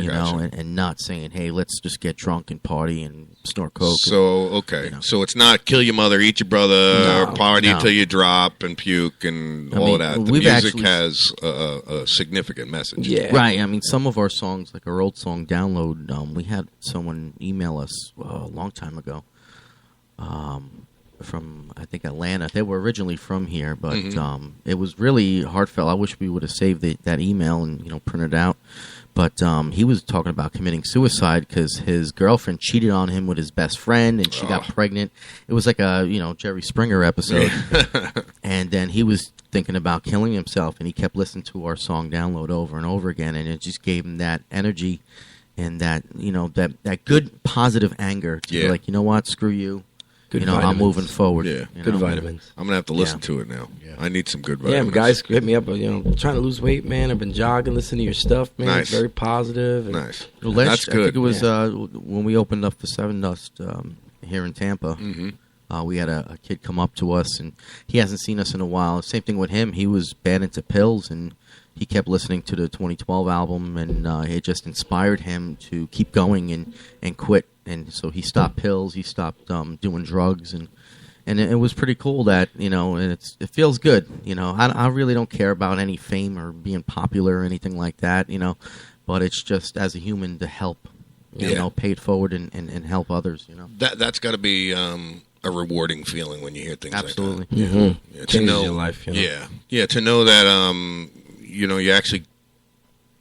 and not saying, "Hey, let's just get drunk and party and snort coke." So so it's not kill your mother, eat your brother, or party until you drop and puke and all of that. The music has a significant message. Yeah, right. I mean, some of our songs, like our old song "Download," we had someone email us a long time ago. From I think Atlanta. They were originally from here, but it was really heartfelt. I wish we would have saved that email and printed it out. But he was talking about committing suicide because his girlfriend cheated on him with his best friend, and she got pregnant. It was like a Jerry Springer episode. And then he was thinking about killing himself, and he kept listening to our song "Download" over and over again, and it just gave him that energy. and that that good positive anger to be like, you know what, screw you. Good I'm vitamins. moving forward. Yeah, good vitamins. I'm gonna have to listen to it now. I need some good vitamins. Yeah, guys hit me up. Trying to lose weight, man. I've been jogging, listening to your stuff, man. Nice. It's very positive. And Nice. Well, That's good. I think it was when we opened up for Seven Dust here in Tampa. Mm-hmm. We had a kid come up to us, and he hasn't seen us in a while. Same thing with him. He was bad into pills, and he kept listening to the 2012 album, and it just inspired him to keep going and quit. And so he stopped pills. He stopped doing drugs, and it was pretty cool that, and it feels good. I really don't care about any fame or being popular or anything like that, but it's just as a human to help, pay it forward and help others, That's got to be a rewarding feeling when you hear things Absolutely. like that. Mm-hmm. Yeah, Changes your life. Yeah, to know that, you actually...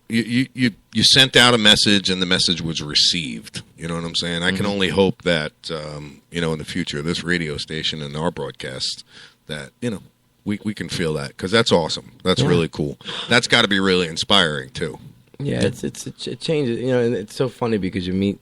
You sent out a message and the message was received. You know what I'm saying? I can only hope that in the future, this radio station and our broadcast, that we can feel that, because that's awesome. That's really cool. That's got to be really inspiring too. Yeah, it changes. And it's so funny because you meet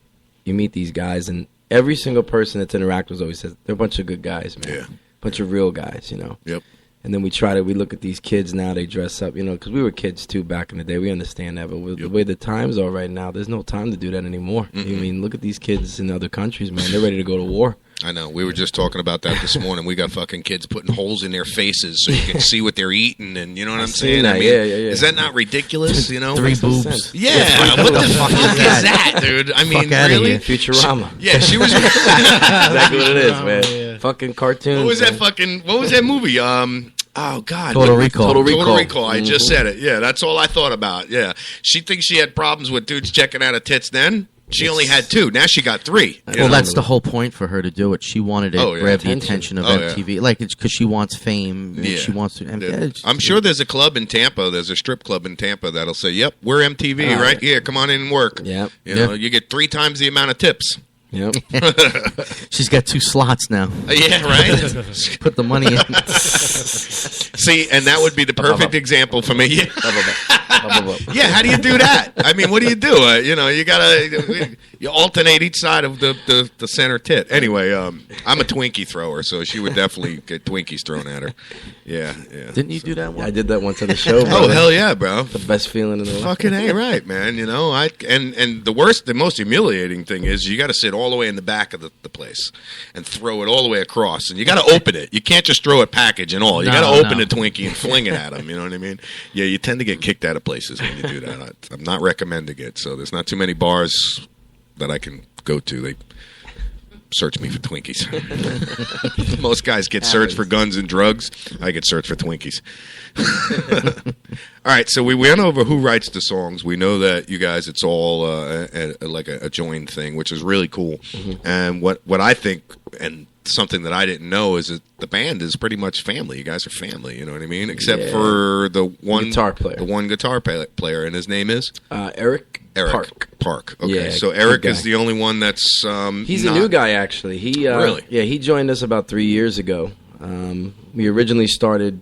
these guys, and every single person that's interacted with always says they're a bunch of good guys, man. Yeah, bunch of real guys. Yep. And then we look at these kids now, they dress up, because we were kids too back in the day. We understand that, but with the way the times are right now, there's no time to do that anymore. I mean, look at these kids in other countries, man. They're ready to go to war. I know. We were just talking about that this morning. We got fucking kids putting holes in their faces so you can see what they're eating, and you know what I'm saying? That. I mean, yeah. is that not ridiculous? 3 boobs. Yeah, what the fuck is that, dude? I mean, really? Futurama. She was exactly what it is, man. Yeah. Fucking cartoons. What was that movie? Oh, God. Total Recall. Total Recall. I just said it. Yeah, that's all I thought about. Yeah. She thinks she had problems with dudes checking out her tits then. She only had 2. Now she got 3. Well, that's the whole point for her to do it. She wanted to grab the attention of MTV. Like, it's because she wants fame. And she wants to. I'm sure there's a club in Tampa. There's a strip club in Tampa that'll say, "Yep, we're MTV right here. Come on in and work." Yep. You get 3 times the amount of tips. Yep. She's got 2 slots now. Yeah, right? Put the money in. See, and that would be the perfect example for me. Yeah, how do you do that? I mean, what do? You alternate each side of the center tit. Anyway, I'm a Twinkie thrower, so she would definitely get Twinkies thrown at her. Yeah. Didn't you do that one? I did that once on the show, bro. Oh, hell yeah, bro. The best feeling in the life. Fucking A, right, man. And the most humiliating thing is you got to sit all the way in the back of the place and throw it all the way across. And you got to open it. You can't just throw it package and all. You got to open the Twinkie and fling it at them. You know what I mean? Yeah, you tend to get kicked out of places when you do that. I'm not recommending it. So there's not too many bars that I can go to. They search me for Twinkies. Most guys get searched for guns and drugs. I get searched for Twinkies. All right, so we went over who writes the songs. We know that you guys, it's all like a joined thing, which is really cool. And what I think, and something that I didn't know, is that the band is pretty much family. You guys are family, you know what I mean? Except for the one guitar player, and his name is Eric Park. Okay, yeah, so Eric is the only one that's he's a new guy, actually. He really? Yeah, he joined us about 3 years ago. We originally started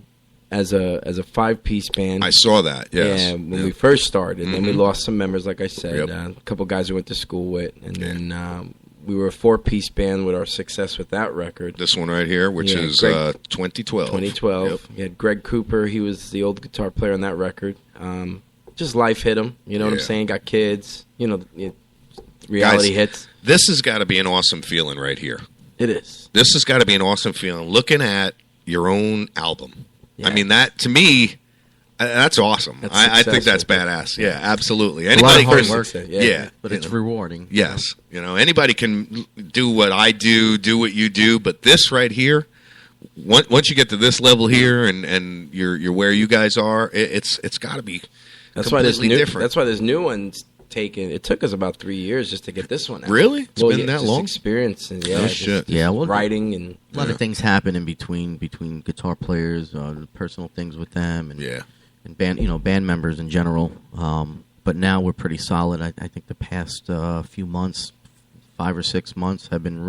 as a 5-piece band. I saw that. Yes. Yeah, when we first started, and then we lost some members, like I said. A couple guys we went to school with, and then we were a 4-piece band with our success with that record. This one right here, which is 2012. 2012. Yep. We had Greg Cooper. He was the old guitar player on that record. Just life hit him. You know what I'm saying? Got kids. Reality hits. This has got to be an awesome feeling right here. It is. This has got to be an awesome feeling. Looking at your own album. Yeah. I mean, that, to me, that's awesome. I think that's badass. Yeah, absolutely. Anybody can work. Yeah, but it's rewarding. Yes. Anybody can do what I do what you do, but this right here, once you get to this level here and you're where you guys are, it's got to be completely different. That's why there's new ones taken. It took us about 3 years just to get this one out. Really? It's been that long? Experience and writing and a lot of things happen in between guitar players, personal things with them, and band members in general. But now we're pretty solid. I think the past few months, 5 or 6 months, have been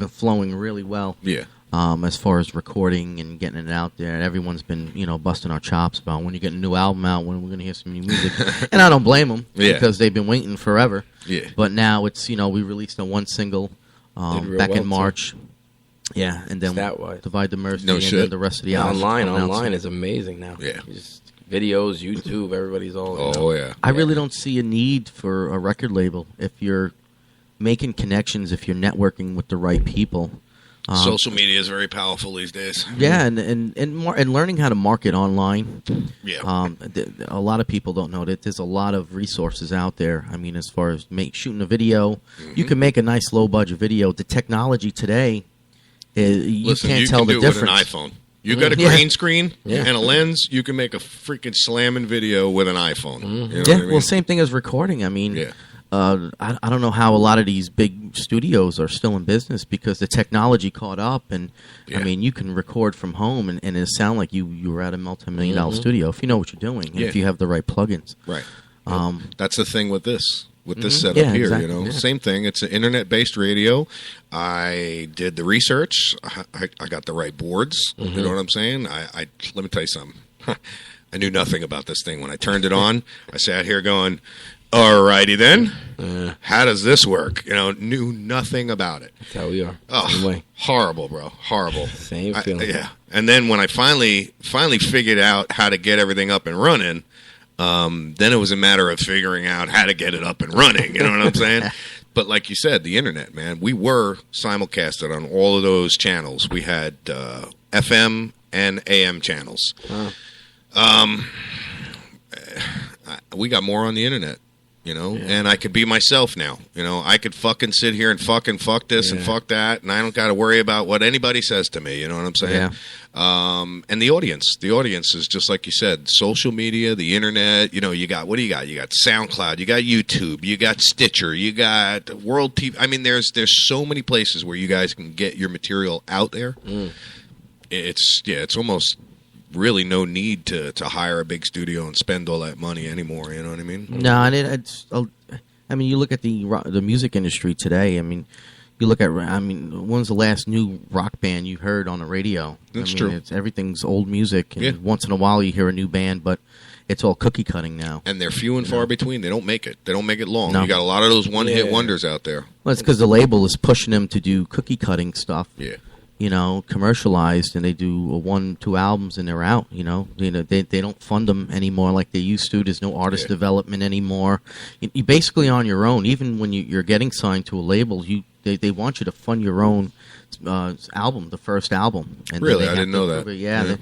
flowing really well. Yeah. as far as recording and getting it out there. Everyone's been, busting our chops about when you get a new album out, when we're going to hear some new music. And I don't blame them because they've been waiting forever. Yeah. But now it's, we released one single back in March. Yeah, and then Divide the Mercy and then the rest of the album. Online is amazing now. Yeah. Just videos, YouTube, everybody's all. I really don't see a need for a record label if you're making connections, if you're networking with the right people. Social media is very powerful these days. Yeah, and learning how to market online. Yeah. A lot of people don't know that there's a lot of resources out there. I mean, as far as shooting a video, you can make a nice low budget video. The technology today, you can't tell the difference. With an iPhone. You got a green screen and a lens. You can make a freaking slamming video with an iPhone. You know what I mean? Well, same thing as recording. I mean, I don't know how a lot of these big studios are still in business because the technology caught up. And I mean, you can record from home and it sound like you were at a multi-million-dollar studio if you know what you're doing and if you have the right plugins. Right. That's the thing with this. With this setup here, exactly. Same thing. It's an internet-based radio. I did the research. I got the right boards. You know what I'm saying? I let me tell you something. I knew nothing about this thing when I turned it on. I sat here going, "Alrighty then, how does this work?" Knew nothing about it. That's how we are. Oh, same way. Horrible, bro. Horrible. Same feeling. Yeah. And then when I finally figured out how to get everything up and running. Then it was a matter of figuring out how to get it up and running. You know what I'm saying? But like you said, the internet, man, we were simulcasted on all of those channels. We had FM and AM channels. We got more on the internet, and I could be myself now. I could fucking sit here and fuck this and fuck that, and I don't got to worry about what anybody says to me. You know what I'm saying? Yeah. And the audience is just like you said, social media, the internet. You got what do you got? You got SoundCloud, you got YouTube, you got Stitcher, you got World TV. I mean, there's so many places where you guys can get your material out there. It's almost really no need to hire a big studio and spend all that money anymore. You know what I mean? No, and you look at the music industry today. I mean. You look at, when's the last new rock band you heard on the radio? That's true. Everything's old music, and once in a while you hear a new band, but it's all cookie cutting now. And they're few and far between. They don't make it. They don't make it long. No. You got a lot of those one-hit wonders out there. Well, it's because the label is pushing them to do cookie cutting stuff. Yeah. Commercialized, and they do 1-2 albums and they're out. They don't fund them anymore like they used to. There's no artist development anymore. You're basically on your own. Even when you're getting signed to a label, they want you to fund your own album, the first album. And really, I didn't know that. Yeah.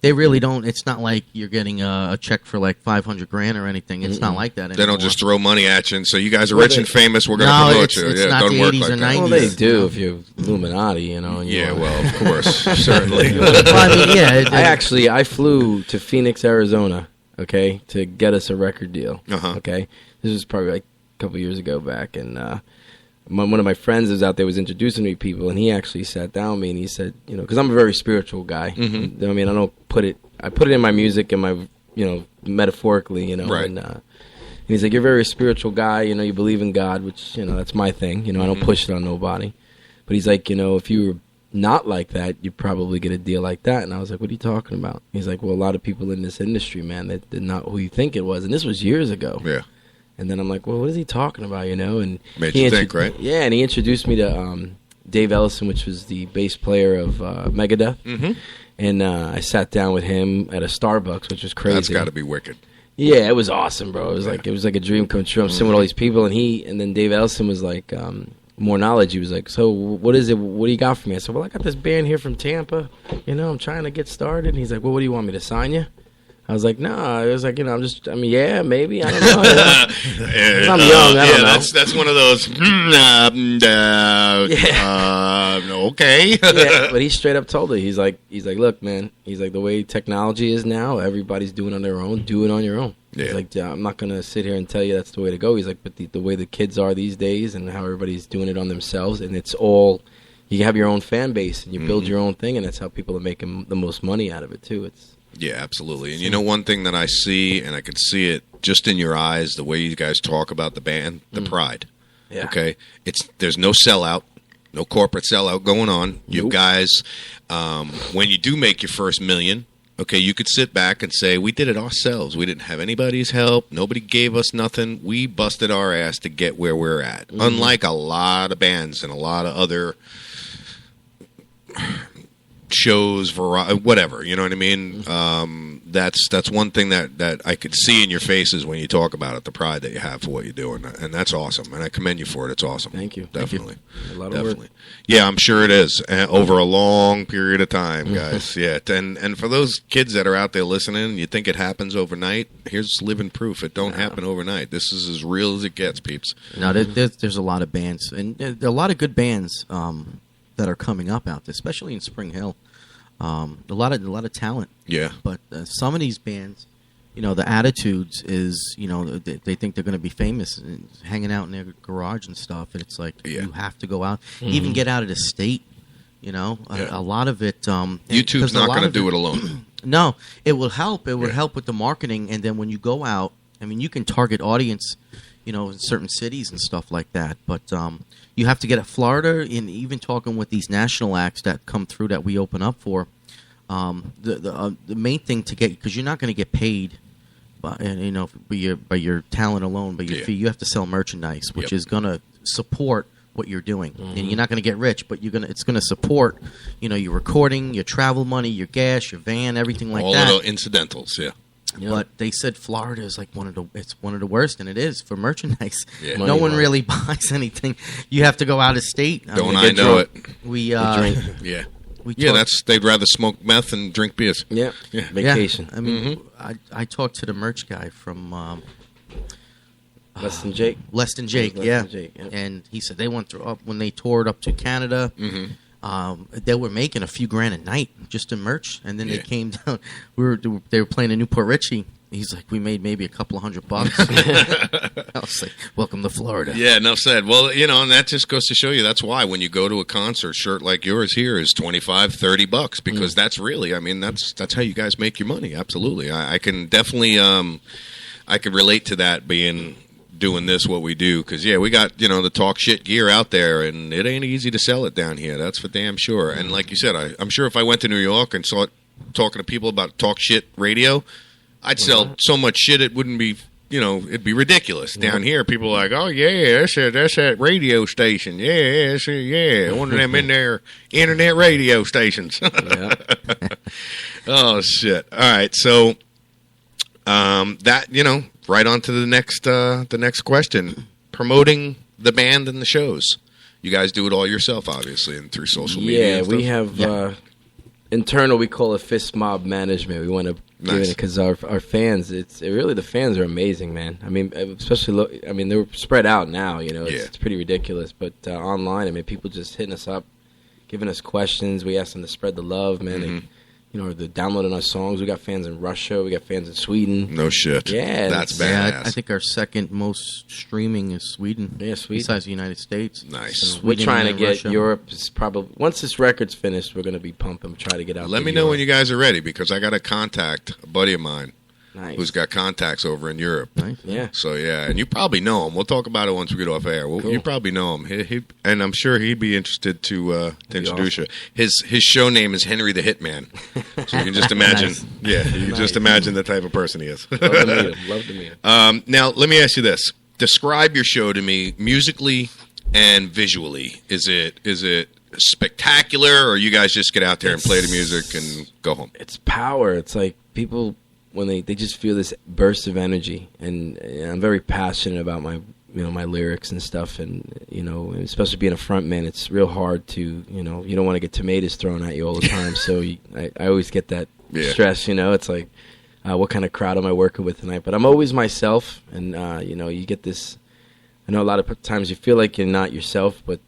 They really don't. It's not like you're getting a check for like $500,000 or anything. It's not like that anymore. They don't just throw money at you and say, "You guys are rich and famous. We're going to promote you." It's not doesn't the work 80s like or that. 90s. Well, they do if you're Illuminati, Well, of course, certainly. I flew to Phoenix, Arizona, okay, to get us a record deal. Okay, this was probably like a couple years ago back, and one of my friends was out there, was introducing me to people, and he actually sat down with me and he said, because I'm a very spiritual guy. I mean, I put it in my music and my, metaphorically, Right. And he's like, "You're a very spiritual guy, you believe in God," which, that's my thing. I don't push it on nobody. But he's like, if you were not like that, you'd probably get a deal like that. And I was like, "What are you talking about?" He's like, "Well, a lot of people in this industry, man, they're not who you think it was." And this was years ago. Yeah. And then I'm like, "Well, what is he talking about?" And made you think, right? Yeah, and he introduced me to Dave Ellison, which was the bass player of Megadeth. And I sat down with him at a Starbucks, which was crazy. That's got to be wicked. Yeah, it was awesome, bro. It was like a dream come true. I'm sitting with all these people, and then Dave Ellison was like, more knowledge. He was like, "So what is it? What do you got for me?" I said, "Well, I got this band here from Tampa. I'm trying to get started." And he's like, "Well, what do you want me to sign you?" I was like, "No." I was like, yeah, maybe. I don't know. I'm young. I don't know. That's one of those. Okay. But he straight up told her, he's like, "Look, man. He's like, the way technology is now, everybody's doing it on their own. Do it on your own." Yeah. He's like, "I'm not gonna sit here and tell you that's the way to go." He's like, "But the way the kids are these days, and how everybody's doing it on themselves, and it's all." You have your own fan base, and you build your own thing, and that's how people are making the most money out of it, too. Yeah, absolutely. And one thing that I see, and I can see it just in your eyes, the way you guys talk about the band, the pride. Yeah. Okay? There's no sellout. No corporate sellout going on. You Nope. guys, when you do make your first $1 million, okay, you could sit back and say, we did it ourselves. We didn't have anybody's help. Nobody gave us nothing. We busted our ass to get where we're at. Mm-hmm. Unlike a lot of bands and a lot of other shows, whatever. You know what I mean? That's one thing that I could see in your faces when you talk about it, the pride that you have for what you're doing, and that's awesome. And I commend you for it. It's awesome. Thank you. Definitely. A lot of Definitely. work. Yeah, I'm sure it is. Over a long period of time, guys. Yeah. And for those kids that are out there listening, you think it happens overnight, here's living proof. It don't happen overnight. This is as real as it gets, peeps. No, there's a lot of bands, and there are a lot of good bands that are coming up out there, especially in Spring Hill. A lot of talent. Yeah. But some of these bands, the attitudes is, they think they're going to be famous and hanging out in their garage and stuff. And it's like, you have to go out, even get out of the state. A lot of it. YouTube's not going to do it alone. No, it will help. It will help with the marketing. And then when you go out, I mean, you can target audience, in certain cities and stuff like that. But you have to get at Florida, and even talking with these national acts that come through that we open up for. The main thing to get, because you're not going to get paid, by your talent alone, by your fee. You have to sell merchandise, which is going to support what you're doing, and you're not going to get rich, but it's going to support, your recording, your travel money, your gas, your van, everything like all that. All the incidentals, yeah. But they said Florida is like one of the worst, and it is for merchandise. Yeah. No one really buys anything. You have to go out of state. Don't I know it? We drink. Yeah. They'd rather smoke meth and drink beers. Yeah. Vacation. Yeah. I mean, I talked to the merch guy from Less Than Jake. Less Than Jake, and he said they went through when they toured up to Canada. They were making a few grand a night just in merch, and then they came down. They were playing in Newport Richie. He's like, we made maybe a couple of $100. I was like, welcome to Florida. Yeah, enough said. Well, and that just goes to show you that's why when you go to a concert, shirt like yours here is $25-$30 because that's really, that's how you guys make your money. Absolutely, I can definitely, I can relate to that doing this what we do because we got the talk shit gear out there and it ain't easy to sell it down here, that's for damn sure. And like you said, I'm sure if I went to New York and saw talking to people about talk shit radio, I'd sell so much shit it wouldn't be it'd be ridiculous. Down here people are like, oh yeah, that's that radio station, one of them in there internet radio stations. Oh shit. All right, so that right on to the next question. Promoting the band and the shows. You guys do it all yourself, obviously, and through social media. Yeah, we have internal. We call it fist mob management. We want to do it because our fans. Really the fans are amazing, man. I mean, especially they're spread out now. It's pretty ridiculous. But online, people just hitting us up, giving us questions. We ask them to spread the love, man. They're downloading our songs. We got fans in Russia. We got fans in Sweden. No shit. Yeah. That's badass. Yeah, I think our second most streaming is Sweden. Yeah, Sweden. Besides the United States. Nice. So we're trying to get Russia. Europe. Is probably once this record's finished, we're going to be pumping. Try to get out. Let me know when you guys are ready because I got to contact a buddy of mine. Nice. Who's got contacts over in Europe. Nice. Yeah. So, and you probably know him. We'll talk about it once we get off air. Cool. You probably know him. And I'm sure he'd be interested to introduce you. His show name is Henry the Hitman. So you can just imagine. Nice. Yeah, you can just imagine the type of person he is. Love to meet him. Love to meet him. Now, let me ask you this. Describe your show to me musically and visually. Is it spectacular, or you guys just get out there and play the music and go home? It's power. It's like people... when they just feel this burst of energy, and I'm very passionate about my my lyrics and stuff, and especially being a front man, it's real hard to you don't want to get tomatoes thrown at you all the time. So I always get that stress. It's like what kind of crowd am I working with tonight? But I'm always myself, and you get this. I know a lot of times you feel like you're not yourself, but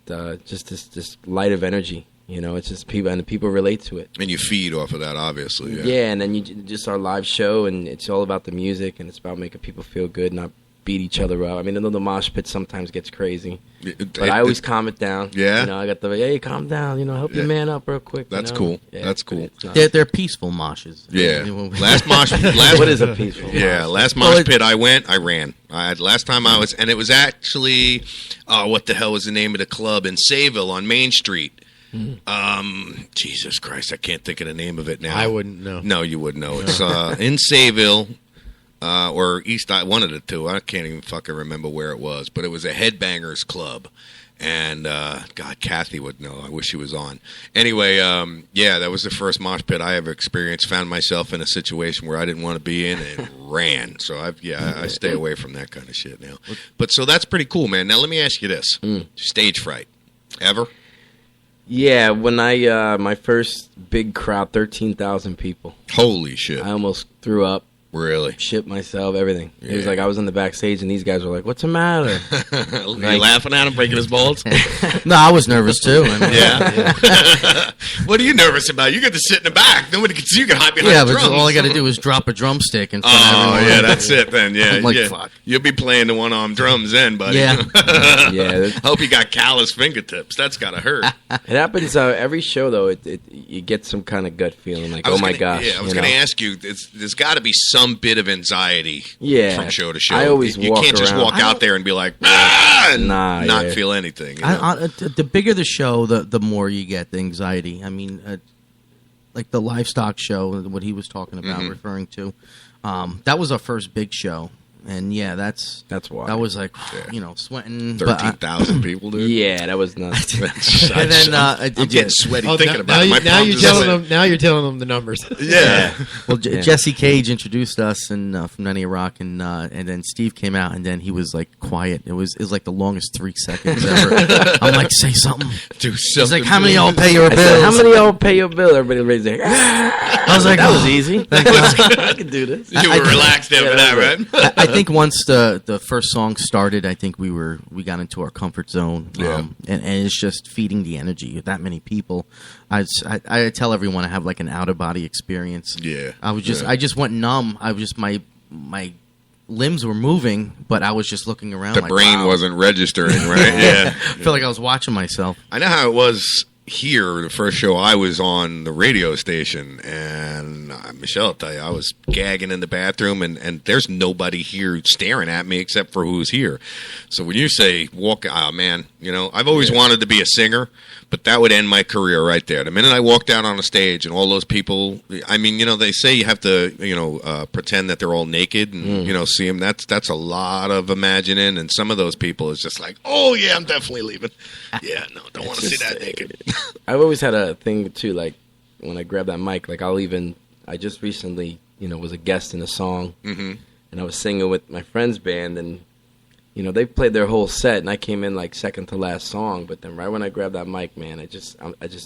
just this light of energy. It's just people, and the people relate to it. And you feed off of that, obviously. Yeah, and then just our live show, and it's all about the music, and it's about making people feel good, not beat each other up. I mean, I know the mosh pit sometimes gets crazy, but I always calm it down. Yeah, you know, I got the hey, calm down. You know, help your man up real quick. That's you know? cool. Yeah, That's cool. They're peaceful moshes. Yeah. Last mosh. What is a peaceful? Yeah, last mosh pit I ran. Last time I was, and it was actually, what the hell was the name of the club in Sayville on Main Street? Jesus Christ, I can't think of the name of it now. I wouldn't know. No, you wouldn't know. It's in Sayville. Or East, one of the two. I can't even fucking remember where it was, but it was a headbangers club, and God, Kathy would know. I wish she was on. Anyway, yeah, that was the first mosh pit I ever experienced. Found myself in a situation where I didn't want to be in, and ran. So I stay away from that kind of shit now. But so that's pretty cool, man. Now let me ask you this: stage fright, ever? Yeah, when I my first big crowd, 13,000 people. Holy shit! I almost threw up. Really? Shit myself, everything. Yeah. It was like I was in the backstage and these guys were like, "What's the matter?" You laughing at him, breaking his balls? No, I was nervous too. I mean, yeah. What are you nervous about? You get to sit in the back. Nobody can see you. Can hide behind the drums. But all I got to do is drop a drumstick in front of everyone. Oh, yeah, that's it then. Yeah, I'm like, yeah. fuck. You'll be playing the one-arm drums then, buddy. Yeah. Yeah. Hope you got callous fingertips. That's gotta hurt. It happens every show though. You get some kind of gut feeling like, oh my gosh. Yeah, I was going to ask you. There's got to be some bit of anxiety. From show to show. I always you can't just walk out there and be like, and not feel anything. You know? The bigger the show, the more you get the anxiety. I mean, like the livestock show, what he was talking about, referring to. That was our first big show. And yeah, that's why. That was like, sweating. 13,000 people, dude. Yeah, that was nuts. And then I'm getting sweaty thinking about it. Now you're telling them the numbers. Yeah. Well, Jesse Cage introduced us from Nanny Rock, and then Steve came out, and then he was like quiet. It was like the longest 3 seconds ever. I'm like, say something. Do something. He's like, how many y'all pay your bills? Said, how many y'all pay your bill? Everybody raised their hand. I was like, that was easy. I can do this. You were relaxed after that, right? I think once the first song started, I think we got into our comfort zone. Yeah. And it's just feeding the energy with that many people. I tell everyone I have like an out of body experience. Yeah. I just went numb. I was just my limbs were moving, but I was just looking around. The brain wasn't registering, right? Yeah. I feel like I was watching myself. I know how it was here, the first show I was on the radio station, and Michelle will tell you, I was gagging in the bathroom, and there's nobody here staring at me except for who's here. So when you say walk, man, I've always wanted to be a singer, but that would end my career right there. The minute I walked out on a stage and all those people, I mean, they say you have to, pretend that they're all naked and, see them. That's a lot of imagining, and some of those people is just like, oh yeah, I'm definitely leaving. Yeah, no, don't want to see that naked. I've always had a thing too, like when I grab that mic, like I just recently, was a guest in a song, and I was singing with my friend's band, and they played their whole set, and I came in like second to last song. But then right when I grabbed that mic, man, I just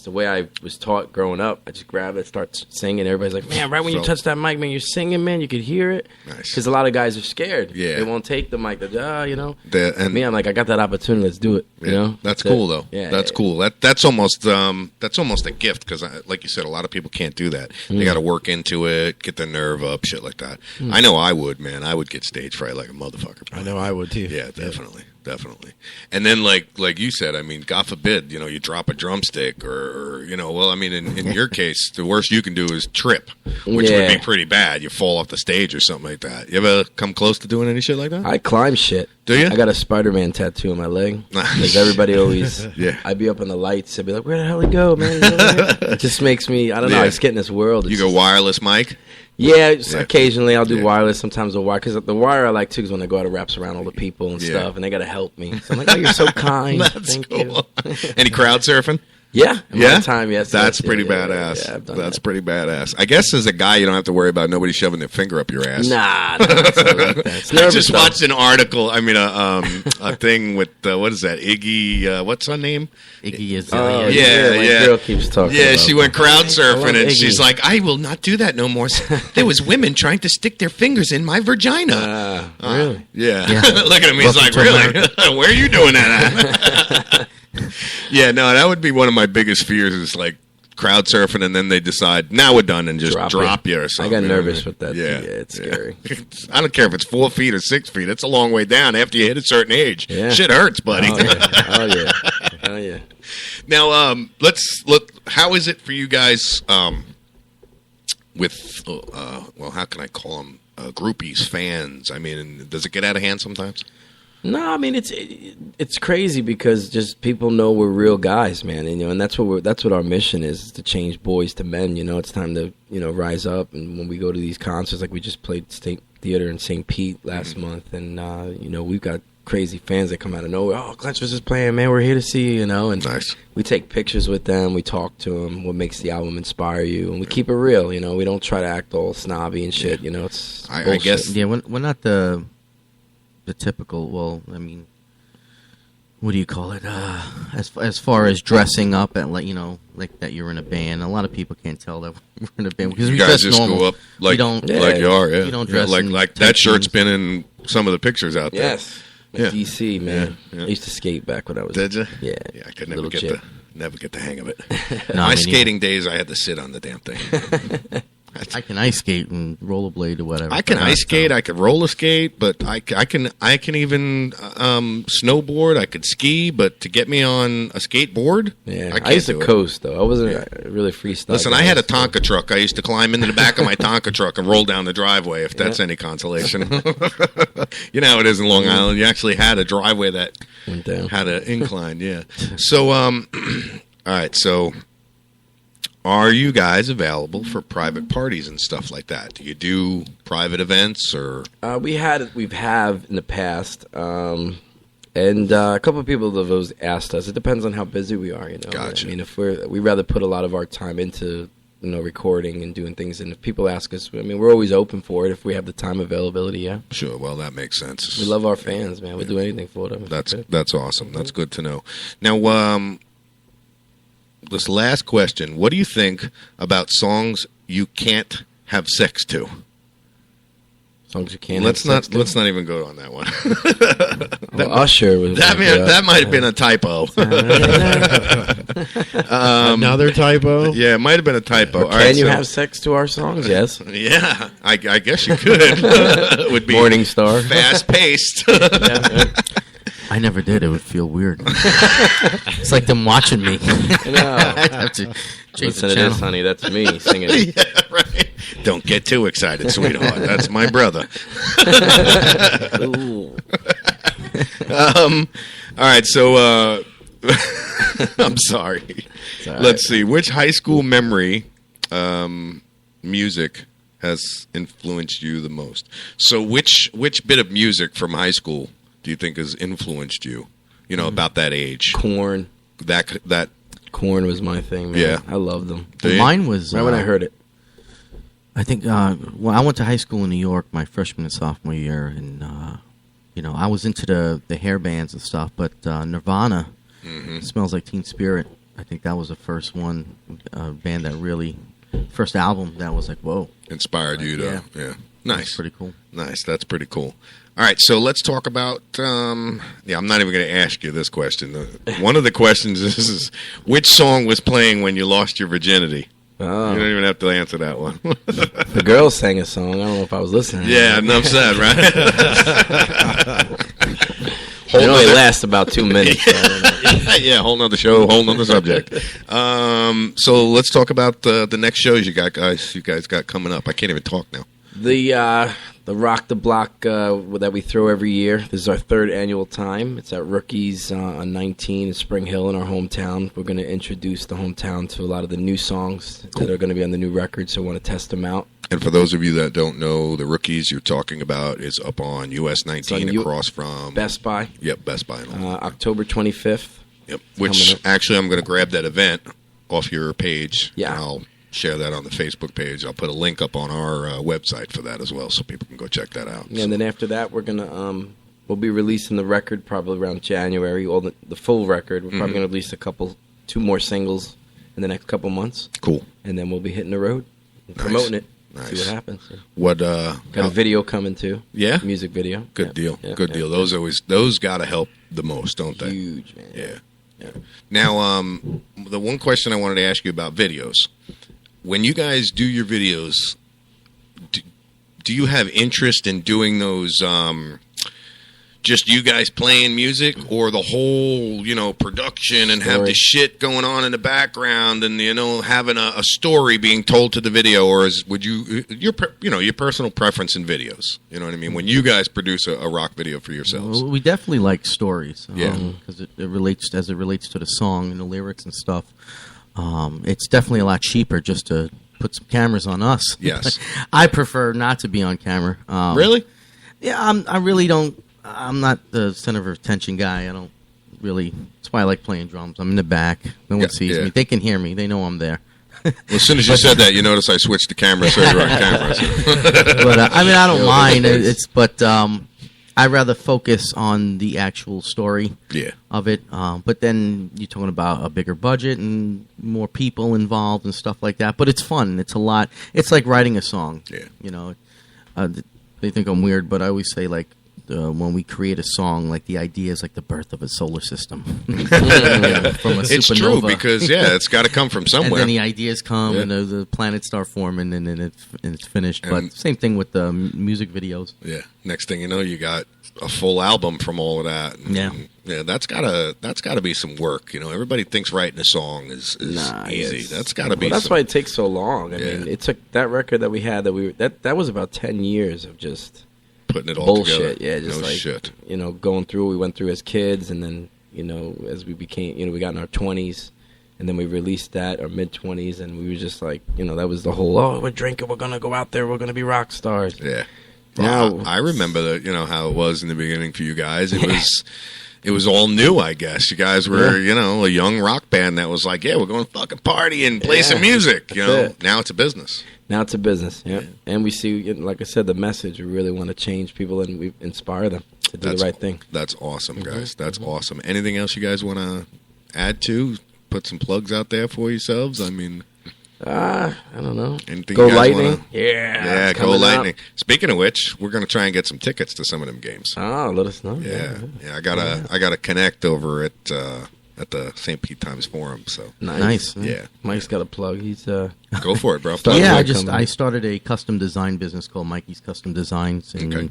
the way I was taught growing up, I just grab it, start singing. Everybody's like, man, right when you touch that mic, man, you're singing, man, you could hear it. Nice. Because a lot of guys are scared. Yeah, they won't take the mic. And me, I'm like, I got that opportunity. Let's do it. That's cool though. Yeah, that's cool. That's almost a gift because, like you said, a lot of people can't do that. They got to work into it, get their nerve up, shit like that. I know I would, man. I would get stage fright like a motherfucker. I know I would too. Yeah, definitely. Definitely. And then like you said, I mean, God forbid, you drop a drumstick or well, I mean, in your case, the worst you can do is trip, which would be pretty bad. You fall off the stage or something like that. You ever come close to doing any shit like that? I climb shit. Do you? I got a Spider-Man tattoo on my leg. Because everybody always, I'd be up in the lights. I'd be like, where the hell he go, man? It just makes me, I don't know, I just get in this world. You go wireless mic? Yeah, occasionally I'll do wireless. Sometimes I'll wire. Because the wire I like too is when I go out, it wraps around all the people and stuff, and they got to help me. So I'm like, oh, you're so kind. Thank you. Any crowd surfing? Yeah. My time, yes. That's pretty badass. Yeah, that's pretty badass. I guess as a guy, you don't have to worry about nobody shoving their finger up your ass. Nah, it's not like that. I just watched an article. I mean, a thing with what is that? Iggy. What's her name? Iggy is. My girl keeps talking. Yeah, about she went crowd surfing, and Iggy. she's like, "I will not do that no more." There was women trying to stick their fingers in my vagina. Really? Yeah. Look at him. He's like, "Really? Where are you doing that at?" Yeah, no, that would be one of my biggest fears is like crowd surfing, and then they decide, now we're done, and just drop you or I something. got nervous with that. Yeah, It's scary. I don't care if it's 4 feet or 6 feet. It's a long way down after you hit a certain age. Yeah. Shit hurts, buddy. Oh yeah. Oh yeah. Now, let's look. How is it for you guys with, well, how can I call them? Groupies, fans. I mean, does it get out of hand sometimes? No, I mean it's crazy because just people know we're real guys, man, and that's what our mission is to change boys to men. It's time to rise up, and when we go to these concerts, like we just played State Theater in St. Pete last month, and we've got crazy fans that come out of nowhere. Oh, Glenchurch is playing, man. We're here to see you, and nice. We take pictures with them. We talk to them. What makes the album inspire you, and we keep it real. We don't try to act all snobby and shit. It's I guess we're not the typical. Well, I mean, what do you call it? As far as dressing up at like that you're in a band. A lot of people can't tell that we're in a band because we guys just normal. go up like you are. Yeah, we don't dress like that shirt's been in some of the pictures out there. Yes. DC, man. Yeah. I used to skate back when I was. Did you? Yeah. Yeah, I could never get the hang of it. No, My skating days, I had to sit on the damn thing. I can ice skate and rollerblade or whatever. I can ice skate. I can roller skate, but I can even snowboard. I could ski, but to get me on a skateboard, yeah, I used to coast though. I wasn't really freestyle. Listen, I had a Tonka truck. I used to climb into the back of my Tonka truck and roll down the driveway. If that's any consolation, you know how it is in Long Island. You actually had a driveway that went down, had an incline. Yeah. So, all right. So, are you guys available for private parties and stuff like that? Do you do private events or? We've had in the past, and a couple of people have asked us. It depends on how busy we are. Gotcha. I mean, if we rather put a lot of our time into recording and doing things, and if people ask us, I mean, we're always open for it if we have the time availability. Yeah. Sure. Well, that makes sense. We love our fans, man. We'll do anything for them. That's awesome. That's good to know. Now, this last question: what do you think about songs you can't have sex to? Songs you can't. Let's not even go on that one. Usher was that might have been a typo. Another typo. Yeah, it might have been a typo. Can you have sex to our songs? Yes. Yeah, I guess you could. It would be Morning Star, fast paced. I never did. It would feel weird. It's like them watching me. I'd have to change Listen to this, honey. That's me singing it. Yeah, right. Don't get too excited, sweetheart. That's my brother. All right, so I'm sorry. Right. Let's see. Which high school memory music has influenced you the most? So which bit of music from high school do you think has influenced you? About that age. Korn. That Korn was my thing, man. Yeah. I loved them. Mine was right when I heard it. I think I went to high school in New York my freshman and sophomore year, and I was into the hair bands and stuff, but Nirvana, Smells Like Teen Spirit. I think that was the first one band that really, first album that was like, whoa, inspired you to yeah. Nice. That's pretty cool. Nice. That's pretty cool. All right, so let's talk about. I'm not even going to ask you this question. One of the questions is which song was playing when you lost your virginity? Oh. You don't even have to answer that one. The girls sang a song. I don't know if I was listening. Yeah, enough said, right? It only lasts about 2 minutes. Yeah, whole nother show, whole nother subject. So let's talk about the next shows you guys got coming up. I can't even talk now. The Rock the Block that we throw every year. This is our 3rd annual time. It's at Rookies on 19 in Spring Hill in our hometown. We're going to introduce the hometown to a lot of the new songs that are going to be on the new record, so I want to test them out. And for those of you that don't know, the Rookies you're talking about is up on US 19 across from Best Buy. Yep, Best Buy. October 25th. Yep, which actually I'm going to grab that event off your page. Yeah. And I'll share that on the Facebook page. I'll put a link up on our website for that as well, so people can go check that out. Yeah, and then after that, we're gonna we'll be releasing the record probably around January. All the full record. We're probably gonna release 2 more singles in the next couple months. Cool. And then we'll be hitting the road, and promoting it. Nice. See what happens. What got a video coming too? Yeah, music video. Good deal. Good deal. Those got to help the most, don't they? Huge, man. Yeah. Now, the one question I wanted to ask you about videos. When you guys do your videos, do you have interest in doing those just you guys playing music, or the whole, production and have the shit going on in the background and, having a story being told to the video? Or would you, your personal preference in videos, you know what I mean? When you guys produce a rock video for yourselves. Well, we definitely like stories. Yeah. Because it relates to the song and the lyrics and stuff. It's definitely a lot cheaper just to put some cameras on us. Yes. I prefer not to be on camera. Really? Yeah, I really don't. I'm not the center of attention guy. I don't really. That's why I like playing drums. I'm in the back. No one sees me. They can hear me. They know I'm there. Well, as soon as you said that, you notice I switched the camera so you're on camera. But I don't mind. I'd rather focus on the actual story of it. But then you're talking about a bigger budget and more people involved and stuff like that. But it's fun. It's a lot. It's like writing a song. Yeah. They think I'm weird, but I always say, like, when we create a song, like, the idea is like the birth of a solar system. From a supernova. It's true, because, it's got to come from somewhere. And then the ideas come, and the planets start forming, and then it's finished. But same thing with the music videos. Yeah. Next thing you know, you got a full album from all of that. And, that's gotta be some work. Everybody thinks writing a song is easy. That's gotta be. That's why it takes so long. I mean, it took that record that we had that was about 10 years of just putting it all bullshit. together. Yeah, just shit. Going through. We went through as kids, and then as we became, we got in our 20s, and then we released that, our mid 20s, and we were just like, that was the whole. We're drinking. We're gonna go out there. We're gonna be rock stars. Yeah. Now I remember that. How it was in the beginning for you guys. It was all new, I guess. You guys were, a young rock band that was like, we're going to fucking party and play some music. Now it's a business. Now it's a business, And we see, like I said, the message. We really want to change people, and we inspire them to do the right thing. That's awesome, guys. That's awesome. Anything else you guys want to add to? Put some plugs out there for yourselves? I mean... I don't know. Anything Go you guys Lightning. Yeah, Go Lightning. Speaking of which, we're going to try and get some tickets to some of them games. Oh, let us know. Yeah. I gotta connect over at the St. Pete Times Forum. So nice. Yeah, Mike's got a plug. He's go for it, bro. I started a custom design business called Mikey's Custom Designs, and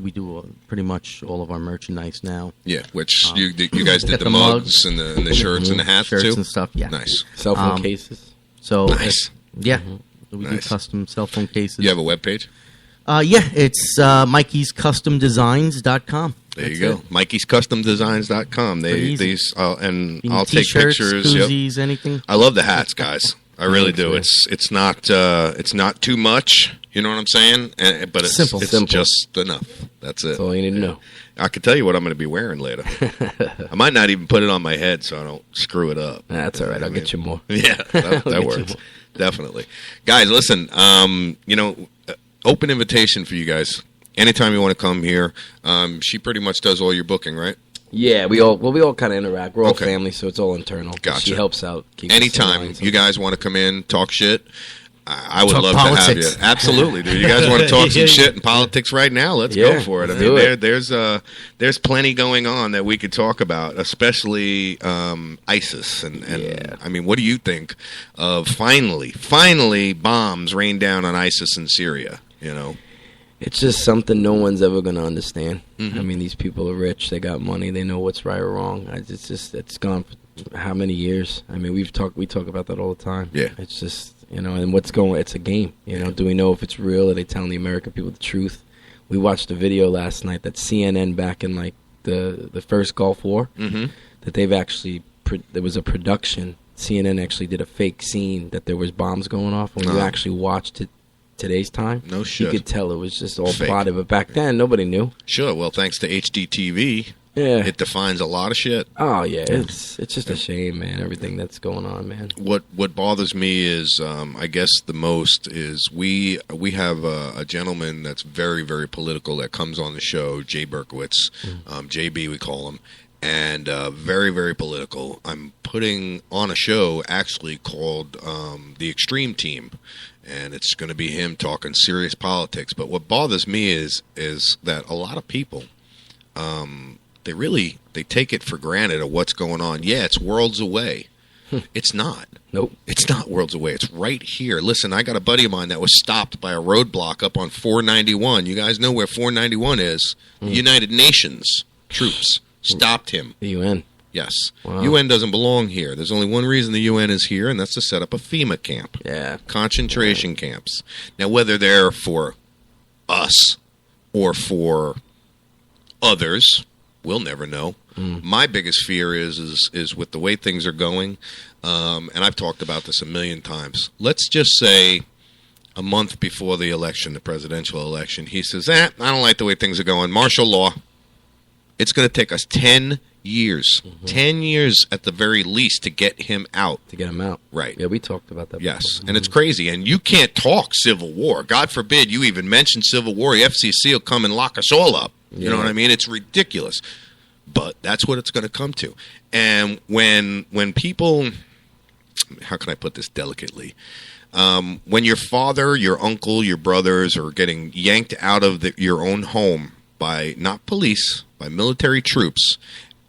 we do pretty much all of our merchandise now. Yeah, which you guys did the mugs and the shirts and the hats shirts too, and stuff. Yeah, nice cell phone cases. So nice. We do custom cell phone cases. You have a webpage? It's MikeysCustomDesigns.com. There you go. MikeysCustomDesigns.com. I'll take pictures. Koozies, anything. I love the hats, guys. I really do. It's not too much. You know what I'm saying? But it's simple. Just enough. That's it. That's all you need to know. I can tell you what I'm going to be wearing later. I might not even put it on my head so I don't screw it up. That's all right. I'll get you more. Yeah, that works. Definitely. Guys, listen, open invitation for you guys. Anytime you want to come here. She pretty much does all your booking, right? Yeah, we all kind of interact. We're all family, so it's all internal. Gotcha. She helps out. Anytime you guys want to come in, talk shit, I would love politics. to have you. Absolutely, dude. You guys want to talk some shit in politics right now? Let's go for it. I mean, there's plenty going on that we could talk about, especially ISIS. And I mean, what do you think of finally bombs rain down on ISIS in Syria? It's just something no one's ever going to understand. I mean, these people are rich. They got money. They know what's right or wrong. It's gone for how many years? I mean, we talk about that all the time. Yeah. It's just, and what's going, it's a game. Do we know if it's real? Are they telling the American people the truth? We watched a video last night that CNN back in like the first Gulf War, that they've actually, there was a production. CNN actually did a fake scene that there was bombs going off. When you actually watched it, today's time, no shit. You could tell it was just all fake. plotted, but back then nobody knew. Sure. Well, thanks to HDTV, it defines a lot of shit. Oh yeah, it's just a shame, man. Everything that's going on, man. What bothers me is, I guess the most is we have a gentleman that's very, very political that comes on the show, Jay Berkowitz, JB we call him, and very, very political. I'm putting on a show actually called The Extreme Team. And it's going to be him talking serious politics. But what bothers me is that a lot of people they take it for granted of what's going on. Yeah, it's worlds away. It's not. Nope. It's not worlds away. It's right here. Listen, I got a buddy of mine that was stopped by a roadblock up on 491. You guys know where 491 is? The United Nations troops stopped him. The UN. Yes. Wow. UN doesn't belong here. There's only one reason the UN is here, and that's to set up a FEMA camp. Yeah. Concentration camps. Now, whether they're for us or for others, we'll never know. My biggest fear is with the way things are going, and I've talked about this a million times. Let's just say a month before the election, the presidential election, he says, I don't like the way things are going. Martial law. It's going to take us 10 years. 10 years at the very least to get him out. To get him out. Right. Yeah, we talked about that Yes, before. and it's crazy. And you can't talk Civil War. God forbid you even mention Civil War. The FCC will come and lock us all up. You know what I mean? It's ridiculous. But that's what it's going to come to. And when people, how can I put this delicately? When your father, your uncle, your brothers are getting yanked out of your own home by not police, by military troops,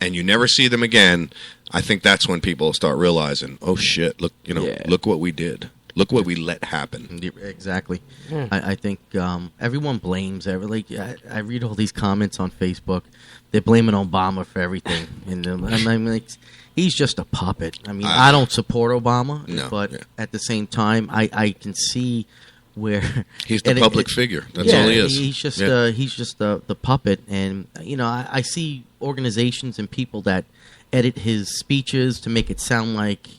and you never see them again, I think that's when people start realizing, oh shit, look, look what we did. Look what we let happen. Exactly. I think everyone blames I read all these comments on Facebook. They're blaming Obama for everything, and I'm like, he's just a puppet. I mean, I don't support Obama, but at the same time, I can see where he's the public figure. That's all he is. He's just the puppet, and I see organizations and people that edit his speeches to make it sound like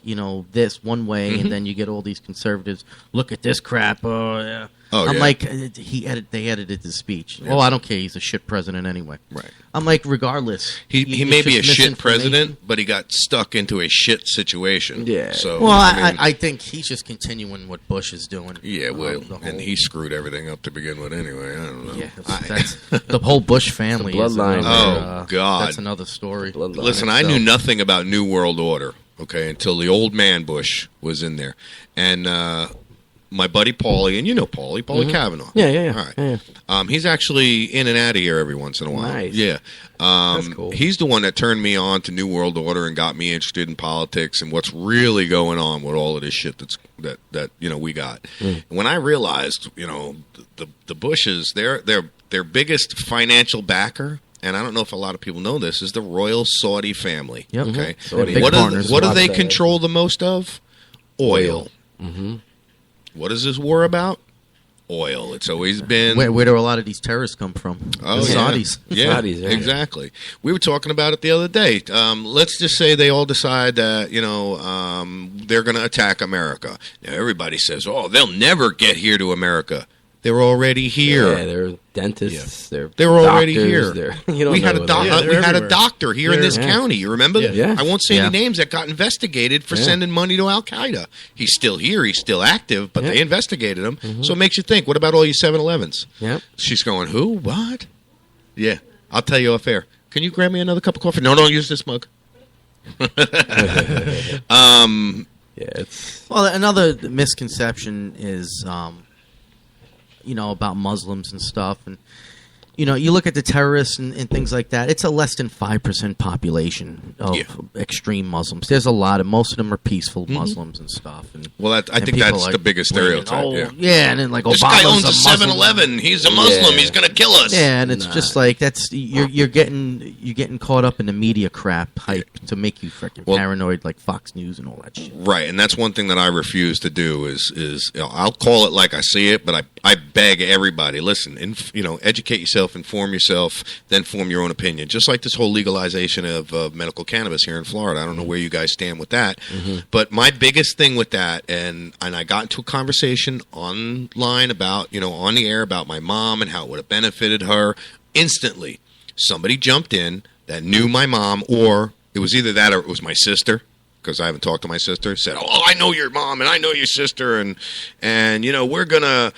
this one way, and then you get all these conservatives. Look at this crap. Oh yeah. I'm like, they edited his speech. Yeah. Oh, I don't care. He's a shit president anyway. Right. I'm like, regardless. He may be a shit president, but he got stuck into a shit situation. Yeah. So well, I think he's just continuing what Bush is doing. Yeah, well, and he screwed everything up to begin with anyway. I don't know. Yeah, that's the whole Bush family. The bloodline. Oh, God. That's another story. Listen, I knew nothing about New World Order, okay, until the old man Bush was in there. And my buddy Paulie, and you know Paulie Kavanaugh. Yeah. All right. Yeah. He's actually in and out of here every once in a while. Nice. Yeah. That's cool. He's the one that turned me on to New World Order and got me interested in politics and what's really going on with all of this shit that we got. When I realized, the Bushes, their biggest financial backer, and I don't know if a lot of people know this, is the Royal Saudi family. Yep. Okay. Saudi. What do they control the most of? Oil. Mm-hmm. What is this war about? Oil. It's always been. Where do a lot of these terrorists come from? Oh, the Saudis. Yeah, Saudis, yeah. Exactly. We were talking about it the other day. Let's just say they all decide that they're going to attack America. Now everybody says, "Oh, they'll never get here to America." They're already here. Yeah, they're dentists. Yeah. They're already doctors, here. We had a doctor here in this county. You remember? Yeah. I won't say any names that got investigated for sending money to Al Qaeda. He's still here. He's still active, but they investigated him. So it makes you think. What about all you 7-Elevens? Yep. She's going, who? What? Yeah, I'll tell you off air. Can you grab me another cup of coffee? No, don't use this mug. Well, another misconception is about Muslims and stuff. And, you look at the terrorists and things like that. It's a less than 5% population of extreme Muslims. There's a lot of, most of them are peaceful Muslims and stuff. And, I think that's the biggest stereotype. And then like this Obama's guy owns a Muslim. 7-Eleven. He's a Muslim. He's going to kill us. Yeah, and it's just like you're getting caught up in the media crap hype to make you freaking paranoid, like Fox News and all that shit. Right, and that's one thing that I refuse to do is I'll call it like I see it, but I beg everybody, listen, educate yourself, inform yourself, then form your own opinion. Just like this whole legalization of medical cannabis here in Florida. I don't know where you guys stand with that, but my biggest thing with that, and I got into a conversation online about, on the air about my mom and how it would have benefited her. Instantly, somebody jumped in that knew my mom, or it was either that or it was my sister, because I haven't talked to my sister, said, "Oh, I know your mom and I know your sister, and I'm gonna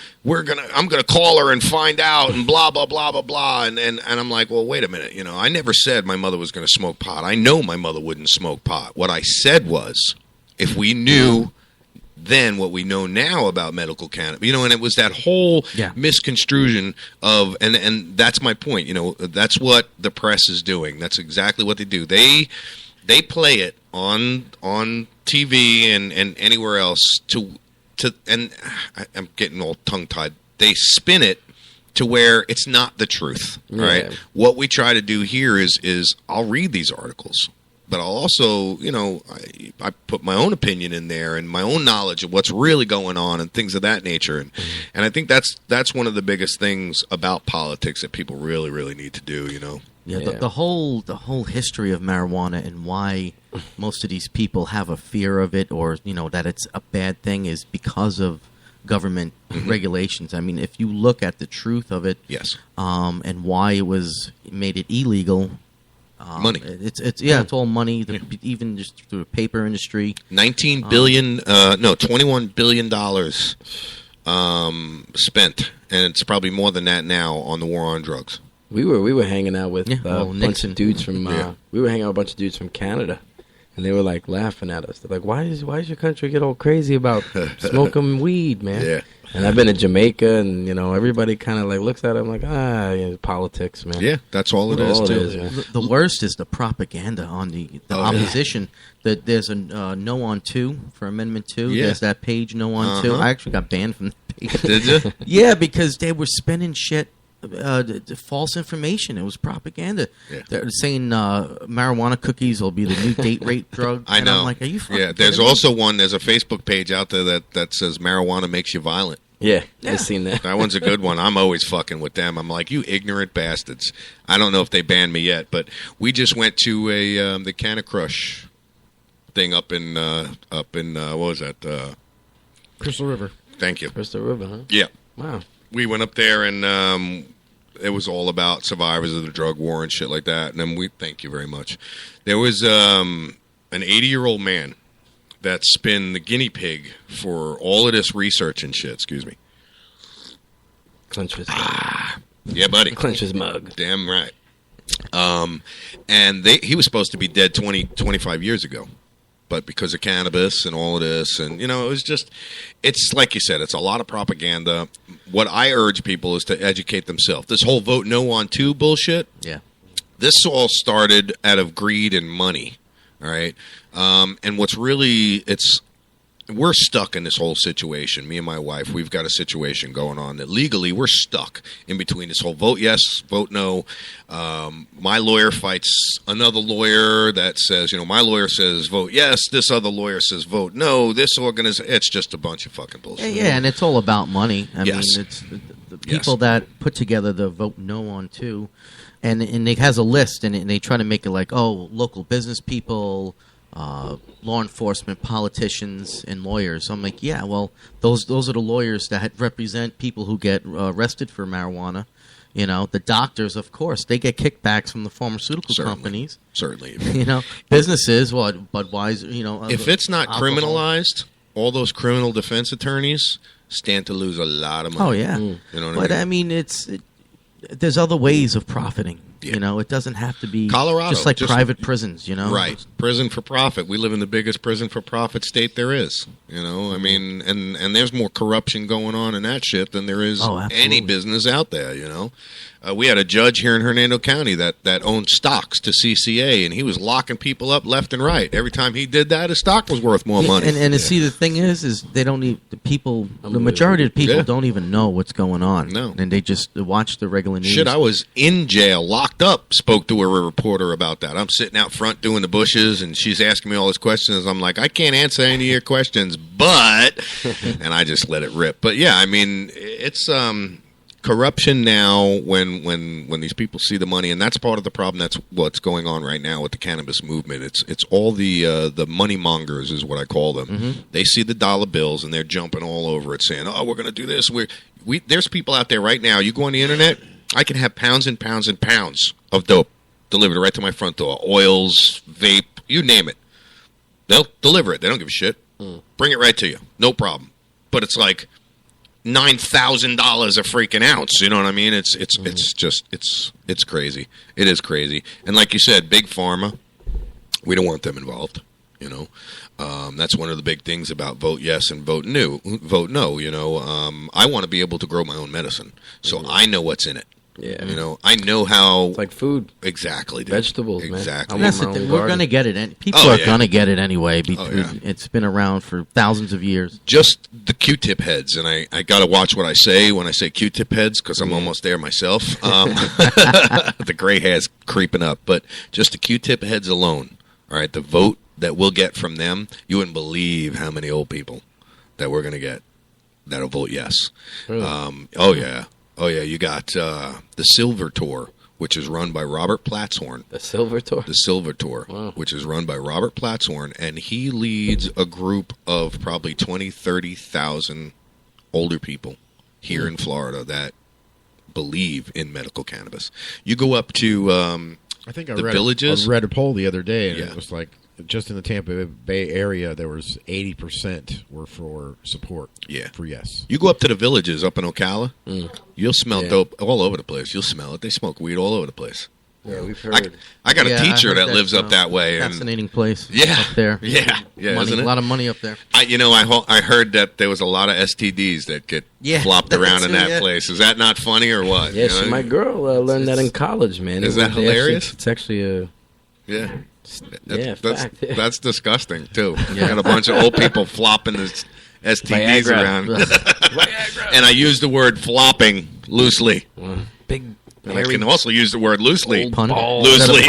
call her and find out and blah blah blah blah blah." And I'm like, well, wait a minute, I never said my mother was gonna smoke pot. I know my mother wouldn't smoke pot. What I said was, if we knew than what we know now about medical cannabis. You know, and it was that whole misconstruction of, and that's my point. You know, that's what the press is doing. That's exactly what they do. They play it on TV and anywhere else and I'm getting all tongue-tied. They spin it to where it's not the truth, right? What we try to do here is I'll read these articles, but I'll also, you know, I put my own opinion in there and my own knowledge of what's really going on and things of that nature. And I think that's one of the biggest things about politics that people really, really need to do, you know? Yeah, the whole history of marijuana and why most of these people have a fear of it, or, you know, that it's a bad thing, is because of government regulations. I mean, if you look at the truth of it, and why it made it illegal, money. It's all money. Even just through the paper industry, $21 billion spent, and it's probably more than that now on the war on drugs. We were hanging out with a bunch of dudes from we were hanging out with a bunch of dudes from Canada, and they were like laughing at us. They're like, "Why does your country get all crazy about smoking weed, man?" Yeah. And I've been to Jamaica, and you know everybody kind of like looks at it. I'm like, politics, man. Yeah, that's all it is. The worst is the propaganda on the opposition. That there's a No on 2 for Amendment 2. Yeah. There's that page No on 2. I actually got banned from the page. Did you? Yeah, because they were spinning shit. False information. It was propaganda. They're saying marijuana cookies will be the new date rape drug. I know. I'm like, are you fucking kidding there's me? also there's a Facebook page out there that says marijuana makes you violent. Yeah, I've seen that. That one's a good one. I'm always fucking with them. I'm like, you ignorant bastards. I don't know if they banned me yet, but we just went to the Canna Crush thing up in what was that? Crystal River. Thank you. Crystal River, huh? Yeah. Wow. We went up there, and it was all about survivors of the drug war and shit like that. And then thank you very much. There was an 80-year-old man that's been the guinea pig for all of this research and shit. Excuse me. Clench his yeah, buddy. Clench his mug. Damn right. And he was supposed to be dead 25 years ago. But because of cannabis and all of this, and, you know, it was just, it's like you said, it's a lot of propaganda. What I urge people is to educate themselves. This whole vote no on 2 bullshit, this all started out of greed and money, all right? And what's really, we're stuck in this whole situation. Me and my wife, we've got a situation going on that legally we're stuck in between this whole vote yes, vote no. My lawyer fights another lawyer that says, you know, my lawyer says vote yes, this other lawyer says vote no. This organization, it's just a bunch of fucking bullshit. Yeah, and it's all about money. I mean, it's the people that put together the vote no on 2, and it has a list, and they try to make it like, oh, local business people, law enforcement, politicians, and lawyers. I'm like, yeah, well, those are the lawyers that represent people who get arrested for marijuana. You know, the doctors, of course, they get kickbacks from the pharmaceutical companies. Certainly. You know, businesses, Budweiser, you know. If it's not alcohol. Criminalized, all those criminal defense attorneys stand to lose a lot of money. Oh, yeah. You know what I mean? There's other ways of profiting. Yeah. You know, it doesn't have to be Colorado, just like private prisons, you know? Right. Prison for profit. We live in the biggest prison for profit state there is. You know, I mean, and there's more corruption going on in that shit than there is any business out there, you know? We had a judge here in Hernando County that owned stocks to CCA, and he was locking people up left and right. Every time he did that, his stock was worth more money. And see, the thing is they don't need the majority of people don't even know what's going on. No. And they just watch the regular news. Shit, I was in jail, locked up, spoke to a reporter about that. I'm sitting out front doing the bushes, and she's asking me all these questions. I'm like, I can't answer any of your questions, but... and I just let it rip. But, yeah, I mean, it's... corruption now when these people see the money, and that's part of the problem. That's what's going on right now with the cannabis movement. It's all the money mongers is what I call them. Mm-hmm. They see the dollar bills and they're jumping all over it, saying, "Oh, we're going to do this." There's people out there right now. You go on the internet, I can have pounds and pounds and pounds of dope delivered right to my front door. Oils, vape, you name it. They'll deliver it. They don't give a shit. Bring it right to you, no problem. But it's like $9,000 a freaking ounce. You know what I mean? It's crazy. It is crazy. And like you said, big pharma, we don't want them involved. You know, that's one of the big things about vote yes and vote no. You know, I want to be able to grow my own medicine, so I know what's in it. Yeah, you know, I know how. It's like food, exactly. Dude. Vegetables, exactly. Man. That's the thing. We're going to get it. People are going to get it anyway. It's been around for thousands of years. Just the Q-tip heads, and I got to watch what I say when I say Q-tip heads because I'm almost there myself. The gray hair's creeping up, but just the Q-tip heads alone. All right, the vote that we'll get from them, you wouldn't believe how many old people that we're going to get that'll vote yes. Really? Oh yeah, you got the Silver Tour, which is run by Robert Platshorn. The Silver Tour? The Silver Tour, wow. Which is run by Robert Platshorn, and he leads a group of probably 20, 30,000 older people here in Florida that believe in medical cannabis. You go up to I think I the read villages. I read a poll the other day, and it was like just in the Tampa Bay area, there was 80% were for support. Yeah, for yes. You go up to the villages up in Ocala, you'll smell dope all over the place. You'll smell it. They smoke weed all over the place. Yeah, we've heard. I got a teacher that lives up that way. Fascinating place. Yeah, up there. Yeah, money, isn't it? A lot of money up there. I heard that there was a lot of STDs that get flopped around in that place. Is that not funny or what? Yeah, my girl learned that in college, man. Is that hilarious? It's actually a that's disgusting too. You got a bunch of old people flopping this STDs Viagra. around, and I use the word flopping loosely. Big. And I can also use the word loosely. Loosely.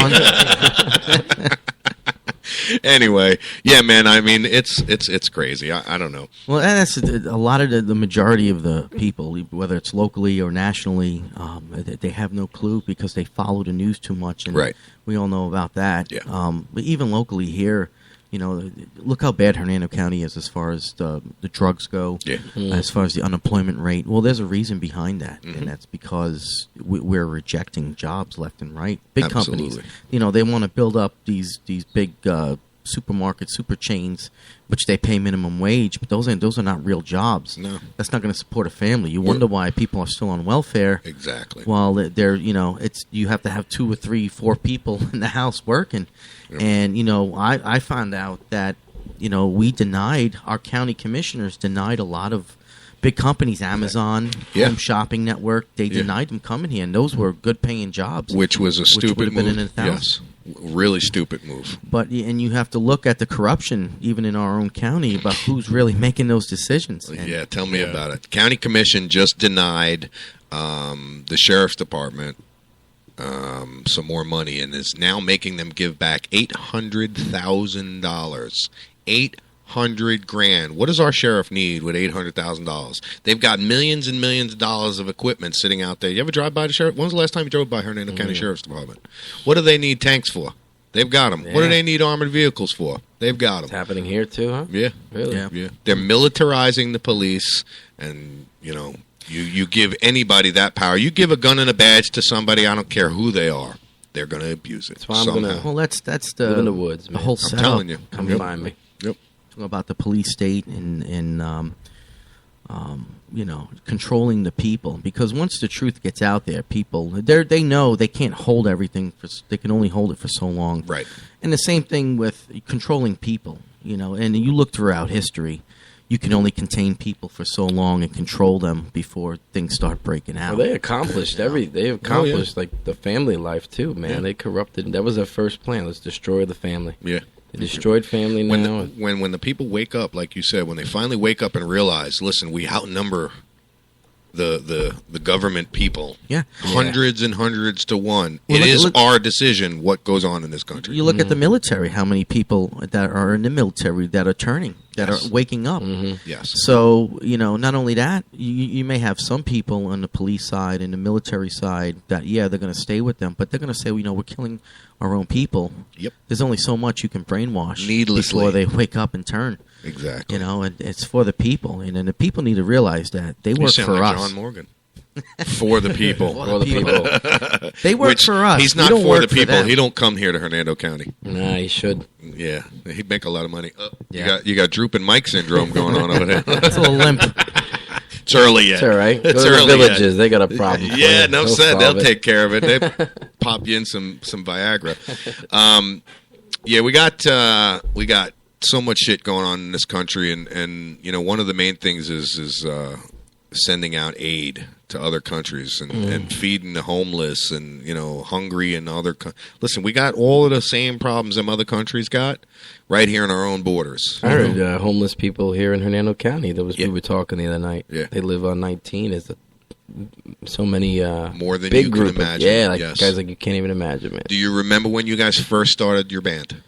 Anyway, yeah, man. I mean, it's crazy. I don't know. Well, that's a lot of the majority of the people, whether it's locally or nationally, they have no clue because they follow the news too much, and we all know about that. Yeah. But even locally here, you know, look how bad Hernando County is as far as the drugs go, as far as the unemployment rate. Well, there's a reason behind that, and that's because we're rejecting jobs left and right. Big companies, you know, they want to build up these big supermarkets, super chains, which they pay minimum wage, but those are not real jobs. No, that's not going to support a family. You wonder why people are still on welfare. Exactly. While they're, you know, you have to have 2 or 3, 4 people in the house working. And, you know, I found out that, you know, our county commissioners denied a lot of big companies, Amazon, Home Shopping Network, they denied them coming here, and those were good paying jobs. Which was a stupid move. Been in 1,000. Yes. Really stupid move. But and you have to look at the corruption, even in our own county, about who's really making those decisions. Yeah, tell me about it. County Commission just denied the Sheriff's Department some more money and is now making them give back $800,000. $800,000. What does our sheriff need with $800,000? They've got millions and millions of dollars of equipment sitting out there. You ever drive by the sheriff? When was the last time you drove by Hernando County Sheriff's Department? What do they need tanks for? They've got them. Yeah. What do they need armored vehicles for? They've got them. It's happening here too, huh? Yeah, really. Yeah. They're militarizing the police, and you know, you give anybody that power. You give a gun and a badge to somebody, I don't care who they are, they're going to abuse it. That's why I'm gonna. Well, that's the live in the woods. Man. The whole I'm setup. telling you. Come find me. Yep. About the police state and you know, controlling the people, because once the truth gets out there, people they know they can't hold everything they can only hold it for so long. Right. And the same thing with controlling people, you know, and you look throughout history, you can only contain people for so long and control them before things start breaking out. Well, they accomplished They accomplished like the family life too, man. Yeah. They corrupted. That was their first plan. Let's destroy the family. Yeah. They destroyed family now. When the people wake up, like you said, when they finally wake up and realize, listen, we outnumber the government people. Yeah. Hundreds and hundreds to one. Well, it is our decision what goes on in this country. You look at the military, how many people that are in the military that are turning, that are waking up. Yes. So, you know, not only that, you may have some people on the police side and the military side that, they're going to stay with them, but they're going to say, you know, we're killing our own people. Yep. There's only so much you can brainwash needlessly before they wake up and turn. Exactly. You know, and it's for the people, and the people need to realize that they work for like us. John Morgan. For the people. For the people. They work for us. He's not for the people. He don't come here to Hernando County. Nah, he should. Yeah, he'd make a lot of money. You got drooping Mike syndrome going on over there. That's a little limp. It's early yet. It's all right. It's Go to early the villages. Yet. They got a problem. Yeah, no said. They'll take care of it. They pop you in some Viagra. Yeah, we got so much shit going on in this country, and you know, one of the main things is sending out aid to other countries and feeding the homeless and, you know, hungry and other. Listen, we got all of the same problems them other countries got right here in our own borders. I heard homeless people here in Hernando County. We were talking the other night. Yeah. They live on 19. So many more than big you group can imagine. Yeah, like guys like you can't even imagine, man. Do you remember when you guys first started your band?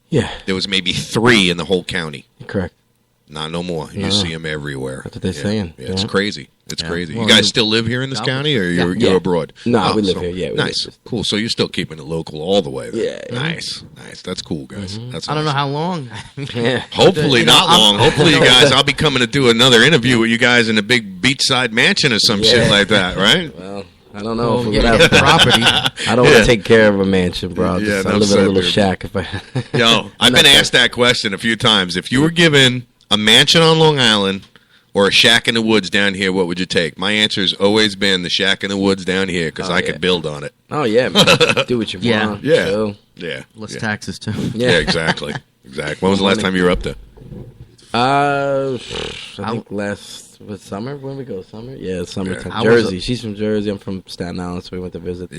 Yeah. There was maybe 3 in the whole county. Correct. Not no more. You No. see them everywhere. That's what they're saying. Yeah, it's Yeah. crazy. It's crazy. Well, you guys still live here in this county, or you're abroad? No, we live here. Yeah, we nice, live cool. So you're still keeping it local all the way. Then. Yeah, nice. That's cool, guys. That's I don't know awesome. how long. Hopefully You know, not long. Hopefully you guys, I'll be coming to do another interview with you guys in a big beachside mansion or some shit like that, right? Well, I don't know if Well, we're yeah, gonna have property. I don't want to take care of a mansion, bro. Yeah, I live in a little shack. If I, Yo, I've been asked that question a few times. If you were given a mansion on Long Island or a shack in the woods down here, what would you take? My answer has always been the shack in the woods down here because I could build on it. Oh yeah, man. Do what you want. Yeah, chill. yeah. Less yeah. taxes too. Yeah, exactly. When was the last time you were up there? I think summer. When we go summer? Yeah, summertime. I was Jersey. She's from Jersey. I'm from Staten Island, so we went to visit.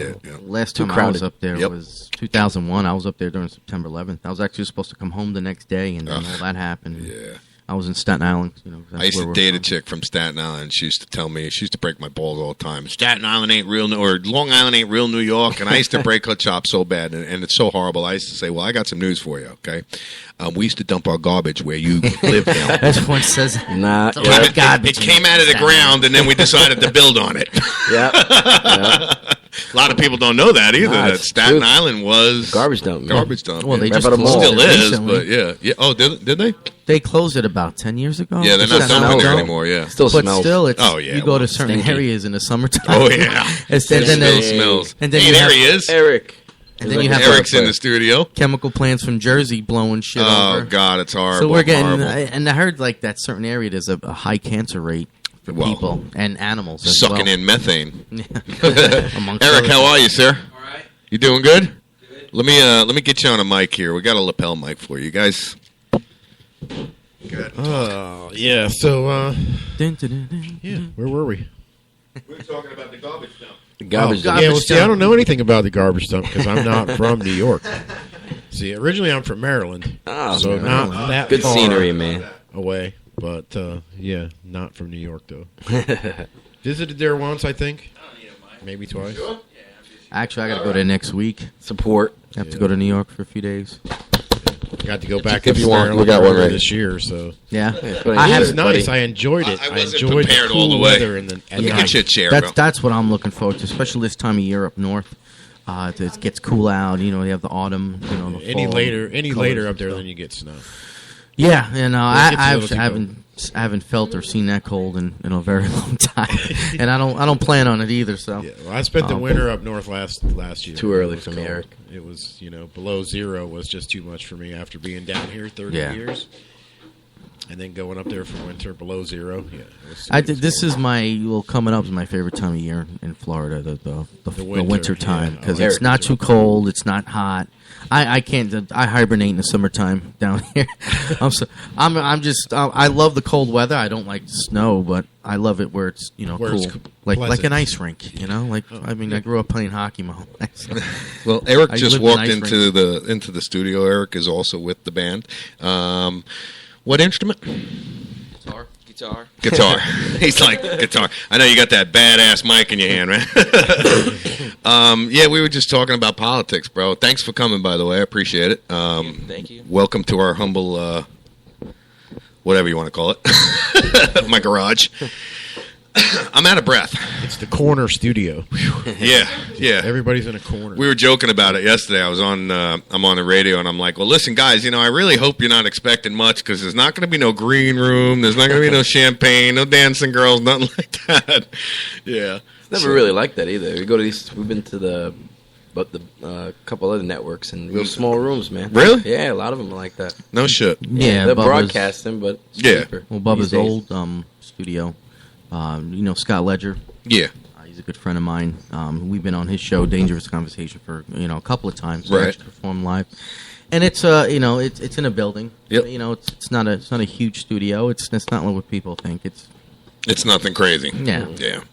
Last Too time I crowded. was up there was 2001. I was up there during September 11th. I was actually supposed to come home the next day, and then all that happened. Yeah. I was in Staten Island. You know, that's I used where to we're date from. a chick from Staten Island. She used to tell me, she used to break my balls all the time. Staten Island ain't real, or Long Island ain't real New York. And I used to break her chops so bad, and it's so horrible. I used to say, well, I got some news for you, okay? We used to dump our garbage where you live now. That's what it says. Nah, It came out of the ground, and then we decided to build on it. Yeah. A lot of people don't know that either. Nah, That it's Staten true. Island was Garbage dump. Garbage dump. Well, they yeah. just It closed still it is, recently. but yeah. Oh, did they? They closed it about 10 years ago. Yeah, they're not Staten dumping Island. there anymore. Yeah, Still But smells. still, it's Oh, yeah, you go well, to certain stinky. areas in the summertime. Oh yeah, and then still smells. And then Hey, you there have he is. Eric. And then you have Eric's in the studio. chemical plants from Jersey blowing shit Oh over. God, it's horrible. So we're getting, horrible. and I heard like that certain area there's a high cancer rate for Well, people and animals. As sucking well. in methane. Amongst Eric, others. how are you, sir? All right. You doing good? Good. Let me get you on a mic here. We got a lapel mic for you guys. Good. Yeah, so, Dun, dun, dun, dun, yeah, dun. where were we? We're talking about the garbage dump. Garbage dump. Yeah, well, see, I don't know anything about the garbage dump because I'm not from New York. See, originally I'm from Maryland, Oh, so Maryland. not that Good far scenery, man. away. But yeah, not from New York though. Visited there once, I think, maybe twice. Actually, I got to go there next week. Support. I have to go to New York for a few days. Got to go back If to you want, Maryland we got one earlier right. this year, so Yeah, but I it have was it, nice. buddy. I enjoyed it. I I wasn't enjoyed the prepared all cool the way. weather and Let me get you a chair, That's bro. what I'm looking forward to, especially this time of year up north. It gets cool out. You know, you have the autumn. You know, the any fall later colors up and there, stuff. then you get snow. Yeah, you know, It gets a I little too haven't felt or seen that cold in a very long time, and I don't plan on it either. So Yeah, well, I spent the winter up north last year. Too early It was for me, cold. Eric. It was, below zero was just too much for me after being down here 30 Yeah. years. And then going up there for winter below zero. Yeah, This is my coming up is my favorite time of year in Florida, the winter time yeah. because Oh, it's not too cold, it's not hot. I can't. I hibernate in the summertime down here. I love the cold weather. I don't like snow, but I love it where it's Where cool, it's like pleasant. an ice rink. I grew up playing hockey my whole life. So. Well, Eric I just lived in walked ice into the studio. Eric is also with the band. What instrument? Guitar. Guitar. He's like guitar. I know you got that badass mic in your hand, right? Yeah, we were just talking about politics, bro. Thanks for coming, by the way. I appreciate it. Thank you. Welcome to our humble, whatever you want to call it, my garage. I'm out of breath. It's the corner studio. Yeah. Everybody's in a corner. We were joking about it yesterday. I'm on the radio, and I'm like, well, listen, guys, I really hope you're not expecting much because there's not going to be no green room. There's not going to be no champagne, no dancing girls, nothing like that. Yeah. It's never really like that either. We go to these. We've been to the couple other networks and real small rooms, man. Really? Yeah, a lot of them are like that. No shit. Yeah, they're Bubba's- broadcasting, but it's cheaper Well, Bubba's these days. old studio. Scott Ledger. Yeah. He's He's a good friend of mine. We've been on his show, Dangerous Conversation, for a couple of times. Right. Actually performed live, and it's it's in a building. Yep. It's not a huge studio. It's not what people think. It's nothing crazy. Yeah. Yeah.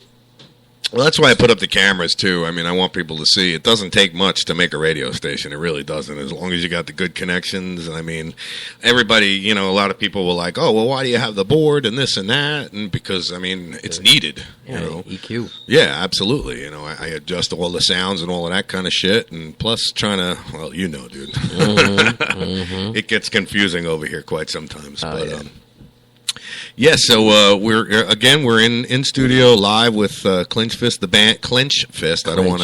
Well, that's why I put up the cameras, too. I mean, I want people to see. It doesn't take much to make a radio station. It really doesn't, as long as you got the good connections. I mean, everybody, a lot of people were like, oh, well, why do you have the board and this and that? And because, I mean, it's needed. EQ. Yeah, absolutely. I adjust all the sounds and all of that kind of shit. And plus trying to, well, dude. It gets confusing over here quite sometimes. Yeah, so we're in studio live with Clinch Fist, the band Clinch Fist. I don't want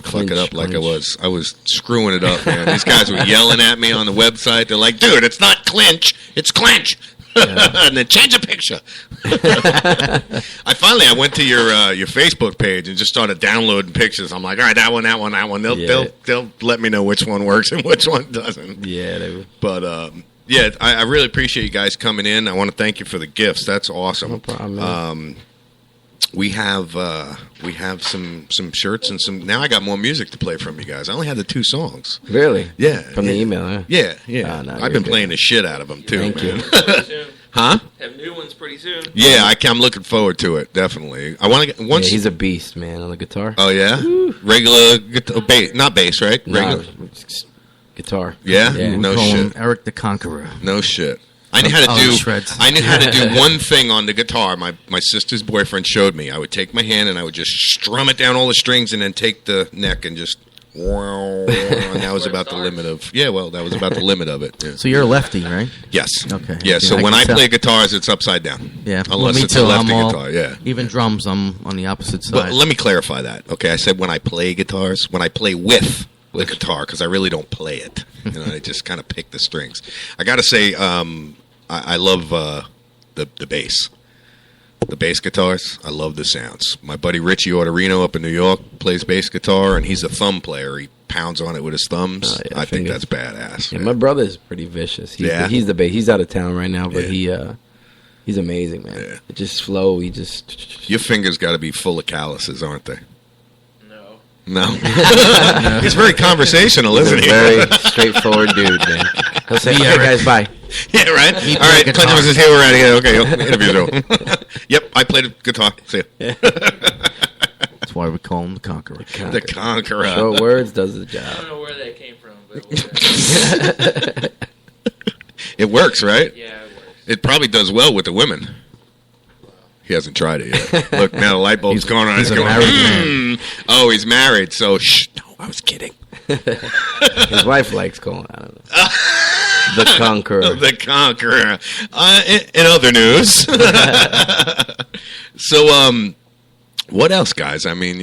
to fuck it up like I was screwing it up, man. These guys were yelling at me on the website. They're like, "Dude, it's not Clinch, it's Clinch." Yeah. And then change the picture. I went to your Facebook page and just started downloading pictures. I'm like, all right, that one. They'll let me know which one works and which one doesn't. Yeah, they would. But yeah, I really appreciate you guys coming in. I want to thank you for the gifts. That's awesome. No problem, man. We have some shirts and some. Now I got more music to play from you guys. I only had the 2 songs. Really? Yeah. From the email, huh? Yeah. No, I've been playing the shit out of them too. Thank you. Huh? Have new ones pretty soon. Yeah, I'm looking forward to it. Definitely. I want to get once. Yeah, he's a beast, man, on the guitar. Oh yeah, regular guitar, bass, not bass, right? Regular guitar. Yeah, no shit. Eric the Conqueror. No shit. I knew how to do one thing on the guitar. My sister's boyfriend showed me. I would take my hand and I would just strum it down all the strings and then take the neck and just. And that was about the limit of. Yeah, well, that was about the limit of it. Yeah. So you're a lefty, right? Yes. Okay. Yeah. So when I play guitars, it's upside down. Yeah. Unless me it's too. a lefty guitar. Yeah. Even drums, I'm on the opposite side. But let me clarify that. Okay, I said when I play guitars, when I play with the guitar, because I really don't play it. I just kind of pick the strings. I got to say, I love the bass. The bass guitars, I love the sounds. My buddy Richie Autorino up in New York plays bass guitar, and he's a thumb player. He pounds on it with his thumbs. I think that's badass. Yeah, my brother is pretty vicious. He's the bass. He's out of town right now, but he's amazing, man. Yeah. It just flow. Your fingers got to be full of calluses, aren't they? No. He's very conversational, isn't he? Very straightforward dude, man. He'll say, "Okay, guys, bye." Yeah, right. All right, Clinton is here. We're out of here. Okay, interview's over. Yep, I played guitar. See ya. That's why we call him the Conqueror. The Conqueror. Short words does the job. I don't know where that came from, but it works, right? Yeah, it works. It probably does well with the women. He hasn't tried it yet. Look, now the light bulb's going on. He's a married man. Oh, he's married, so shh. No, I was kidding. His wife likes calling. I don't know. The Conqueror. The Conqueror. In other news. So, what else, guys? I mean,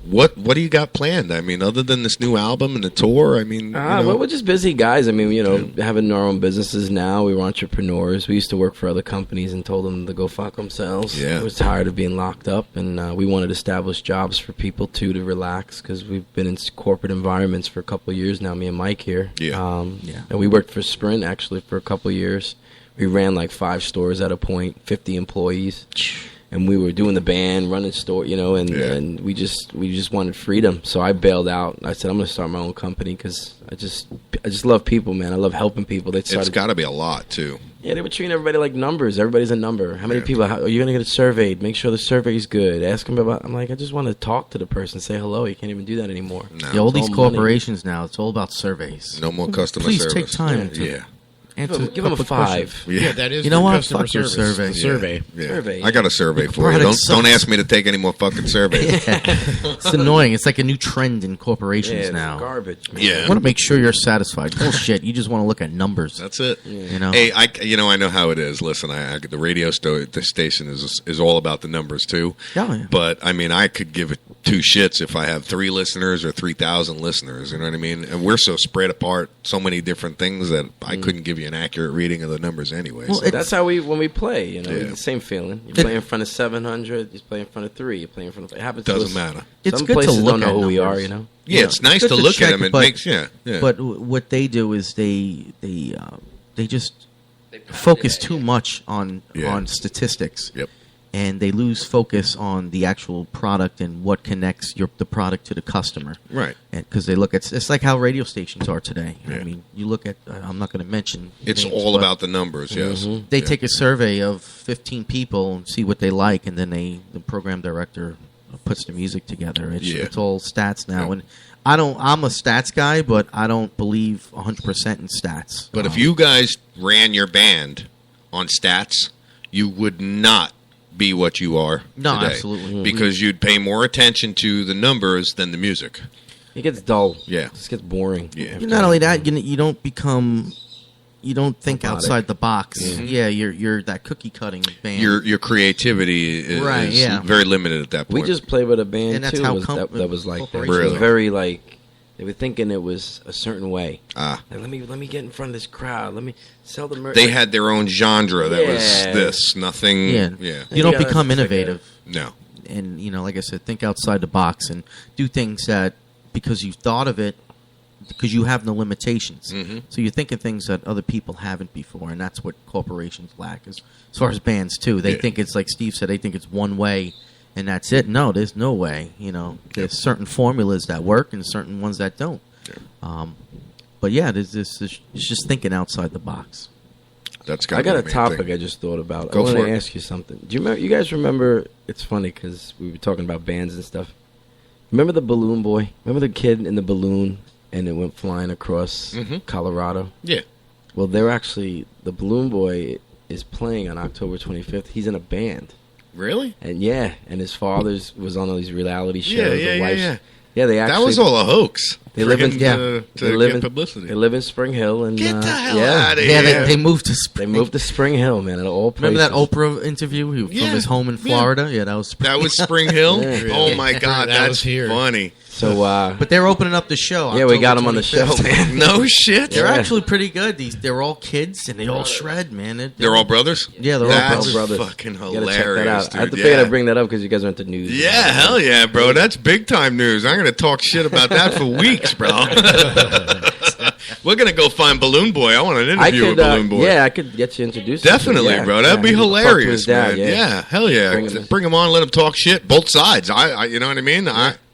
what do you got planned? I mean, other than this new album and the tour, I mean, well, we're just busy guys. I mean, having our own businesses now. We were entrepreneurs. We used to work for other companies and told them to go fuck themselves. Yeah. I was tired of being locked up, and we wanted to establish jobs for people too to relax because we've been in corporate environments for a couple of years now. Me and Mike here. Yeah. And we worked for Sprint actually for a couple of years. We ran like 5 stores at a point, 50 employees. And we were doing the band, running store, and we just wanted freedom. So I bailed out. I said I'm going to start my own company because I just love people, man. I love helping people. It's got to be a lot too. Yeah, they were treating everybody like numbers. Everybody's a number. How many people are you going to get surveyed? Make sure the survey's good. Ask them about. I'm like, I just want to talk to the person, say hello. You can't even do that anymore. No. Yeah, all these corporations now, it's all about surveys. No more customer Please service. Please take time to give them a 5. Yeah, that is. You know what? Customer Fuck your service. survey. The survey. Yeah. Survey. I got a survey for you. Don't ask me to take any more fucking surveys. Yeah. It's annoying. It's like a new trend in corporations now. Garbage. Man. Yeah. You want to make sure you're satisfied. Bullshit. You just want to look at numbers. That's it. Yeah. Hey, I know how it is. Listen, the radio the station is all about the numbers too. Yeah. But I mean, I could give it 2 shits if I have 3 listeners or 3,000 listeners. You know what I mean? And we're so spread apart, so many different things that I couldn't give you an accurate reading of the numbers anyway. Well, that's how when we play, the same feeling. You play in front of 700, you play in front of 3, you play in front of. It happens. Doesn't matter. It's Some good places to look don't know at who numbers. we are. Yeah, it's nice to look at them. It makes But what they do is they just focus too much on statistics. Yep. and they lose focus on the actual product and what connects the product to the customer. Right. Because they look at it's like how radio stations are today. Yeah. I mean, you look at I'm not going to mention. It's names, all about the numbers. Yes. They take a survey of 15 people and see what they like, and then the program director puts the music together. It's all stats now, and I'm a stats guy, but I don't believe 100% in stats. But if you guys ran your band on stats, you would not be what you are no, today. Absolutely. Because you'd pay more attention to the numbers than the music. It gets dull. Yeah. It just gets boring. Yeah. Not only that, you don't become... You don't think robotic. Outside the box. Mm-hmm. Yeah, you're that cookie cutting band. Your creativity is very limited at that point. We just played with a band and that's too how that was like that. Really? It was very like they were thinking it was a certain way. Like, let me get in front of this crowd. Let me sell the merch. They had their own genre that was this. Nothing. Yeah. You don't become innovative. No. And like I said, think outside the box and do things that because you thought of it. Because you have no limitations. Mm-hmm. So you're thinking things that other people haven't before, and that's what corporations lack. As far as bands, too. They think it's, like Steve said, they think it's one way, and that's it. No, there's no way. There's certain formulas that work and certain ones that don't. Yeah. But, it's just thinking outside the box. I got a topic I just thought about. I want to ask you something. Do you remember? You guys remember? It's funny because we were talking about bands and stuff. Remember the Balloon Boy? Remember the kid in the balloon? And it went flying across Colorado. Yeah. Well, the Balloon Boy is playing on October 25th. He's in a band. Really? And and his father was on all these reality shows. Yeah. Yeah, they actually. That was all a hoax. They live in to get publicity. They live in Spring Hill, and get the hell out of here. Yeah, they moved to Spring. They moved to Spring Hill, man. At all places. Remember that Oprah interview from his home in Florida? Yeah, that was Spring. That was Spring Hill. Oh my God, that's funny. So, but they're opening up the show. Yeah, we got them on the show, man. No shit. They're actually pretty good. They're all kids and they all shred, man. They're all brothers. Yeah, they're all brothers. Fucking hilarious. You gotta check that out. Dude. I figured I'd bring that up because you guys aren't the news. Yeah, hell yeah, bro. That's big time news. I'm gonna talk shit about that for weeks, bro. We're gonna go find Balloon Boy. I want an interview with Balloon Boy. Yeah, I could get you introduced. Definitely, bro. That'd be hilarious, dad, man. Yeah, hell yeah. Bring him on. Let him talk shit. Both sides. I you know what I mean?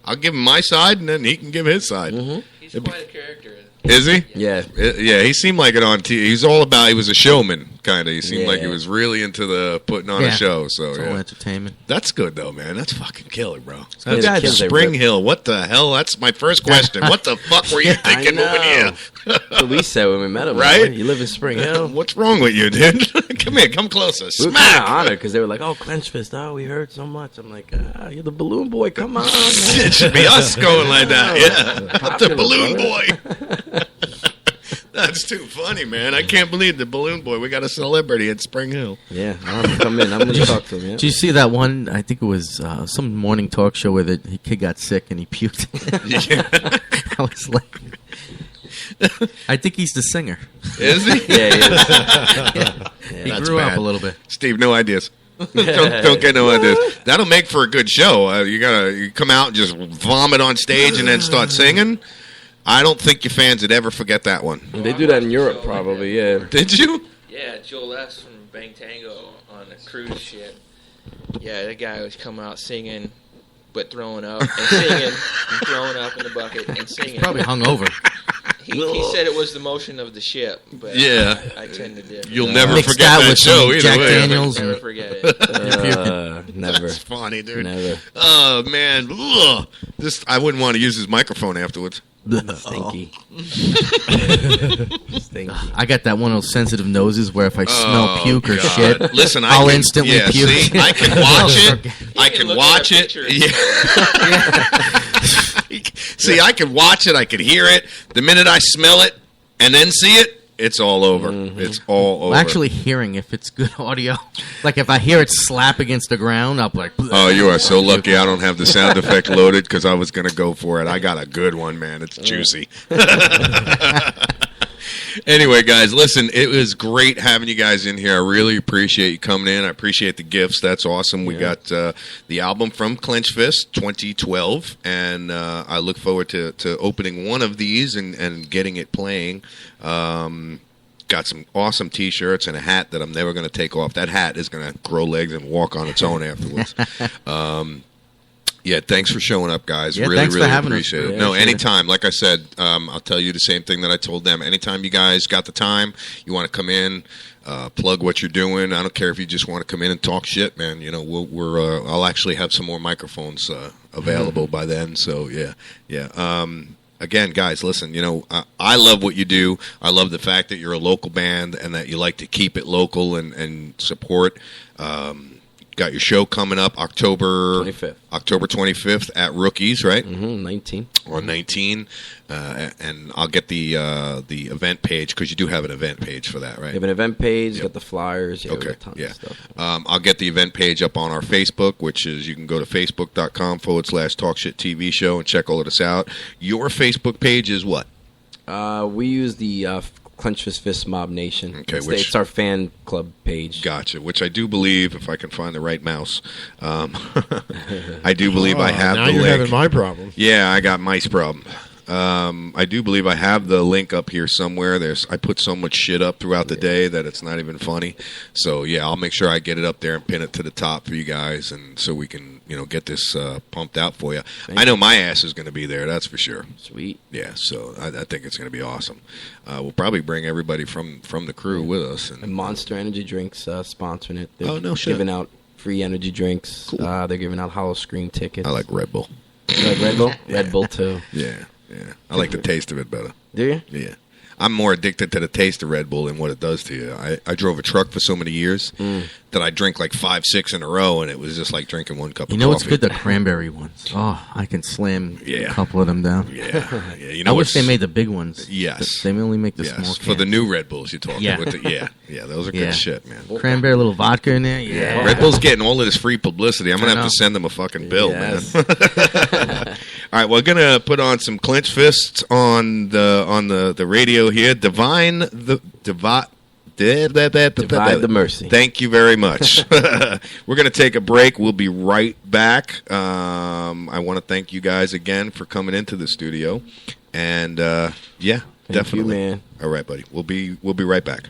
I'll give him my side, and then he can give his side. He's quite a character. Is he? Yeah. Yeah, he seemed like it on TV. He was a showman, kind of. He seemed like he was really into the putting on a show. So it's all entertainment. That's good, though, man. That's fucking killer, bro. That's Spring Hill. What the hell? That's my first question. What the fuck were you thinking moving here? That's what we said when we met him. Right? You live in Spring Hill. What's wrong with you, dude? Come here. Come closer. We were kind of honored because they were like, oh, Clench Fist. Oh, we heard so much. I'm like, you're the Balloon Boy. Come on, man. It should be us going like that. Yeah. The Balloon Boy. That's too funny, man. I can't believe the Balloon Boy. We got a celebrity at Spring Hill. Yeah, I'm going to come in. I'm going to talk to him. Yeah. Did you see that one? I think it was some morning talk show where the kid got sick and he puked. I was like, I think he's the singer. Is he? Yeah, he is. He grew up a little bit. Steve, no ideas. don't get no ideas. That'll make for a good show. You come out and just vomit on stage and then start singing. I don't think your fans would ever forget that one. They do that in Europe, probably. Yeah. Did you? Yeah, Joel S. from Bang Tango on a cruise ship. Yeah, that guy was coming out singing, but throwing up and singing, and throwing up in the bucket and singing. He's probably hungover. He said it was the motion of the ship, but yeah, I tend to differ. You'll never forget that show either Jack way. Daniels. Never forget it. Never. That's funny, dude. Never. Oh man, I wouldn't want to use his microphone afterwards. Stinky. Stinky. I got that one of those sensitive noses where if I smell puke or God. shit, Listen, I'll instantly puke. See, I can watch it. I can watch it. See, I can watch it. I can hear it. The minute I smell it and then see it, it's all over. Mm-hmm. It's all over. I'm actually hearing if it's good audio. Like if I hear it slap against the ground, I'll be like, oh, you are so lucky I don't have the sound effect loaded because I was going to go for it. I got a good one, man. It's juicy. Anyway, guys, listen, it was great having you guys in here. I really appreciate you coming in. I appreciate the gifts. That's awesome. We got the album from Clench Fist, 2012, and I look forward to opening one of these and getting it playing. got some awesome T-shirts and a hat that I'm never going to take off. That hat is going to grow legs and walk on its own afterwards. Yeah, thanks for showing up, guys. Yeah, really, thanks for really having appreciate us. it. Yeah, No, sure. anytime. Like I said, I'll tell you the same thing that I told them. Anytime you guys got the time, you want to come in, plug what you're doing. I don't care if you just want to come in and talk shit, man. You know, I'll actually have some more microphones available by then. So yeah. Again, guys, listen, you know, I love what you do. I love the fact that you're a local band and that you like to keep it local and support. Got your show coming up October 25th at Rookies, right? 19. On 19. And I'll get the event page, because you do have an event page for that, right? You have an event page, got the flyers, we got tons of stuff. I'll get the event page up on our Facebook, which is, you can go to facebook.com/Talk Shit TV Show and check all of this out. Your Facebook page is what? We use the Clench Fist Mob Nation. Okay, it's our fan club page. Gotcha. Which I do believe, if I can find the right mouse, I do believe I have now the you're link. having my problem. Yeah, I got mice problem. I do believe I have the link up here somewhere. I put so much shit up throughout the day that it's not even funny. So yeah, I'll make sure I get it up there and pin it to the top for you guys, and so we can, you know, get this pumped out for you. I know my ass is going to be there. That's for sure. Sweet. Yeah. So I think it's going to be awesome. We'll probably bring everybody from the crew with us. And Monster Energy Drinks sponsoring it. Oh, no shit. Giving out free energy drinks. Cool. They're giving out Hollow Scream tickets. I like Red Bull. You like Red Bull? Red Bull too. Yeah. I like the taste of it better. Do you? Yeah. I'm more addicted to the taste of Red Bull than what it does to you. I drove a truck for so many years that I drink like 5, 6 in a row, and it was just like drinking one cup of coffee. You know what's good? The cranberry ones. Oh, I can slam a couple of them down. Yeah. You know, I wish they made the big ones. Yes. They only make the small cans. For the new Red Bulls you're talking. Yeah. Yeah, those are good shit, man. Cranberry, little vodka in there. Yeah. Red Bull's getting all of this free publicity. I'm going to have know. to send them a fucking bill, man. All right, we're going to put on some Clench Fists on the radio here. Divide the mercy. Thank you very much. We're going to take a break. We'll be right back. I want to thank you guys again for coming into the studio. And yeah, definitely, you, man. All right, buddy. We'll be right back.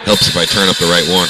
Helps if I turn up the right one.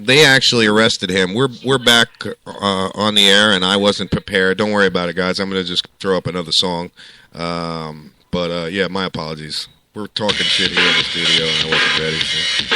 They actually arrested him. We're back on the air, and I wasn't prepared. Don't worry about it, guys. I'm going to just throw up another song. But yeah, my apologies. We're talking shit here in the studio, and I wasn't ready. So.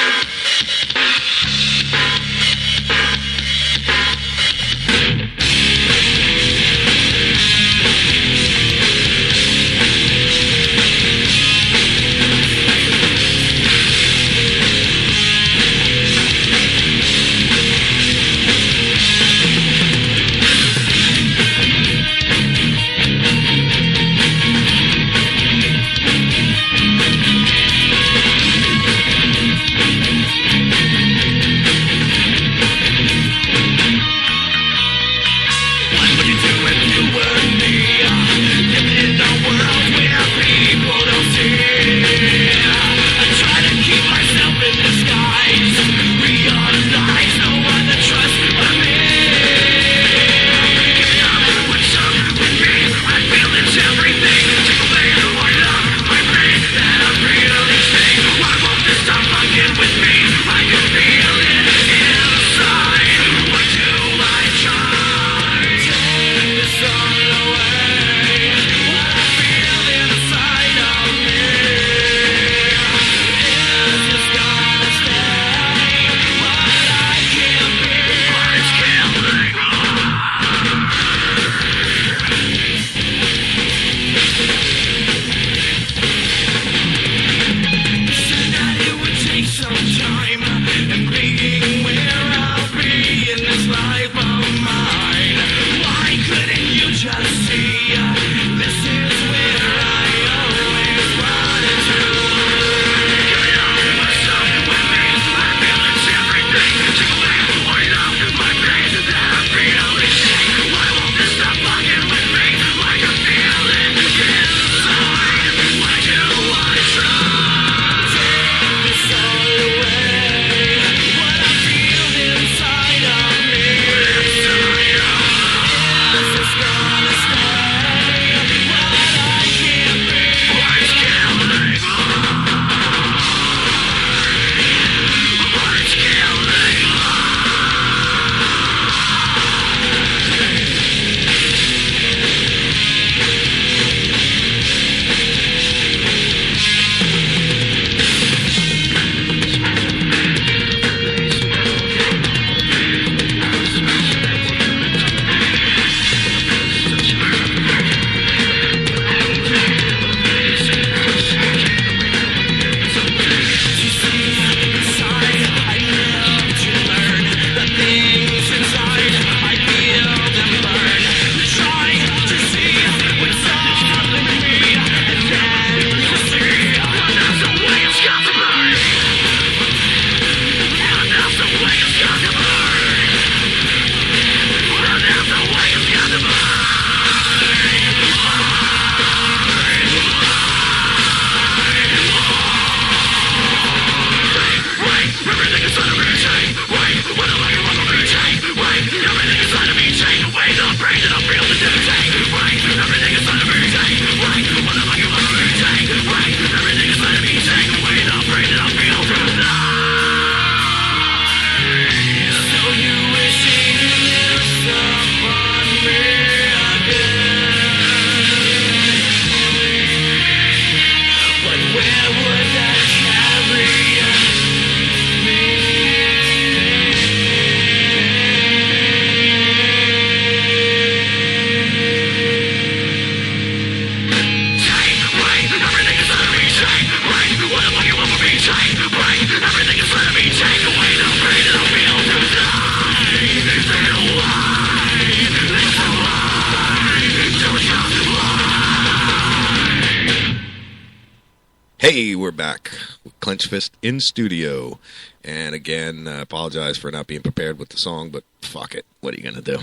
Hey, we're back with Clench Fist in studio. And again, apologize for not being prepared with the song, but fuck it. What are you going to do?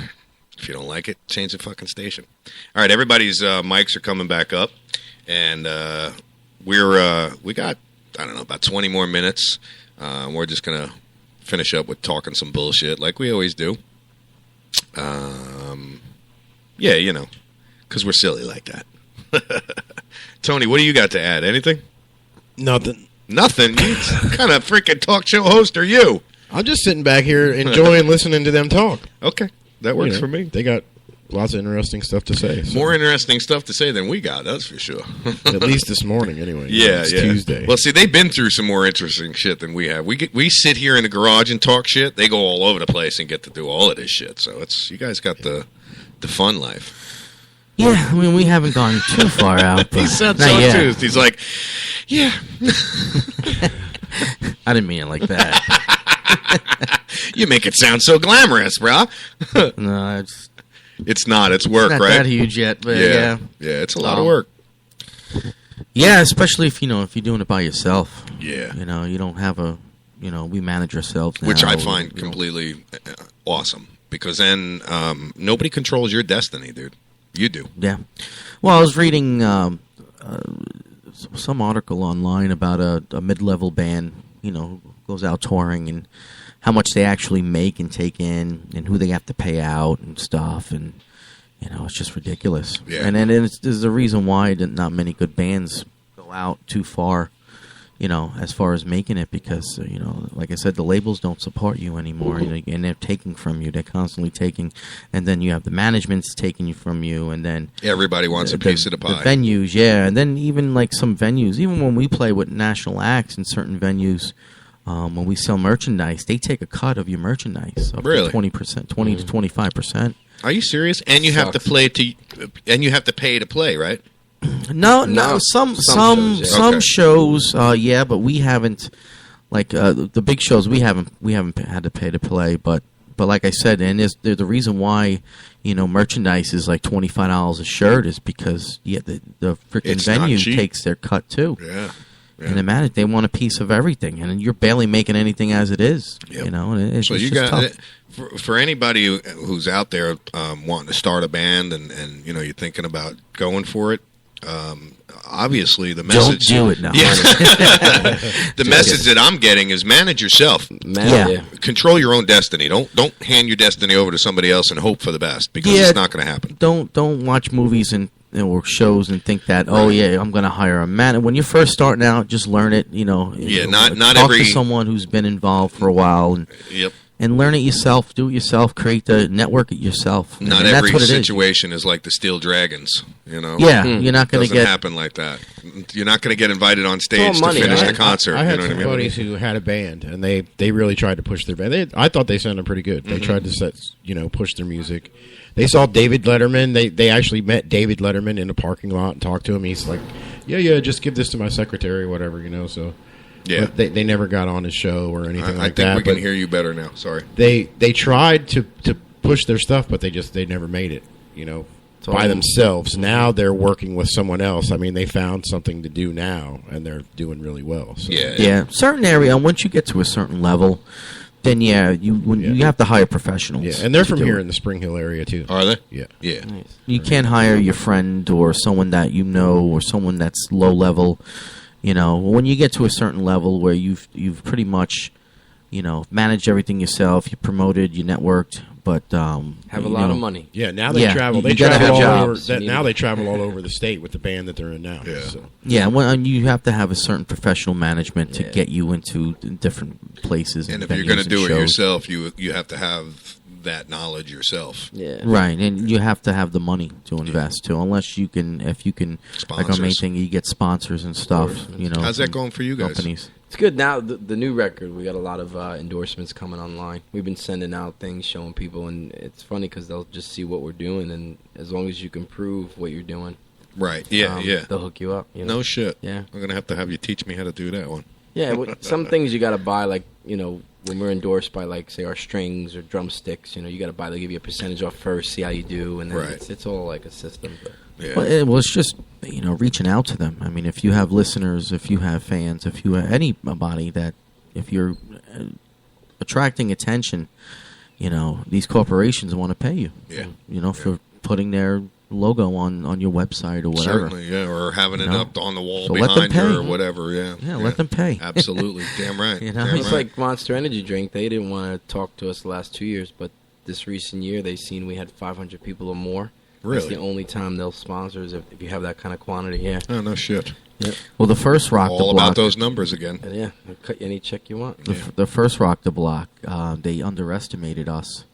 If you don't like it, change the fucking station. All right, everybody's mics are coming back up. And we got, I don't know, about 20 more minutes. We're just going to finish up with talking some bullshit like we always do. Yeah, you know, because we're silly like that. Tony, what do you got to add? Anything? Nothing. Nothing? What kind of freaking talk show host are you? I'm just sitting back here enjoying listening to them talk. Okay, that works for me. They got lots of interesting stuff to say. So. More interesting stuff to say than we got, that's for sure. At least this morning, anyway. It's Tuesday. Well, see, they've been through some more interesting shit than we have. We sit here in the garage and talk shit. They go all over the place and get to do all of this shit. So it's you guys got the fun life. Yeah, I mean, we haven't gone too far out. But he said not so yet. too. He's like, yeah. I didn't mean it like that. You make it sound so glamorous, bro. No, it's not. It's work, not right? That huge yet, but yeah, it's a lot of work. Yeah, especially if you're doing it by yourself. Yeah, you don't have we manage ourselves now, which I find completely awesome because then nobody controls your destiny, dude. You do. Yeah. Well, I was reading some article online about a mid-level band, who goes out touring and how much they actually make and take in and who they have to pay out and stuff. And, it's just ridiculous. Yeah. And there's a reason why not many good bands go out too far, as far as making it because, like I said, the labels don't support you anymore and they're taking from you. They're constantly taking. And then you have the management's taking you from you. And then everybody wants a piece of the pie. The venues, yeah. And then even like some venues, even when we play with national acts in certain venues, when we sell merchandise, they take a cut of your merchandise, up really? to 20%, 20 to 25%. Are you serious? And you have to play and you have to pay to play, right? No. Some shows, yeah, but we haven't. Like the big shows, we haven't had to pay to play. But like I said, and the reason why merchandise is like $25 a shirt is because the freaking venue takes their cut too. Yeah. And they want a piece of everything, and you're barely making anything as it is. Yep. It's so you just got tough. for anybody who's out there wanting to start a band and you're thinking about going for it. Obviously, the message. Don't do it now. Yeah. The message that I'm getting is manage yourself. Control your own destiny. Don't hand your destiny over to somebody else and hope for the best because it's not going to happen. Don't watch movies or shows and think that I'm going to hire a man. When you're first starting out, just learn it. Not talk every to someone who's been involved for a while and learn it yourself. Do it yourself. Create the network it yourself. Not and every that's what situation is like the Steel Dragons. Yeah, you're not going to get happen like that. You're not going to get invited on stage to finish the concert. I had some buddies who had a band, and they really tried to push their band. I thought they sounded pretty good. They tried to push their music. They saw David Letterman. They actually met David Letterman in a parking lot and talked to him. He's like, yeah, just give this to my secretary or whatever, So yeah, they never got on his show or anything like that. I think we can hear you better now. Sorry. They tried to push their stuff, but they never made it. By themselves. Now they're working with someone else. I mean, they found something to do now, and they're doing really well. So. Yeah. Certain area. Once you get to a certain level, then you have to hire professionals. Yeah, and they're from here in the Spring Hill area too. Are they? Yeah. Nice. You can't hire your friend or someone that or someone that's low level. When you get to a certain level where you've pretty much managed everything yourself, you promoted, you networked, but have a lot of money. Yeah, now they travel. They travel all over. Now they travel all over the state with the band that they're in now. Yeah, so. And you have to have a certain professional management to get you into different places. And if you're going to do it yourself, you have to have that knowledge yourself. Yeah, right, and you have to have the money to invest too. Unless you can, sponsors. Like our main thing, you get sponsors and stuff. How's that going for you guys? Companies. It's good now. The new record, we got a lot of endorsements coming online. We've been sending out things, showing people, and it's funny because they'll just see what we're doing, and as long as you can prove what you're doing, right? Yeah, they'll hook you up. No shit. Yeah, I'm gonna have you teach me how to do that one. Yeah, some things you got to buy, like when we're endorsed by like say our strings or drumsticks, you got to buy. They'll give you a percentage off first, see how you do, and then it's all like a system. But. Yeah. Well, it's just reaching out to them. I mean, if you have listeners, if you have fans, if you have anybody that, if you're attracting attention, these corporations want to pay you. Yeah. For putting their logo on your website or whatever. Certainly, yeah, or having it up on the wall so behind you or whatever. Yeah. Yeah, let them pay. Absolutely, damn right. It's like Monster Energy drink. They didn't want to talk to us the last 2 years, but this recent year they seen we had 500 people or more. Really? That's the only time they'll sponsor is if you have that kind of quantity. Yeah. Oh, no shit. Yep. Well, the first Rock the All Block. about those numbers again. Yeah, they'll cut you any check you want. The first Rock the Block, they underestimated us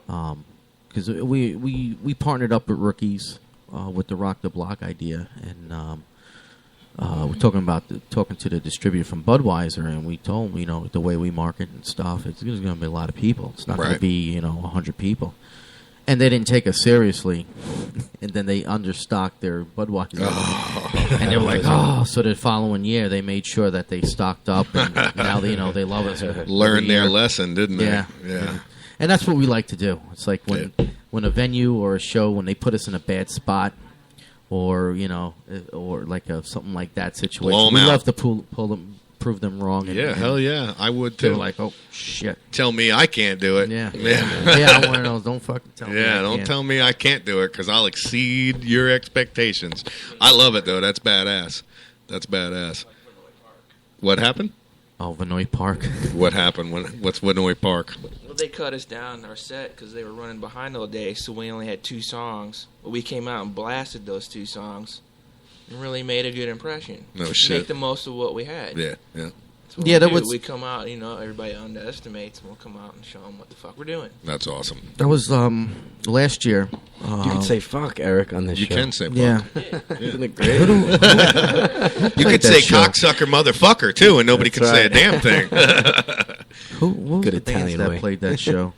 because we partnered up with rookies with the Rock the Block idea, and we're talking to the distributor from Budweiser, and we told them, the way we market and stuff, it's going to be a lot of people. It's not going to be 100 people. And they didn't take us seriously, and then they understocked their Budweiser, and they were like, "Oh!" So the following year, they made sure that they stocked up, and now they love us. Learned their lesson, didn't they? Yeah. And that's what we like to do. It's like when a venue or a show, when they put us in a bad spot, or or like something like that situation, we love to prove them wrong. Yeah, hell yeah, I would too. They're like, oh shit, tell me I can't do it. Yeah. I'm one of those. Don't fucking tell me. Yeah, don't tell me I can't do it because I'll exceed your expectations. I love it though. That's badass. That's badass. What happened? Oh, Vinoy Park. What happened? What's Vinoy Park? Well, they cut us down in our set because they were running behind all day, so we only had 2 songs. But we came out and blasted those 2 songs. And really made a good impression. No shit. Make the most of what we had. Yeah. So we come out, everybody underestimates, and we'll come out and show them what the fuck we're doing. That's awesome. That was last year. You can say fuck, Eric, on this show. You can say fuck. Yeah. Isn't it great? You could say cocksucker motherfucker, too, and nobody can say a damn thing. What was Good the bands Italian that way. played that show?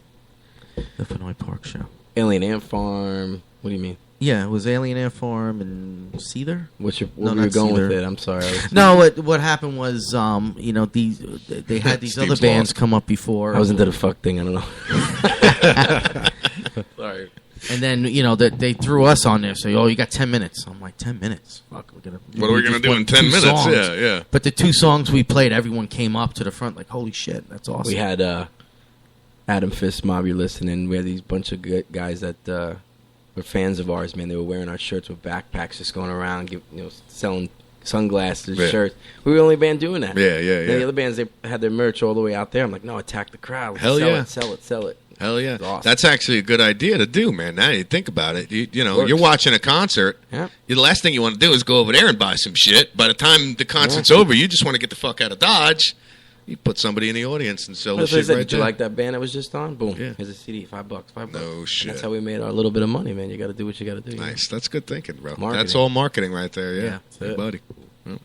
The Vinoy Park show. Alien Ant Farm. What do you mean? Yeah, it was Alien Ant Farm and Seether. Where were you going with it? I'm sorry. No, what happened was, they had these other bands come up before. I was into the fuck thing. I don't know. Sorry. And then they threw us on there. So you got 10 minutes. I'm like 10 minutes. Fuck, what are we gonna do in 10 minutes? Songs. Yeah. But the 2 songs we played, everyone came up to the front like, holy shit, that's awesome. We had Adam Fist Mob. You're listening. We had these bunch of guys that. Were fans of ours, man. They were wearing our shirts with backpacks, just going around, selling sunglasses, shirts. We were the only band doing that. Yeah. The other bands, they had their merch all the way out there. I'm like, no, attack the crowd. Hell yeah. Sell it. Hell yeah. Awesome. That's actually a good idea to do, man. Now you think about it. You're watching a concert. Yeah. The last thing you want to do is go over there and buy some shit. By the time the concert's over, you just want to get the fuck out of Dodge. You put somebody in the audience and sell the shit right Did you like that band that was just on? Boom. Yeah. Here's a CD, $5. No shit. That's how we made our little bit of money, man. You got to do what you got to do. Nice. That's good thinking, bro. Marketing. That's all marketing right there. Yeah. That's it. Buddy. Well,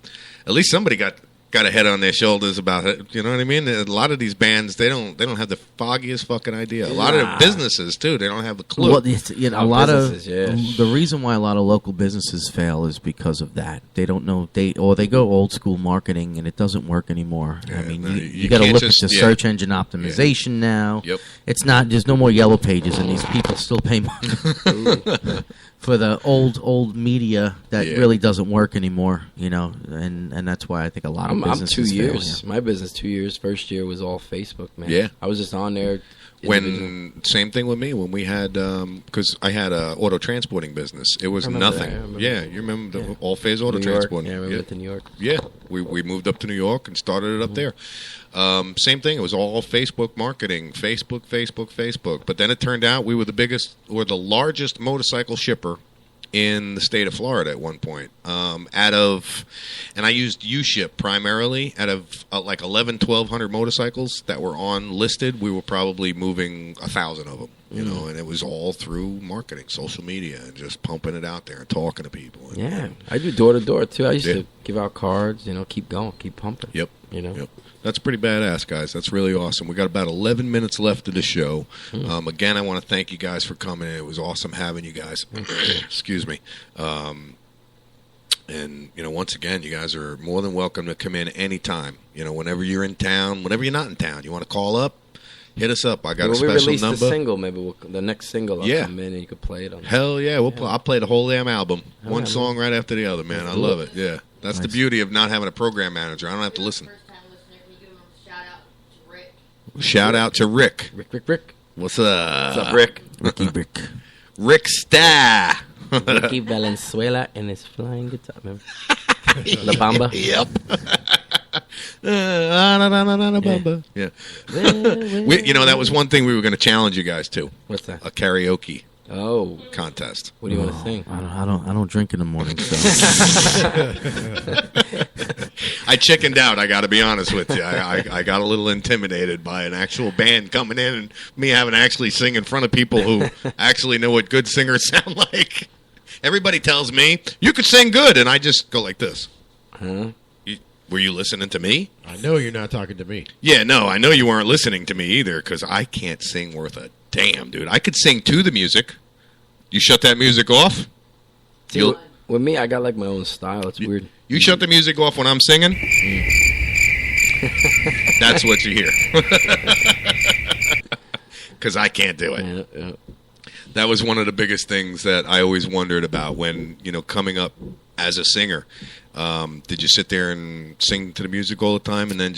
at least somebody got a head on their shoulders about it. You know what I mean? A lot of these bands, they don't have the foggiest fucking idea. A lot of the businesses too, they don't have the clue. Well, a lot of the reason why a lot of local businesses fail is because of that. They don't know they go old school marketing and it doesn't work anymore. Yeah, I mean, no, you got to look at the search engine optimization now. Yep. It's not. There's no more yellow pages, and these people still pay money for the old media that really doesn't work anymore. And that's why I think a lot of businesses I'm 2 years. fail. My business 2 years. First year was all Facebook, man. Yeah. I was just on there. Same thing with me when we had because I had a auto transporting business. It was nothing. Yeah, you remember the all phase auto transporting? Yeah, I remember it in New York. Yeah, we moved up to New York and started it up there. Same thing. It was all Facebook marketing, Facebook. But then it turned out we were the biggest or the largest motorcycle shipper in the state of Florida at one point. And I used U-Ship primarily. Out of like 1,100 motorcycles that were on listed, we were probably moving 1,000 of them. And it was all through marketing, social media, and just pumping it out there and talking to people. And, I do door to door too. I used to give out cards. Keep going, keep pumping. Yep. That's pretty badass, guys. That's really awesome. We got about 11 minutes left of the show. Again, I want to thank you guys for coming in. It was awesome having you guys. Excuse me. And, once again, you guys are more than welcome to come in anytime. Whenever you're in town, whenever you're not in town, you want to call up, hit us up. I got a special number. When we release the single, maybe the next single, I'll come in and you can play it. Hell yeah. I'll play the whole damn album. One song right after the other, man. I love it. Yeah. That's the beauty of not having a program manager. I don't have to listen. Shout out to Rick. Rick. What's up? What's up, Rick? Rick. Rick Star. Ricky Valenzuela and his flying guitar, man. La Bamba. Yep. Yeah. That was one thing we were going to challenge you guys to. What's that? A karaoke. contest. What do you want to sing? I don't drink in the morning. So. I chickened out. I got to be honest with you. I got a little intimidated by an actual band coming in and me having to actually sing in front of people who actually know what good singers sound like. Everybody tells me you could sing good, and I just go like this. Huh? Were you listening to me? I know you're not talking to me. Yeah, no, I know you weren't listening to me either, because I can't sing worth a damn, dude. I could sing to the music. You shut that music off? See, with me, I got like my own style. It's weird. You shut the music off when I'm singing? That's what you hear. Because I can't do it. Yeah. That was one of the biggest things that I always wondered about when, coming up as a singer. Did you sit there and sing to the music all the time and then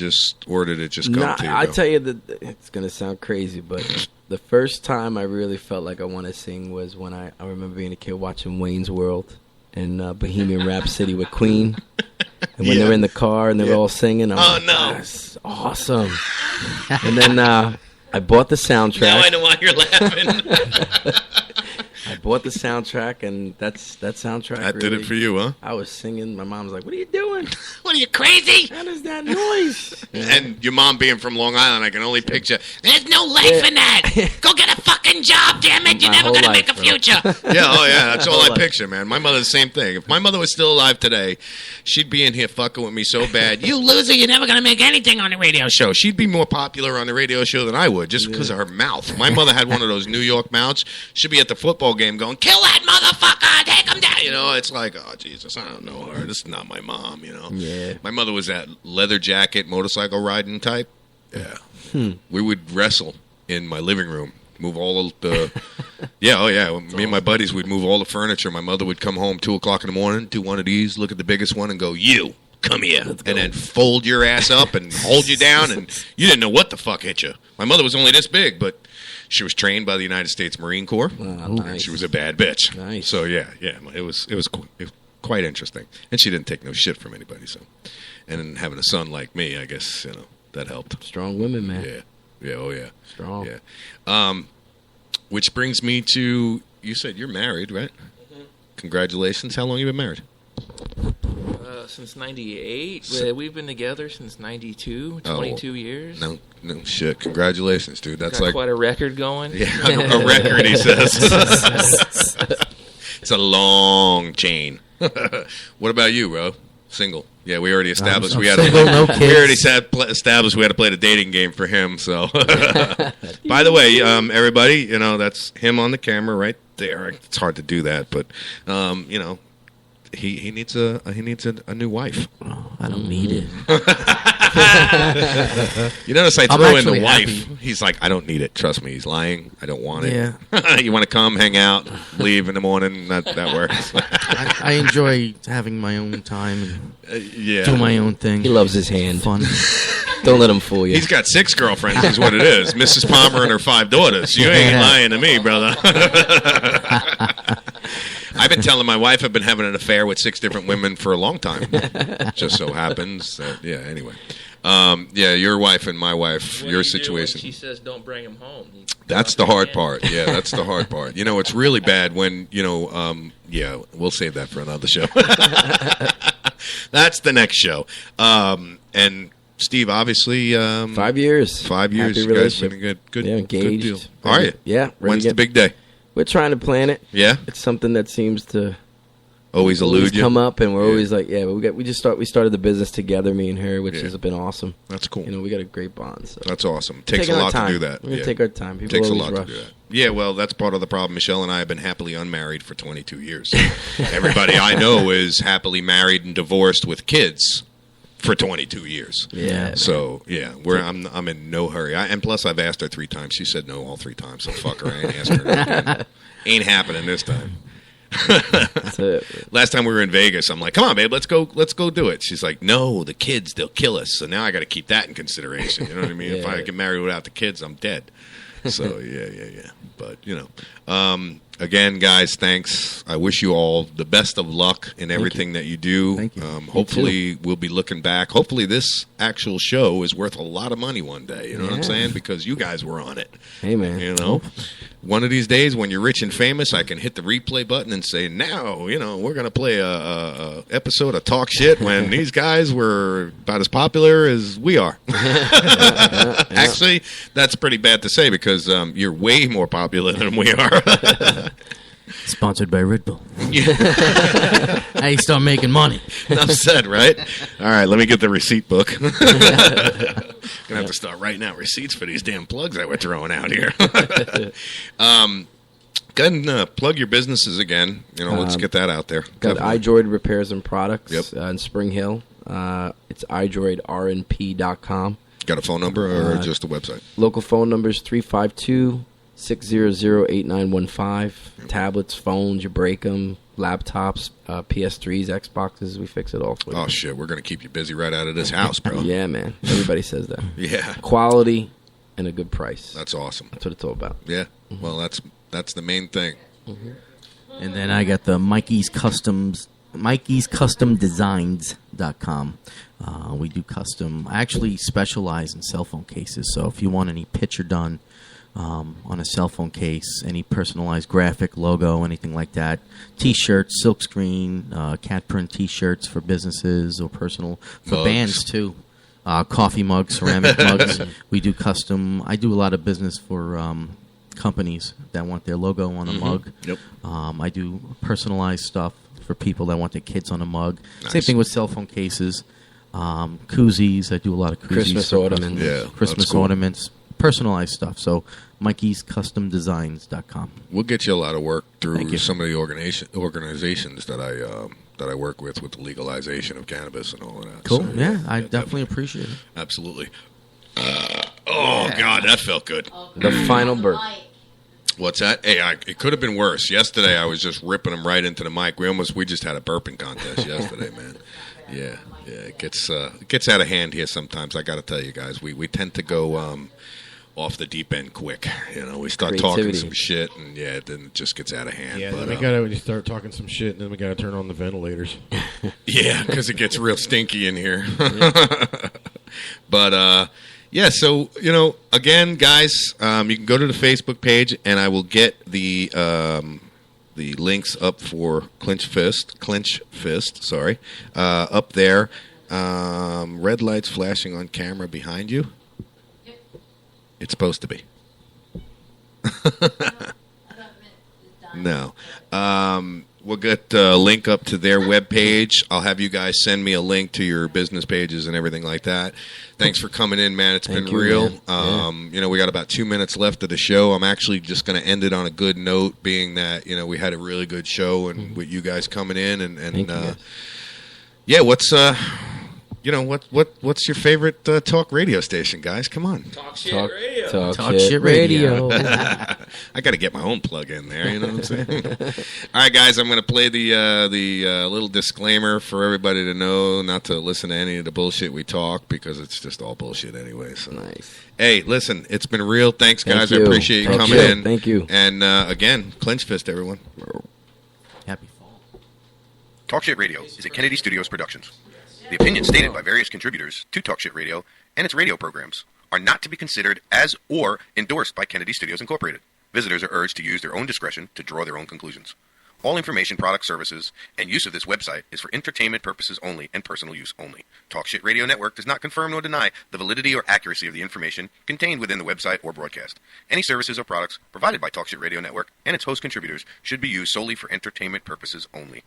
or did it just come to you? I tell you that it's going to sound crazy, but the first time I really felt like I want to sing was when I remember being a kid watching Wayne's World and Bohemian Rhapsody with Queen. And when they're in the car and they're all singing, I'm like, no. That's awesome. And then I bought the soundtrack. Now I know why you're laughing. I bought the soundtrack, and that soundtrack That did it for you, huh? I was singing. My mom's like, "What are you doing? What are you, crazy? What is that noise?" And your mom being from Long Island, I can only picture, there's no life in that. Go get a fucking job, damn it. You're never going to make a future. That's all I picture, man. My mother, the same thing. If my mother was still alive today, she'd be in here fucking with me so bad. You loser, you're never going to make anything on the radio show. She'd be more popular on the radio show than I would, just because of her mouth. My mother had one of those New York mouths. She'd be at the football game going, kill that motherfucker, take him down. It's like, oh, Jesus, I don't know her. This is not my mom, Yeah. My mother was that leather jacket, motorcycle riding type. Yeah. We would wrestle in my living room. Move all of the... Me and my buddies would move all the furniture. My mother would come home 2 o'clock in the morning, do one of these, look at the biggest one, and go, you, come here. And then fold your ass up and hold you down, and you didn't know what the fuck hit you. My mother was only this big, but she was trained by the United States Marine Corps. Nice. She was a bad bitch. Nice. So, it was quite interesting. And she didn't take no shit from anybody. So, and then having a son like me, I guess, that helped. Strong women, man. Yeah, oh yeah. Strong. Yeah. Which brings me to, you said you're married, right? Mm-hmm. Congratulations. How long have you been married? Since 98. We've been together since 92, 22 years. No shit. Congratulations, dude. That's got quite a record going. Yeah, a record, he says. It's a long chain. What about you, bro? Single. Yeah, we already established we had established we had to play the dating game for him. So, by the way, everybody, that's him on the camera right there. It's hard to do that, but he needs a new wife. Oh, I don't need it. You notice I threw in the wife. Happy. He's like, I don't need it. Trust me, he's lying. I don't want it. Yeah. You want to come, hang out, leave in the morning. That works. I enjoy having my own time and do my own thing. He loves his hand. Fun. Don't let him fool you. He's got 6 girlfriends, is what it is. Mrs. Palmer and her 5 daughters. You ain't lying to me, brother. I've been telling my wife I've been having an affair with 6 different women for a long time. Just so happens that, anyway. Your wife and my wife, your situation. She says don't bring him home. That's the hard part. Yeah, that's the hard part. It's really bad when, we'll save that for another show. That's the next show. And Steve, obviously... 5 years. 5 years. Happy you guys been relationship. good engaged. Good deal. Are you? Yeah. When's the big day? We're trying to plan it. Yeah? It's something that seems to... Always elude you. Come up, and we're always like, we started the business together, me and her, which has been awesome. That's cool. We got a great bond. So. That's awesome. Takes a lot to do that. We're gonna take our time. People takes a always lot rush. to do that. Yeah, well, that's part of the problem. Michelle and I have been happily unmarried for 22 years. Everybody I know is happily married and divorced with kids for 22 years. Yeah. So I'm in no hurry. And plus, I've asked her 3 times. She said no all 3 times. So fuck her. I ain't asking her again. Ain't happening this time. That's it. Last time we were in Vegas, I'm like, come on, babe, let's go do it. She's like, no, the kids, they'll kill us. So now I got to keep that in consideration. You know what I mean? If I get married without the kids, I'm dead. So yeah. But again, guys, thanks. I wish you all the best of luck in everything that you do. Thank you. Hopefully we'll be looking back. Hopefully this actual show is worth a lot of money one day. You know what I'm saying? Because you guys were on it. Hey, man. one of these days when you're rich and famous, I can hit the replay button and say, now, we're going to play a episode of Talk Shit when these guys were about as popular as we are. Actually, that's pretty bad to say because you're way more popular than we are. Sponsored by Red Bull. How you start making money? Enough said, right? All right, let me get the receipt book. Gonna have to start writing out receipts for these damn plugs that we're throwing out here. Go ahead and plug your businesses again. Let's get that out there. Got iDroid Repairs and Products Yep. In Spring Hill. It's iDroidRNP.com. Got a phone number or just a website? Local phone number is 352-600-8915. Tablets, phones, you break them. Laptops, PS3s, Xboxes, we fix it all for you. Oh, shit. We're going to keep you busy right out of this house, bro. Yeah, man. Everybody says that. Yeah. Quality and a good price. That's awesome. That's what it's all about. Yeah. Well, that's the main thing. And then I got the Mikey'sCustomDesigns.com. We do custom. I actually specialize in cell phone cases. So if you want any picture done on a cell phone case, any personalized graphic, logo, anything like that, T-shirts, silkscreen, cat print T-shirts for businesses or personal, for Mugs. bands too. Coffee mugs, ceramic mugs. We do custom. I do a lot of business for companies that want their logo on a mug. Yep. I do personalized stuff for people that want their kids on a mug. Nice. Same thing with cell phone cases, koozies. I do a lot of koozies. Christmas ornaments. Yeah, Christmas that's cool. ornaments, personalized stuff. So Mikey'sCustomDesigns.com. We'll get you a lot of work Thank through you. some of the organizations that I work with the legalization of cannabis and all of that. Cool. So, Yeah, I definitely appreciate it. Absolutely. God, that felt good. The final bird. What's that? Hey, it could have been worse. Yesterday, I was just ripping them right into the mic. We just had a burping contest yesterday, man. Yeah. It gets out of hand here sometimes. I got to tell you guys, we tend to go off the deep end quick. We start talking some shit, and then it just gets out of hand. Yeah, but, then we start talking some shit, and then we got to turn on the ventilators. Yeah, because it gets real stinky in here. But yeah, so again, guys, you can go to the Facebook page, and I will get the links up for Clinch Fist. Sorry, up there. Red lights flashing on camera behind you. It's supposed to be. No. We'll get a link up to their webpage. I'll have you guys send me a link to your business pages and everything like that. Thanks for coming in, man. It's been real. Man. We got about 2 minutes left of the show. I'm actually just going to end it on a good note, being that, we had a really good show and with you guys coming in. And yeah, what's your favorite talk radio station, guys? Come on. Talk Shit Radio. Talk Shit Radio. I got to get my own plug in there. You know what I'm saying? All right, guys. I'm going to play the little disclaimer for everybody to know not to listen to any of the bullshit we talk because it's just all bullshit anyway. So. Nice. Hey, listen, it's been real. Thanks, guys. Thank you. I appreciate you Thank coming you. in. Thank you. And again, Clinch Fist, everyone. Happy fall. Talk Shit Radio is a Kennedy Studios Productions. The opinions stated by various contributors to Talk Shit Radio and its radio programs are not to be considered as or endorsed by Kennedy Studios Incorporated. Visitors are urged to use their own discretion to draw their own conclusions. All information, products, services, and use of this website is for entertainment purposes only and personal use only. Talk Shit Radio Network does not confirm nor deny the validity or accuracy of the information contained within the website or broadcast. Any services or products provided by Talk Shit Radio Network and its host contributors should be used solely for entertainment purposes only.